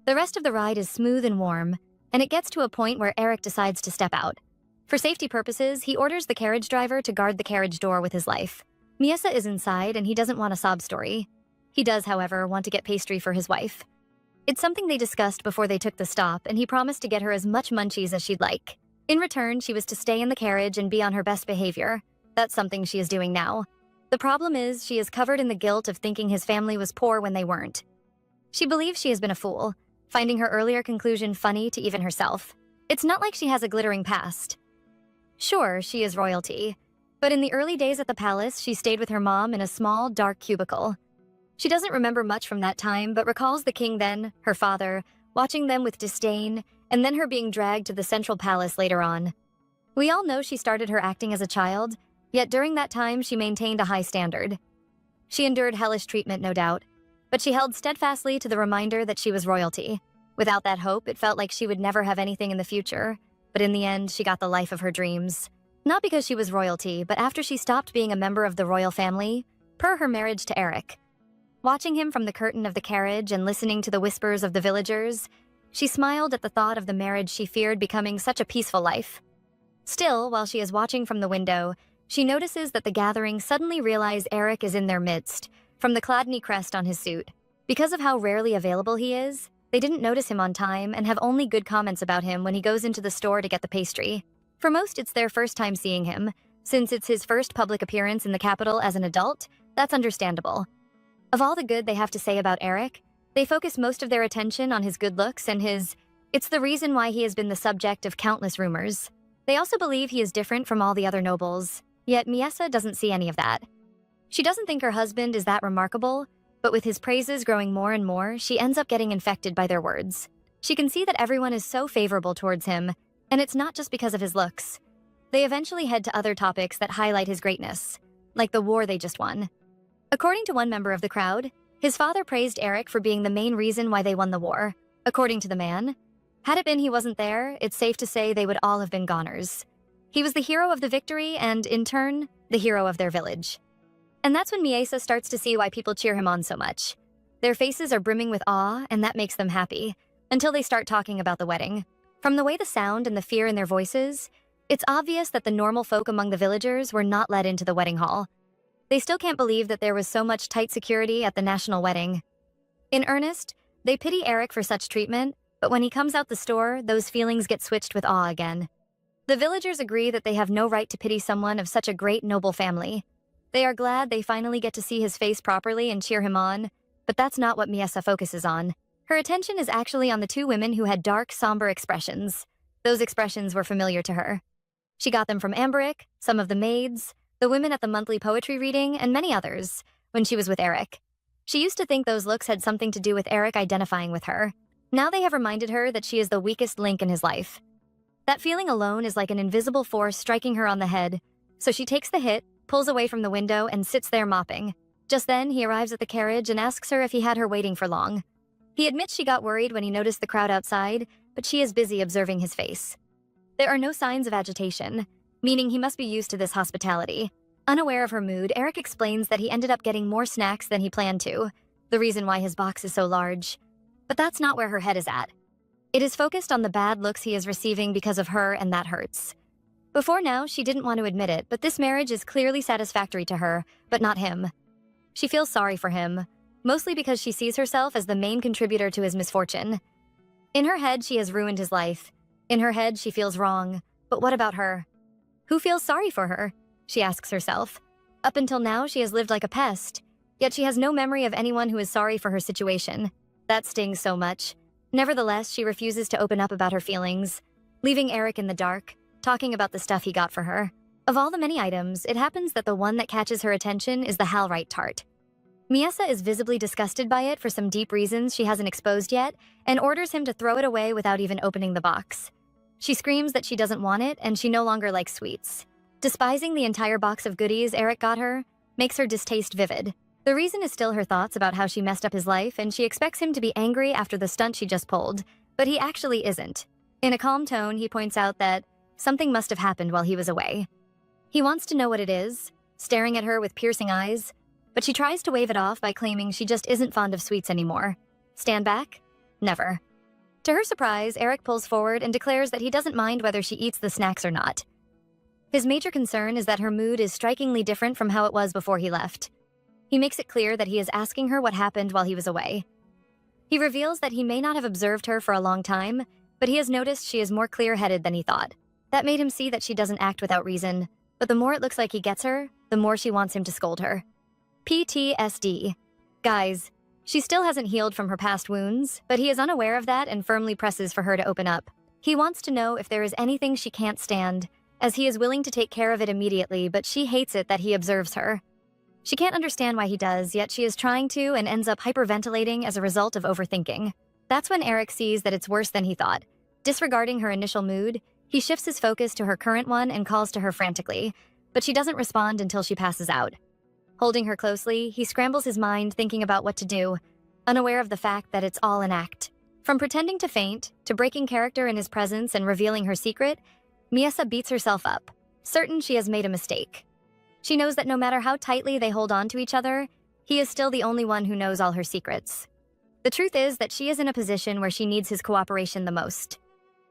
The rest of the ride is smooth and warm, and it gets to a point where Eric decides to step out. For safety purposes, he orders the carriage driver to guard the carriage door with his life. Miesa is inside, and he doesn't want a sob story. He does, however, want to get pastry for his wife. It's something they discussed before they took the stop, and he promised to get her as much munchies as she'd like. In return, she was to stay in the carriage and be on her best behavior. That's something she is doing now. The problem is, she is covered in the guilt of thinking his family was poor when they weren't. She believes she has been a fool, finding her earlier conclusion funny to even herself. It's not like she has a glittering past. Sure, she is royalty, but in the early days at the palace, she stayed with her mom in a small, dark cubicle. She doesn't remember much from that time, but recalls the king then, her father, watching them with disdain, and then her being dragged to the central palace later on. We all know she started her acting as a child, yet during that time she maintained a high standard. She endured hellish treatment, no doubt, but she held steadfastly to the reminder that she was royalty. Without that hope, it felt like she would never have anything in the future, but in the end, she got the life of her dreams. Not because she was royalty, but after she stopped being a member of the royal family, per her marriage to Eric. Watching him from the curtain of the carriage and listening to the whispers of the villagers, she smiled at the thought of the marriage she feared becoming such a peaceful life. Still, while she is watching from the window, she notices that the gathering suddenly realize Eric is in their midst, from the Chladni crest on his suit. Because of how rarely available he is, they didn't notice him on time and have only good comments about him when he goes into the store to get the pastry. For most, it's their first time seeing him. Since it's his first public appearance in the capital as an adult, that's understandable. Of all the good they have to say about Eric, they focus most of their attention on his good looks and it's the reason why he has been the subject of countless rumors. They also believe he is different from all the other nobles, yet Miesa doesn't see any of that. She doesn't think her husband is that remarkable, but with his praises growing more and more, she ends up getting infected by their words. She can see that everyone is so favorable towards him, and it's not just because of his looks. They eventually head to other topics that highlight his greatness, like the war they just won. According to one member of the crowd, his father praised Eric for being the main reason why they won the war. According to the man, had it been he wasn't there, it's safe to say they would all have been goners. He was the hero of the victory and, in turn, the hero of their village. And that's when Miesa starts to see why people cheer him on so much. Their faces are brimming with awe, and that makes them happy, until they start talking about the wedding. From the way the sound and the fear in their voices, it's obvious that the normal folk among the villagers were not let into the wedding hall. They still can't believe that there was so much tight security at the national wedding. In earnest, they pity Eric for such treatment, but when he comes out the store, those feelings get switched with awe again. The villagers agree that they have no right to pity someone of such a great, noble family. They are glad they finally get to see his face properly and cheer him on, but that's not what Miesa focuses on. Her attention is actually on the 2 women who had dark, somber expressions. Those expressions were familiar to her. She got them from Amberic, some of the maids, the women at the monthly poetry reading, and many others, when she was with Eric. She used to think those looks had something to do with Eric identifying with her. Now they have reminded her that she is the weakest link in his life. That feeling alone is like an invisible force striking her on the head, so she takes the hit, pulls away from the window, and sits there mopping. Just then, he arrives at the carriage and asks her if he had her waiting for long. He admits she got worried when he noticed the crowd outside, but she is busy observing his face. There are no signs of agitation, meaning he must be used to this hospitality. Unaware of her mood, Eric explains that he ended up getting more snacks than he planned to, the reason why his box is so large. But that's not where her head is at. It is focused on the bad looks he is receiving because of her, and that hurts. Before now, she didn't want to admit it, but this marriage is clearly satisfactory to her, but not him. She feels sorry for him, mostly because she sees herself as the main contributor to his misfortune. In her head, she has ruined his life. In her head, she feels wrong. But what about her? Who feels sorry for her? She asks herself. Up until now, she has lived like a pest, yet she has no memory of anyone who is sorry for her situation. That stings so much. Nevertheless, she refuses to open up about her feelings, leaving Eric in the dark, talking about the stuff he got for her. Of all the many items, it happens that the one that catches her attention is the Halrite tart. Miesa is visibly disgusted by it for some deep reasons she hasn't exposed yet, and orders him to throw it away without even opening the box. She screams that she doesn't want it, and she no longer likes sweets. Despising the entire box of goodies Eric got her makes her distaste vivid. The reason is still her thoughts about how she messed up his life, and she expects him to be angry after the stunt she just pulled, but he actually isn't. In a calm tone, he points out that something must have happened while he was away. He wants to know what it is, staring at her with piercing eyes, but she tries to wave it off by claiming she just isn't fond of sweets anymore. Stand back? Never. To her surprise, Eric pulls forward and declares that he doesn't mind whether she eats the snacks or not. His major concern is that her mood is strikingly different from how it was before he left. He makes it clear that he is asking her what happened while he was away. He reveals that he may not have observed her for a long time, but he has noticed she is more clear-headed than he thought. That made him see that she doesn't act without reason, but the more it looks like he gets her, the more she wants him to scold her. PTSD. Guys, she still hasn't healed from her past wounds, but he is unaware of that and firmly presses for her to open up. He wants to know if there is anything she can't stand, as he is willing to take care of it immediately, but she hates it that he observes her. She can't understand why he does, yet she is trying to and ends up hyperventilating as a result of overthinking. That's when Eric sees that it's worse than he thought. Disregarding her initial mood, he shifts his focus to her current one and calls to her frantically, but she doesn't respond until she passes out. Holding her closely, he scrambles his mind thinking about what to do, unaware of the fact that it's all an act. From pretending to faint, to breaking character in his presence and revealing her secret, Miesa beats herself up, certain she has made a mistake. She knows that no matter how tightly they hold on to each other, he is still the only one who knows all her secrets. The truth is that she is in a position where she needs his cooperation the most.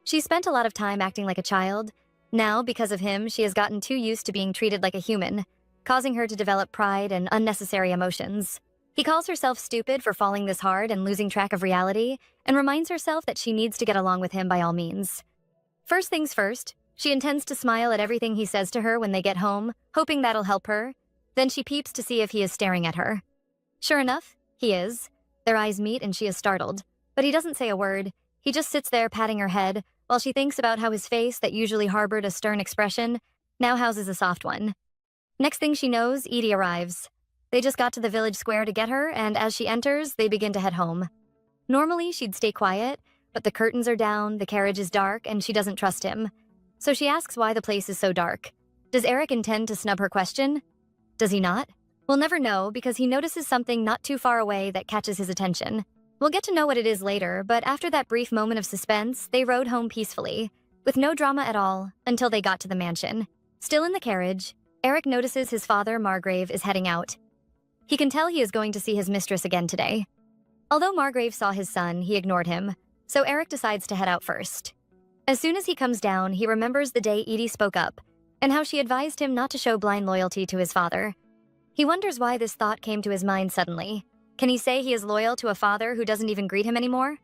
She spent a lot of time acting like a child. Now, because of him, she has gotten too used to being treated like a human, causing her to develop pride and unnecessary emotions. He calls herself stupid for falling this hard and losing track of reality, and reminds herself that she needs to get along with him by all means. First things first, she intends to smile at everything he says to her when they get home, hoping that'll help her. Then she peeps to see if he is staring at her. Sure enough, he is. Their eyes meet and she is startled. But he doesn't say a word. He just sits there patting her head, while she thinks about how his face that usually harbored a stern expression now houses a soft one. Next thing she knows, Edie arrives. They just got to the village square to get her, and as she enters, they begin to head home. Normally, she'd stay quiet, but the curtains are down, the carriage is dark, and she doesn't trust him. So she asks why the place is so dark. Does Eric intend to snub her question? Does he not? We'll never know because he notices something not too far away that catches his attention. We'll get to know what it is later, but after that brief moment of suspense, they rode home peacefully, with no drama at all, until they got to the mansion. Still in the carriage, Eric notices his father, Margrave, is heading out. He can tell he is going to see his mistress again today. Although Margrave saw his son, he ignored him, so Eric decides to head out first. As soon as he comes down, he remembers the day Edie spoke up, and how she advised him not to show blind loyalty to his father. He wonders why this thought came to his mind suddenly. Can he say he is loyal to a father who doesn't even greet him anymore?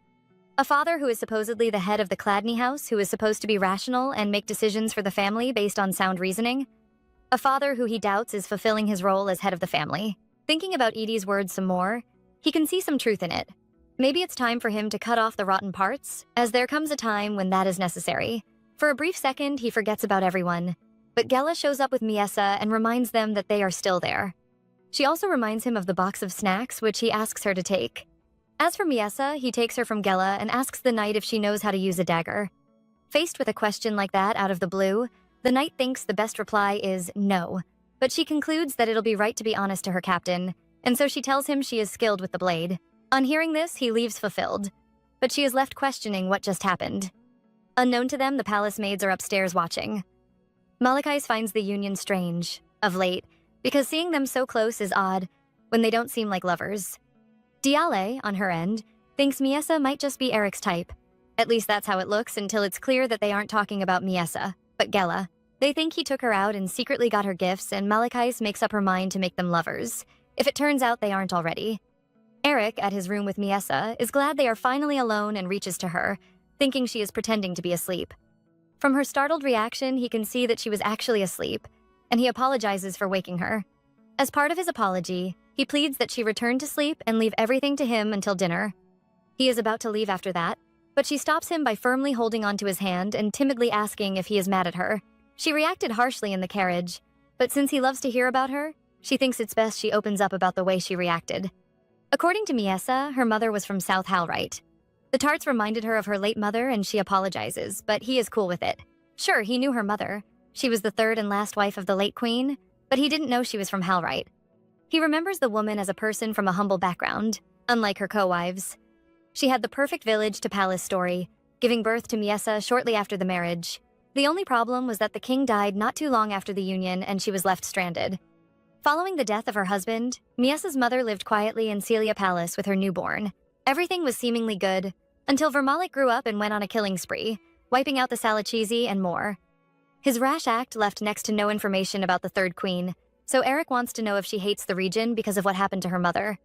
A father who is supposedly the head of the Cladney house, who is supposed to be rational and make decisions for the family based on sound reasoning? A father who he doubts is fulfilling his role as head of the family. Thinking about Edie's words some more, he can see some truth in it. Maybe it's time for him to cut off the rotten parts, as there comes a time when that is necessary. For a brief second, he forgets about everyone, But Gela shows up with Miesa and reminds them that they are still there. She also reminds him of the box of snacks, which he asks her to take. As for Miesa, he takes her from Gela and asks the knight if she knows how to use a dagger. Faced with a question like that out of the blue, the knight thinks the best reply is no, but she concludes that it'll be right to be honest to her captain, and so she tells him she is skilled with the blade. On hearing this, he leaves fulfilled, but she is left questioning what just happened. Unknown to them, the palace maids are upstairs watching. Malachais finds the union strange, of late, because seeing them so close is odd when they don't seem like lovers. Diale, on her end, thinks Miesa might just be Eric's type. At least that's how it looks until it's clear that they aren't talking about Miesa, but Gela. They think he took her out and secretly got her gifts, and Malachais makes up her mind to make them lovers, if it turns out they aren't already. Eric, at his room with Miesa, is glad they are finally alone and reaches to her, thinking she is pretending to be asleep. From her startled reaction, he can see that she was actually asleep, and he apologizes for waking her. As part of his apology, he pleads that she return to sleep and leave everything to him until dinner. He is about to leave after that, but she stops him by firmly holding onto his hand and timidly asking if he is mad at her. She reacted harshly in the carriage, but since he loves to hear about her, she thinks it's best she opens up about the way she reacted. According to Miesa, her mother was from South Halrite. The tarts reminded her of her late mother and she apologizes, but he is cool with it. Sure, he knew her mother. She was the third and last wife of the late queen, but he didn't know she was from Halrite. He remembers the woman as a person from a humble background, unlike her co-wives. She had the perfect village to palace story, giving birth to Miesa shortly after the marriage. The only problem was that the king died not too long after the union and she was left stranded. Following the death of her husband, Miesa's mother lived quietly in Celia Palace with her newborn. Everything was seemingly good, until Vermalik grew up and went on a killing spree, wiping out the Salachisi and more. His rash act left next to no information about the third queen, so Eric wants to know if she hates the region because of what happened to her mother.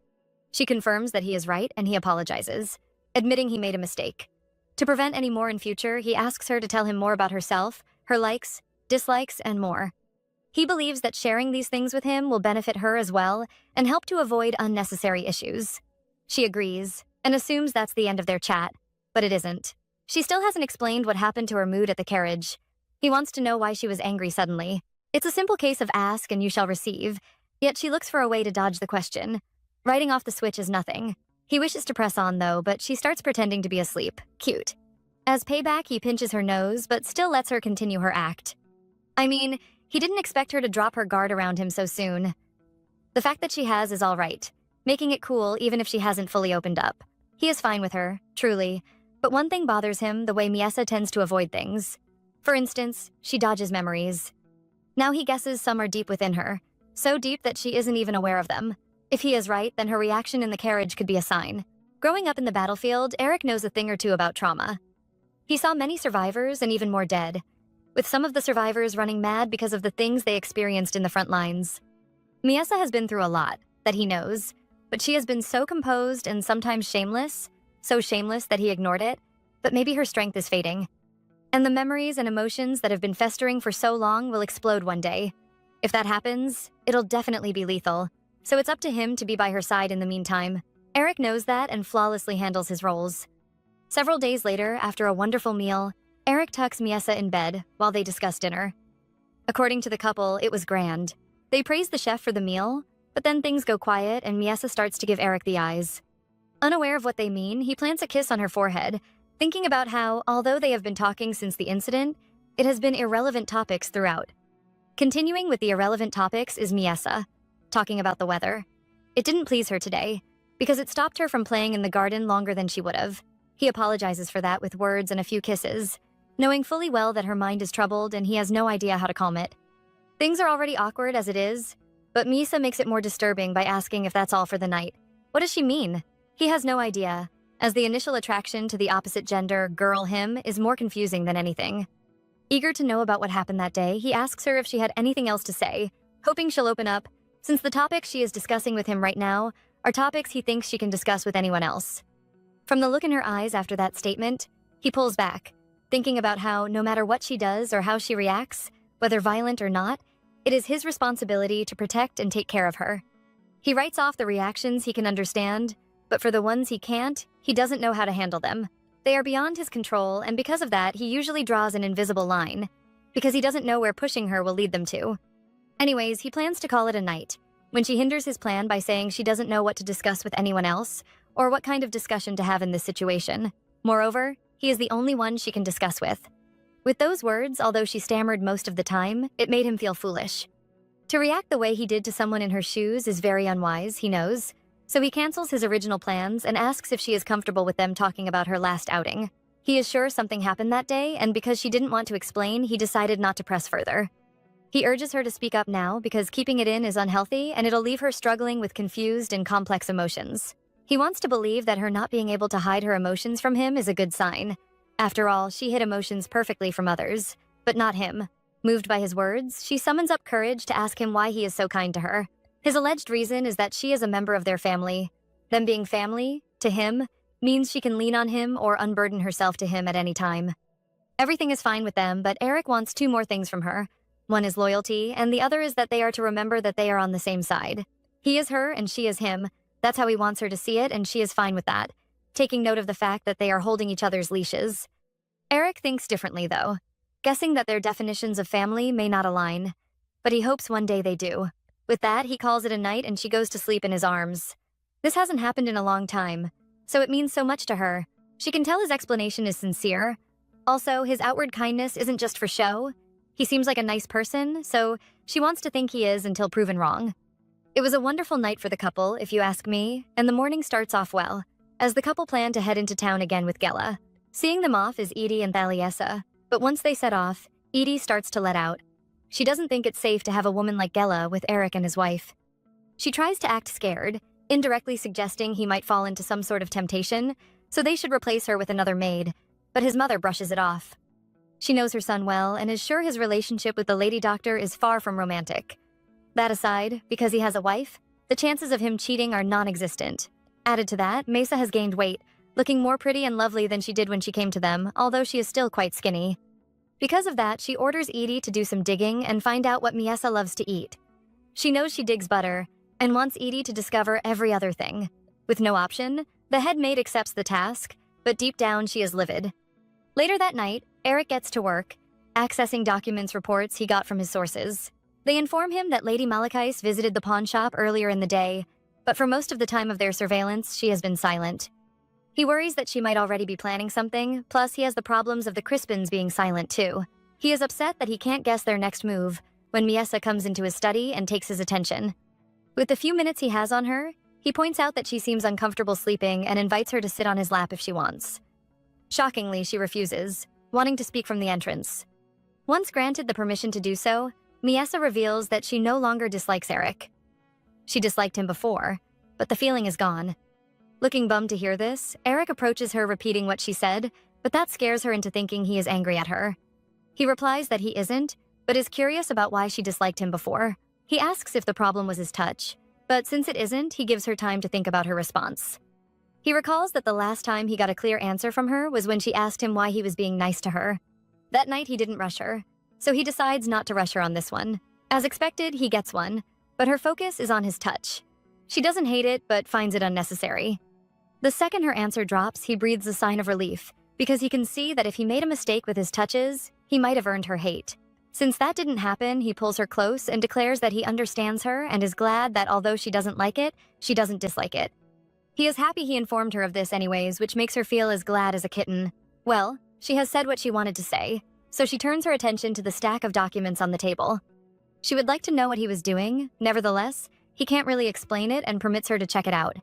She confirms that he is right and he apologizes, admitting he made a mistake. To prevent any more in future, he asks her to tell him more about herself, her likes, dislikes, and more. He believes that sharing these things with him will benefit her as well and help to avoid unnecessary issues. She agrees and assumes that's the end of their chat, but it isn't. She still hasn't explained what happened to her mood at the carriage. He wants to know why she was angry suddenly. It's a simple case of ask and you shall receive, yet she looks for a way to dodge the question. Writing off the switch is nothing. He wishes to press on though, but she starts pretending to be asleep. Cute. As payback, he pinches her nose, but still lets her continue her act. I mean, he didn't expect her to drop her guard around him so soon. The fact that she has is all right, making it cool even if she hasn't fully opened up. He is fine with her, truly, but one thing bothers him, the way Miesa tends to avoid things. For instance, she dodges memories. Now he guesses some are deep within her, so deep that she isn't even aware of them. If he is right, then her reaction in the carriage could be a sign. Growing up in the battlefield, Eric knows a thing or two about trauma. He saw many survivors and even more dead, with some of the survivors running mad because of the things they experienced in the front lines. Miesa has been through a lot, that he knows, but she has been so composed and sometimes shameless, so shameless that he ignored it, but maybe her strength is fading. And the memories and emotions that have been festering for so long will explode one day. If that happens, it'll definitely be lethal, so it's up to him to be by her side in the meantime. Eric knows that and flawlessly handles his roles. Several days later, after a wonderful meal, Eric tucks Miesa in bed while they discuss dinner. According to the couple, it was grand. They praise the chef for the meal, but then things go quiet and Miesa starts to give Eric the eyes. Unaware of what they mean, he plants a kiss on her forehead, thinking about how, although they have been talking since the incident, it has been irrelevant topics throughout. Continuing with the irrelevant topics is Miesa, talking about the weather. It didn't please her today, because it stopped her from playing in the garden longer than she would have. He apologizes for that with words and a few kisses, knowing fully well that her mind is troubled and he has no idea how to calm it. Things are already awkward as it is, but Miesa makes it more disturbing by asking if that's all for the night. What does she mean? He has no idea, as the initial attraction to the opposite gender, girl him, is more confusing than anything. Eager to know about what happened that day, he asks her if she had anything else to say, hoping she'll open up, since the topics she is discussing with him right now are topics he thinks she can discuss with anyone else. From the look in her eyes after that statement, he pulls back, thinking about how, no matter what she does or how she reacts, whether violent or not, it is his responsibility to protect and take care of her. He writes off the reactions he can understand, but for the ones he can't, he doesn't know how to handle them. They are beyond his control, and because of that, he usually draws an invisible line. because he doesn't know where pushing her will lead them to. Anyways, he plans to call it a night, when she hinders his plan by saying she doesn't know what to discuss with anyone else, or what kind of discussion to have in this situation. Moreover, he is the only one she can discuss with. With those words, although she stammered most of the time, it made him feel foolish. To react the way he did to someone in her shoes is very unwise, he knows, so he cancels his original plans and asks if she is comfortable with them talking about her last outing. He is sure something happened that day, and because she didn't want to explain, he decided not to press further. He urges her to speak up now because keeping it in is unhealthy and it'll leave her struggling with confused and complex emotions. He wants to believe that her not being able to hide her emotions from him is a good sign. After all, she hid emotions perfectly from others, but not him. Moved by his words, she summons up courage to ask him why he is so kind to her. His alleged reason is that she is a member of their family. Them being family, to him, means she can lean on him or unburden herself to him at any time. Everything is fine with them, but Eric wants two more things from her. One is loyalty, and the other is that they are to remember that they are on the same side. He is her, and she is him. That's how he wants her to see it, and she is fine with that, taking note of the fact that they are holding each other's leashes. Eric thinks differently, though, guessing that their definitions of family may not align, but he hopes one day they do. With that, he calls it a night and she goes to sleep in his arms. This hasn't happened in a long time, so it means so much to her. She can tell his explanation is sincere. Also, his outward kindness isn't just for show. He seems like a nice person, so she wants to think he is until proven wrong. It was a wonderful night for the couple, if you ask me, and the morning starts off well, as the couple plan to head into town again with Gela. Seeing them off is Edie and Thaliessa, but once they set off, Edie starts to let out. She doesn't think it's safe to have a woman like Gela with Eric and his wife. She tries to act scared, indirectly suggesting he might fall into some sort of temptation, so they should replace her with another maid, but his mother brushes it off. She knows her son well and is sure his relationship with the lady doctor is far from romantic. That aside, because he has a wife, the chances of him cheating are non-existent. Added to that, Mesa has gained weight, looking more pretty and lovely than she did when she came to them, although she is still quite skinny. Because of that, she orders Edie to do some digging and find out what Miesa loves to eat. She knows she digs butter, and wants Edie to discover every other thing. With no option, the head maid accepts the task, but deep down she is livid. Later that night, Eric gets to work, accessing documents reports he got from his sources. They inform him that Lady Malachis visited the pawn shop earlier in the day, but for most of the time of their surveillance, she has been silent. He worries that she might already be planning something, plus he has the problems of the Crispins being silent too. He is upset that he can't guess their next move when Miesa comes into his study and takes his attention. With the few minutes he has on her, he points out that she seems uncomfortable sleeping and invites her to sit on his lap if she wants. Shockingly, she refuses, wanting to speak from the entrance. Once granted the permission to do so, Miesa reveals that she no longer dislikes Eric. She disliked him before, but the feeling is gone. Looking bummed to hear this, Eric approaches her repeating what she said, but that scares her into thinking he is angry at her. He replies that he isn't, but is curious about why she disliked him before. He asks if the problem was his touch, but since it isn't, he gives her time to think about her response. He recalls that the last time he got a clear answer from her was when she asked him why he was being nice to her. That night he didn't rush her, so he decides not to rush her on this one. As expected, he gets one, but her focus is on his touch. She doesn't hate it, but finds it unnecessary. The second her answer drops, he breathes a sign of relief, because he can see that if he made a mistake with his touches, he might have earned her hate. Since that didn't happen, he pulls her close and declares that he understands her and is glad that although she doesn't like it, she doesn't dislike it. He is happy he informed her of this anyways, which makes her feel as glad as a kitten. Well, she has said what she wanted to say, so she turns her attention to the stack of documents on the table. She would like to know what he was doing, nevertheless, he can't really explain it and permits her to check it out.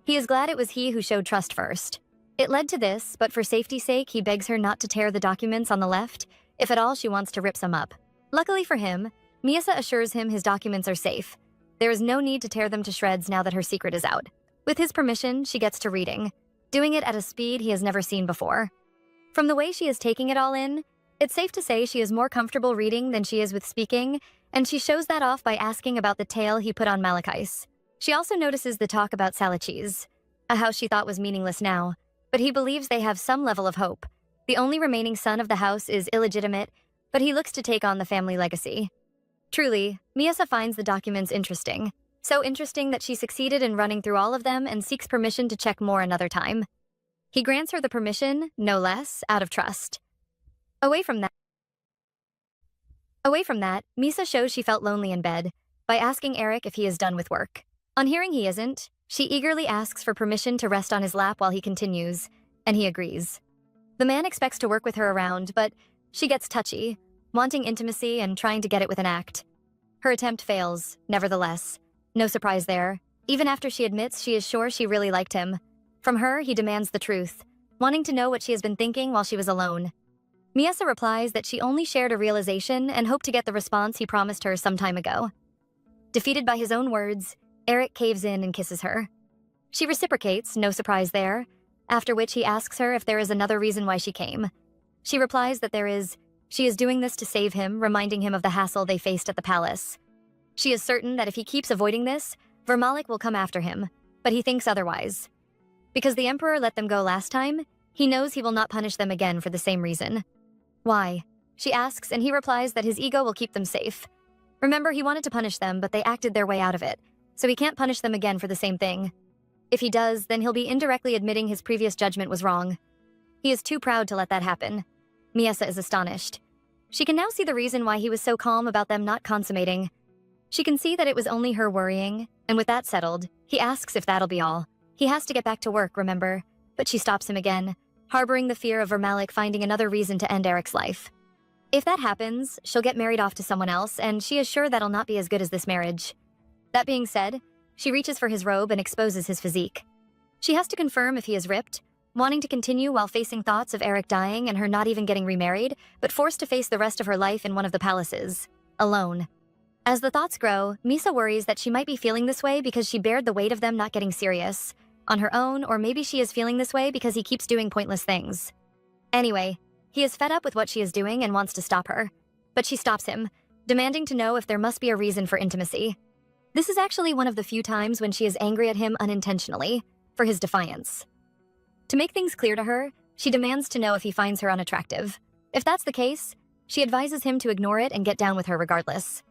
He is glad it was he who showed trust first. It led to this, but for safety's sake, he begs her not to tear the documents on the left, if at all she wants to rip some up. Luckily for him, Miesa assures him his documents are safe. There is no need to tear them to shreds now that her secret is out. With his permission, she gets to reading, doing it at a speed he has never seen before. From the way she is taking it all in, it's safe to say she is more comfortable reading than she is with speaking, and she shows that off by asking about the tale he put on Malachis. She also notices the talk about Salachis, a house she thought was meaningless now, but he believes they have some level of hope. The only remaining son of the house is illegitimate, but he looks to take on the family legacy. Truly, Miesa finds the documents interesting. So interesting that she succeeded in running through all of them and seeks permission to check more another time. He grants her the permission, no less, out of trust. Away from that, Away from that, Misa shows she felt lonely in bed by asking Eric if he is done with work. On hearing he isn't, she eagerly asks for permission to rest on his lap while he continues, and he agrees. The man expects to work with her around, but she gets touchy, wanting intimacy and trying to get it with an act. Her attempt fails, nevertheless. No surprise there. Even after she admits she is sure she really liked him. From her, he demands the truth, wanting to know what she has been thinking while she was alone. Miesa replies that she only shared a realization and hoped to get the response he promised her some time ago. Defeated by his own words, Eric caves in and kisses her. She reciprocates, no surprise there, after which he asks her if there is another reason why she came. She replies that there is. She is doing this to save him, reminding him of the hassle they faced at the palace. She is certain that if he keeps avoiding this, Vermalik will come after him, but he thinks otherwise. Because the Emperor let them go last time, he knows he will not punish them again for the same reason. Why? She asks, and he replies that his ego will keep them safe. Remember, he wanted to punish them, but they acted their way out of it, so he can't punish them again for the same thing. If he does, then he'll be indirectly admitting his previous judgment was wrong. He is too proud to let that happen. Miesa is astonished. She can now see the reason why he was so calm about them not consummating. She can see that it was only her worrying, and with that settled, he asks if that'll be all. He has to get back to work, remember, but she stops him again, harboring the fear of Vermalik finding another reason to end Eric's life. If that happens, she'll get married off to someone else, and she is sure that'll not be as good as this marriage. That being said, she reaches for his robe and exposes his physique. She has to confirm if he is ripped, wanting to continue while facing thoughts of Eric dying and her not even getting remarried, but forced to face the rest of her life in one of the palaces, alone. As the thoughts grow, Misa worries that she might be feeling this way because she bared the weight of them not getting serious on her own, or maybe she is feeling this way because he keeps doing pointless things. Anyway, he is fed up with what she is doing and wants to stop her. But she stops him, demanding to know if there must be a reason for intimacy. This is actually one of the few times when she is angry at him unintentionally, for his defiance. To make things clear to her, she demands to know if he finds her unattractive. If that's the case, she advises him to ignore it and get down with her regardless.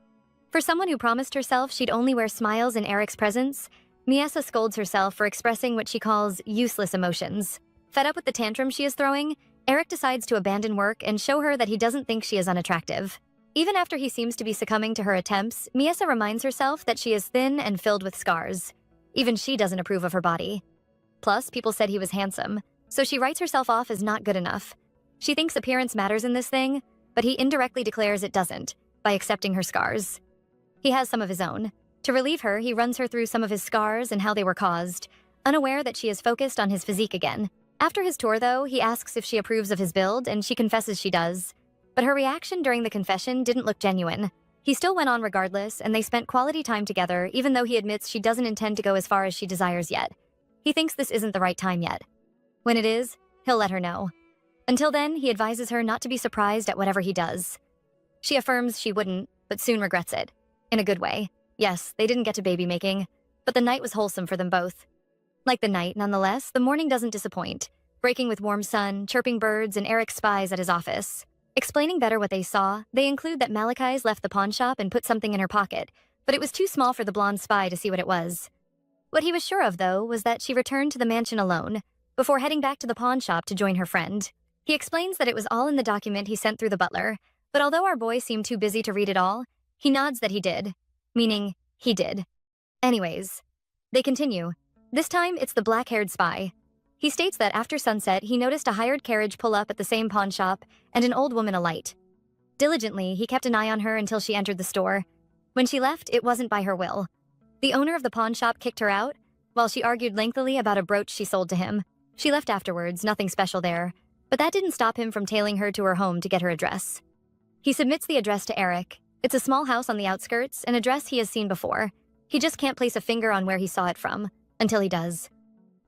For someone who promised herself she'd only wear smiles in Eric's presence, Miesa scolds herself for expressing what she calls useless emotions. Fed up with the tantrum she is throwing, Eric decides to abandon work and show her that he doesn't think she is unattractive. Even after he seems to be succumbing to her attempts, Miesa reminds herself that she is thin and filled with scars. Even she doesn't approve of her body. Plus, people said he was handsome, so she writes herself off as not good enough. She thinks appearance matters in this thing, but he indirectly declares it doesn't, by accepting her scars. He has some of his own. To relieve her, he runs her through some of his scars and how they were caused, unaware that she is focused on his physique again. After his tour, though, he asks if she approves of his build, and she confesses she does. But her reaction during the confession didn't look genuine. He still went on regardless, and they spent quality time together, even though he admits she doesn't intend to go as far as she desires yet. He thinks this isn't the right time yet. When it is, he'll let her know. Until then, he advises her not to be surprised at whatever he does. She affirms she wouldn't, but soon regrets it. In a good way. Yes, they didn't get to baby making, but the night was wholesome for them both. Like the night, nonetheless, the morning doesn't disappoint, breaking with warm sun, chirping birds, and Eric's spies at his office. Explaining better what they saw, they include that Malachi's left the pawn shop and put something in her pocket, but it was too small for the blonde spy to see what it was. What he was sure of, though, was that she returned to the mansion alone, before heading back to the pawn shop to join her friend. He explains that it was all in the document he sent through the butler, but although our boy seemed too busy to read it all, he nods that he did. Meaning, he did. Anyways, they continue. This time, it's the black-haired spy. He states that after sunset, he noticed a hired carriage pull up at the same pawn shop and an old woman alight. Diligently, he kept an eye on her until she entered the store. When she left, it wasn't by her will. The owner of the pawn shop kicked her out, while she argued lengthily about a brooch she sold to him. She left afterwards, nothing special there, but that didn't stop him from tailing her to her home to get her address. He submits the address to Eric. It's a small house on the outskirts, an address he has seen before. He just can't place a finger on where he saw it from, until he does.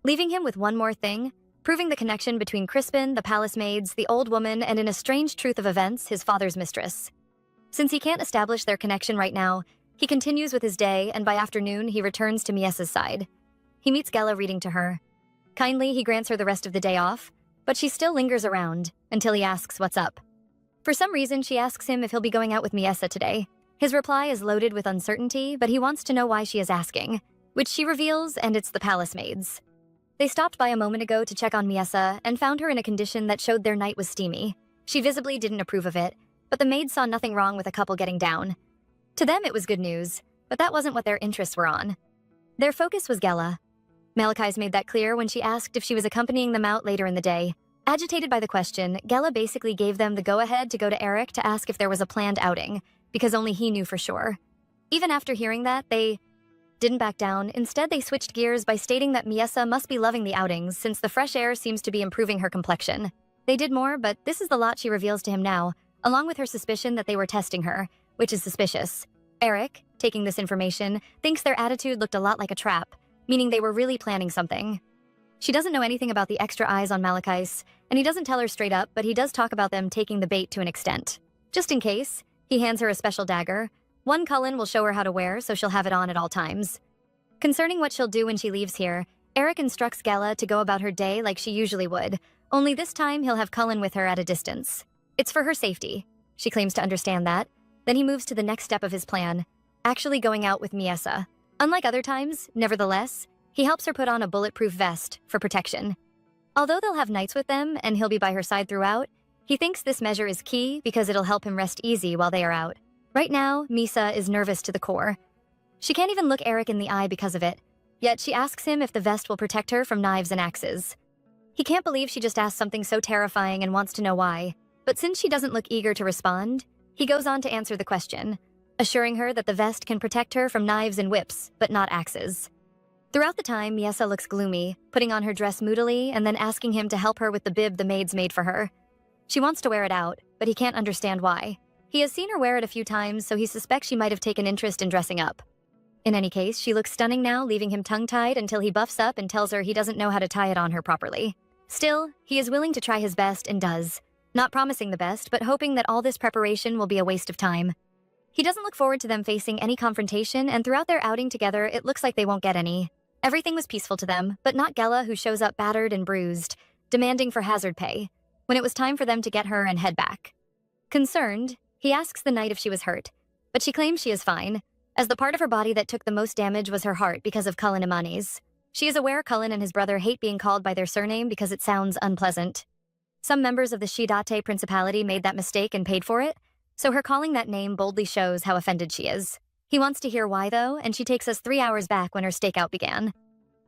Leaving him with one more thing, proving the connection between Crispin, the palace maids, the old woman, and in a strange truth of events, his father's mistress. Since he can't establish their connection right now, he continues with his day, and by afternoon, he returns to Miesa's side. He meets Gela reading to her. Kindly, he grants her the rest of the day off, but she still lingers around, until he asks what's up. For some reason, she asks him if he'll be going out with Miesa today. His reply is loaded with uncertainty, but he wants to know why she is asking, which she reveals, and it's the palace maids. They stopped by a moment ago to check on Miesa and found her in a condition that showed their night was steamy. She visibly didn't approve of it, but the maids saw nothing wrong with a couple getting down. To them, it was good news, but that wasn't what their interests were on. Their focus was Gela. Malachi's made that clear when she asked if she was accompanying them out later in the day. Agitated by the question, Gela basically gave them the go-ahead to go to Eric to ask if there was a planned outing, because only he knew for sure. Even after hearing that, they didn't back down. Instead, they switched gears by stating that Miesa must be loving the outings since the fresh air seems to be improving her complexion. They did more, but this is the lot she reveals to him now, along with her suspicion that they were testing her, which is suspicious. Eric, taking this information, thinks their attitude looked a lot like a trap, meaning they were really planning something. She doesn't know anything about the extra eyes on Malachi's, and he doesn't tell her straight up, but he does talk about them taking the bait to an extent. Just in case, he hands her a special dagger. One Cullen will show her how to wear, so she'll have it on at all times. Concerning what she'll do when she leaves here, Eric instructs Gela to go about her day like she usually would, only this time he'll have Cullen with her at a distance. It's for her safety. She claims to understand that. Then he moves to the next step of his plan, actually going out with Miesa. Unlike other times, nevertheless, he helps her put on a bulletproof vest for protection. Although they'll have nights with them and he'll be by her side throughout, he thinks this measure is key because it'll help him rest easy while they are out. Right now, Miesa is nervous to the core. She can't even look Eric in the eye because of it, yet she asks him if the vest will protect her from knives and axes. He can't believe she just asked something so terrifying and wants to know why, but since she doesn't look eager to respond, he goes on to answer the question, assuring her that the vest can protect her from knives and whips, but not axes. Throughout the time, Miesa looks gloomy, putting on her dress moodily and then asking him to help her with the bib the maids made for her. She wants to wear it out, but he can't understand why. He has seen her wear it a few times, so he suspects she might have taken interest in dressing up. In any case, she looks stunning now, leaving him tongue-tied until he buffs up and tells her he doesn't know how to tie it on her properly. Still, he is willing to try his best and does, not promising the best, but hoping that all this preparation will be a waste of time. He doesn't look forward to them facing any confrontation, and throughout their outing together, it looks like they won't get any. Everything was peaceful to them, but not Gela, who shows up battered and bruised, demanding for hazard pay, when it was time for them to get her and head back. Concerned, he asks the knight if she was hurt, but she claims she is fine, as the part of her body that took the most damage was her heart because of Cullen Imani's. She is aware Cullen and his brother hate being called by their surname because it sounds unpleasant. Some members of the Shidate Principality made that mistake and paid for it, so her calling that name boldly shows how offended she is. He wants to hear why, though, and she takes us 3 hours back when her stakeout began.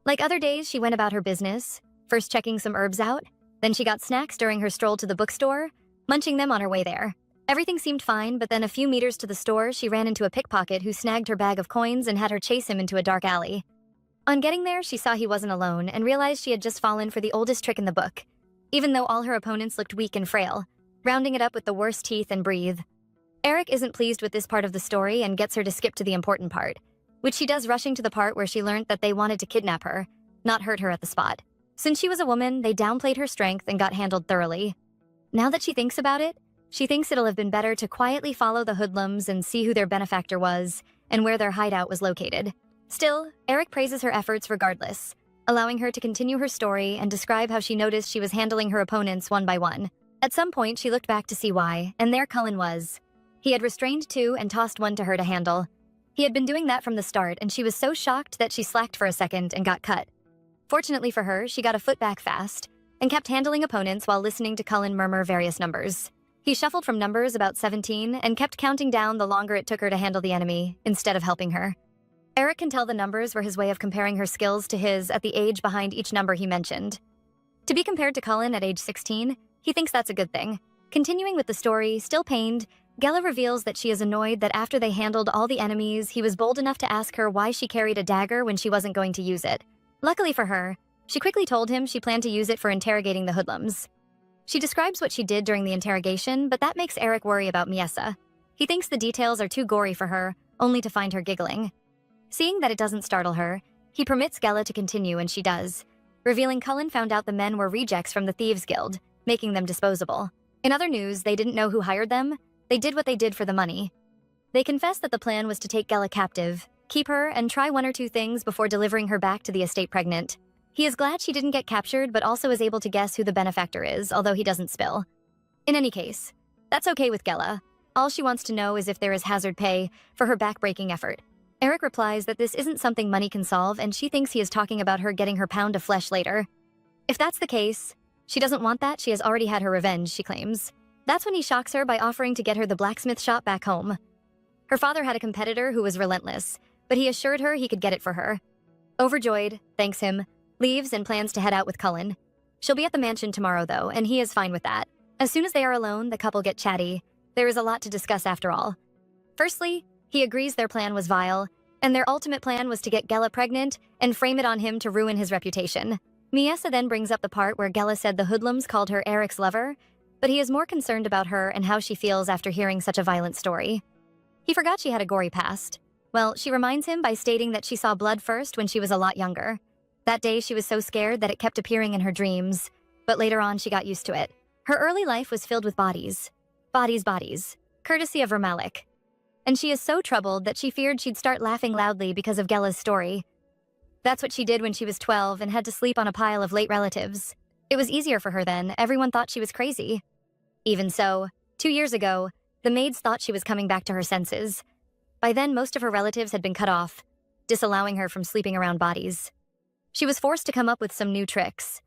Like other days, she went about her business, first checking some herbs out, then she got snacks during her stroll to the bookstore, munching them on her way there. Everything seemed fine, but then a few meters to the store, she ran into a pickpocket who snagged her bag of coins and had her chase him into a dark alley. On getting there, she saw he wasn't alone and realized she had just fallen for the oldest trick in the book, even though all her opponents looked weak and frail, rounding it up with the worst teeth and breathe. Eric isn't pleased with this part of the story and gets her to skip to the important part, which she does rushing to the part where she learned that they wanted to kidnap her, not hurt her at the spot. Since she was a woman, they downplayed her strength and got handled thoroughly. Now that she thinks about it, she thinks it'll have been better to quietly follow the hoodlums and see who their benefactor was and where their hideout was located. Still, Eric praises her efforts regardless, allowing her to continue her story and describe how she noticed she was handling her opponents one by one. At some point, she looked back to see why, and there Cullen was. He had restrained two and tossed one to her to handle. He had been doing that from the start, and she was so shocked that she slacked for a second and got cut. Fortunately for her, she got a foot back fast and kept handling opponents while listening to Cullen murmur various numbers. He shuffled from numbers about 17 and kept counting down the longer it took her to handle the enemy, instead of helping her. Eric can tell the numbers were his way of comparing her skills to his at the age behind each number he mentioned. To be compared to Cullen at age 16, he thinks that's a good thing. Continuing with the story, still pained, Gela reveals that she is annoyed that after they handled all the enemies, he was bold enough to ask her why she carried a dagger when she wasn't going to use it. Luckily for her, she quickly told him she planned to use it for interrogating the hoodlums. She describes what she did during the interrogation, but that makes Eric worry about Miesa. He thinks the details are too gory for her, only to find her giggling. Seeing that it doesn't startle her, he permits Gela to continue, and she does, revealing Cullen found out the men were rejects from the Thieves Guild, making them disposable. In other news, they didn't know who hired them. They did what they did for the money. They confessed that the plan was to take Gela captive, keep her, and try one or two things before delivering her back to the estate pregnant. He is glad she didn't get captured, but also is able to guess who the benefactor is, although he doesn't spill. In any case, that's okay with Gela. All she wants to know is if there is hazard pay for her back-breaking effort. Eric replies that this isn't something money can solve, and she thinks he is talking about her getting her pound of flesh later. If that's the case, she doesn't want that. She has already had her revenge, she claims. That's when he shocks her by offering to get her the blacksmith shop back home. Her father had a competitor who was relentless, but he assured her he could get it for her. Overjoyed, thanks him, leaves and plans to head out with Cullen. She'll be at the mansion tomorrow, though, and he is fine with that. As soon as they are alone, the couple get chatty. There is a lot to discuss after all. Firstly, he agrees their plan was vile, and their ultimate plan was to get Gela pregnant and frame it on him to ruin his reputation. Miesa then brings up the part where Gela said the hoodlums called her Eric's lover, but he is more concerned about her and how she feels after hearing such a violent story. He forgot she had a gory past. Well, she reminds him by stating that she saw blood first when she was a lot younger. That day she was so scared that it kept appearing in her dreams, but later on she got used to it. Her early life was filled with bodies. Bodies, courtesy of Vermalik. And she is so troubled that she feared she'd start laughing loudly because of Gela's story. That's what she did when she was 12 and had to sleep on a pile of late relatives. It was easier for her then, everyone thought she was crazy. Even so, 2 years ago, the maids thought she was coming back to her senses. By then, most of her relatives had been cut off, disallowing her from sleeping around bodies. She was forced to come up with some new tricks.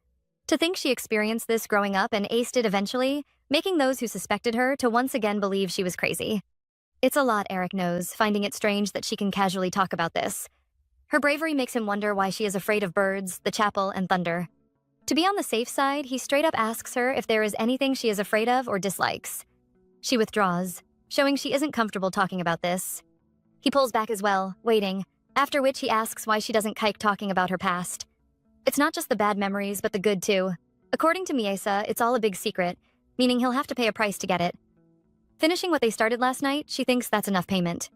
To think she experienced this growing up and aced it eventually, making those who suspected her to once again believe she was crazy. It's a lot, Eric knows, finding it strange that she can casually talk about this. Her bravery makes him wonder why she is afraid of birds, the chapel, and thunder. To be on the safe side, he straight up asks her if there is anything she is afraid of or dislikes. She withdraws, showing she isn't comfortable talking about this. He pulls back as well, waiting, after which he asks why she doesn't kike talking about her past. It's not just the bad memories, but the good too. According to Miesa, it's all a big secret, meaning he'll have to pay a price to get it. Finishing what they started last night, she thinks that's enough payment.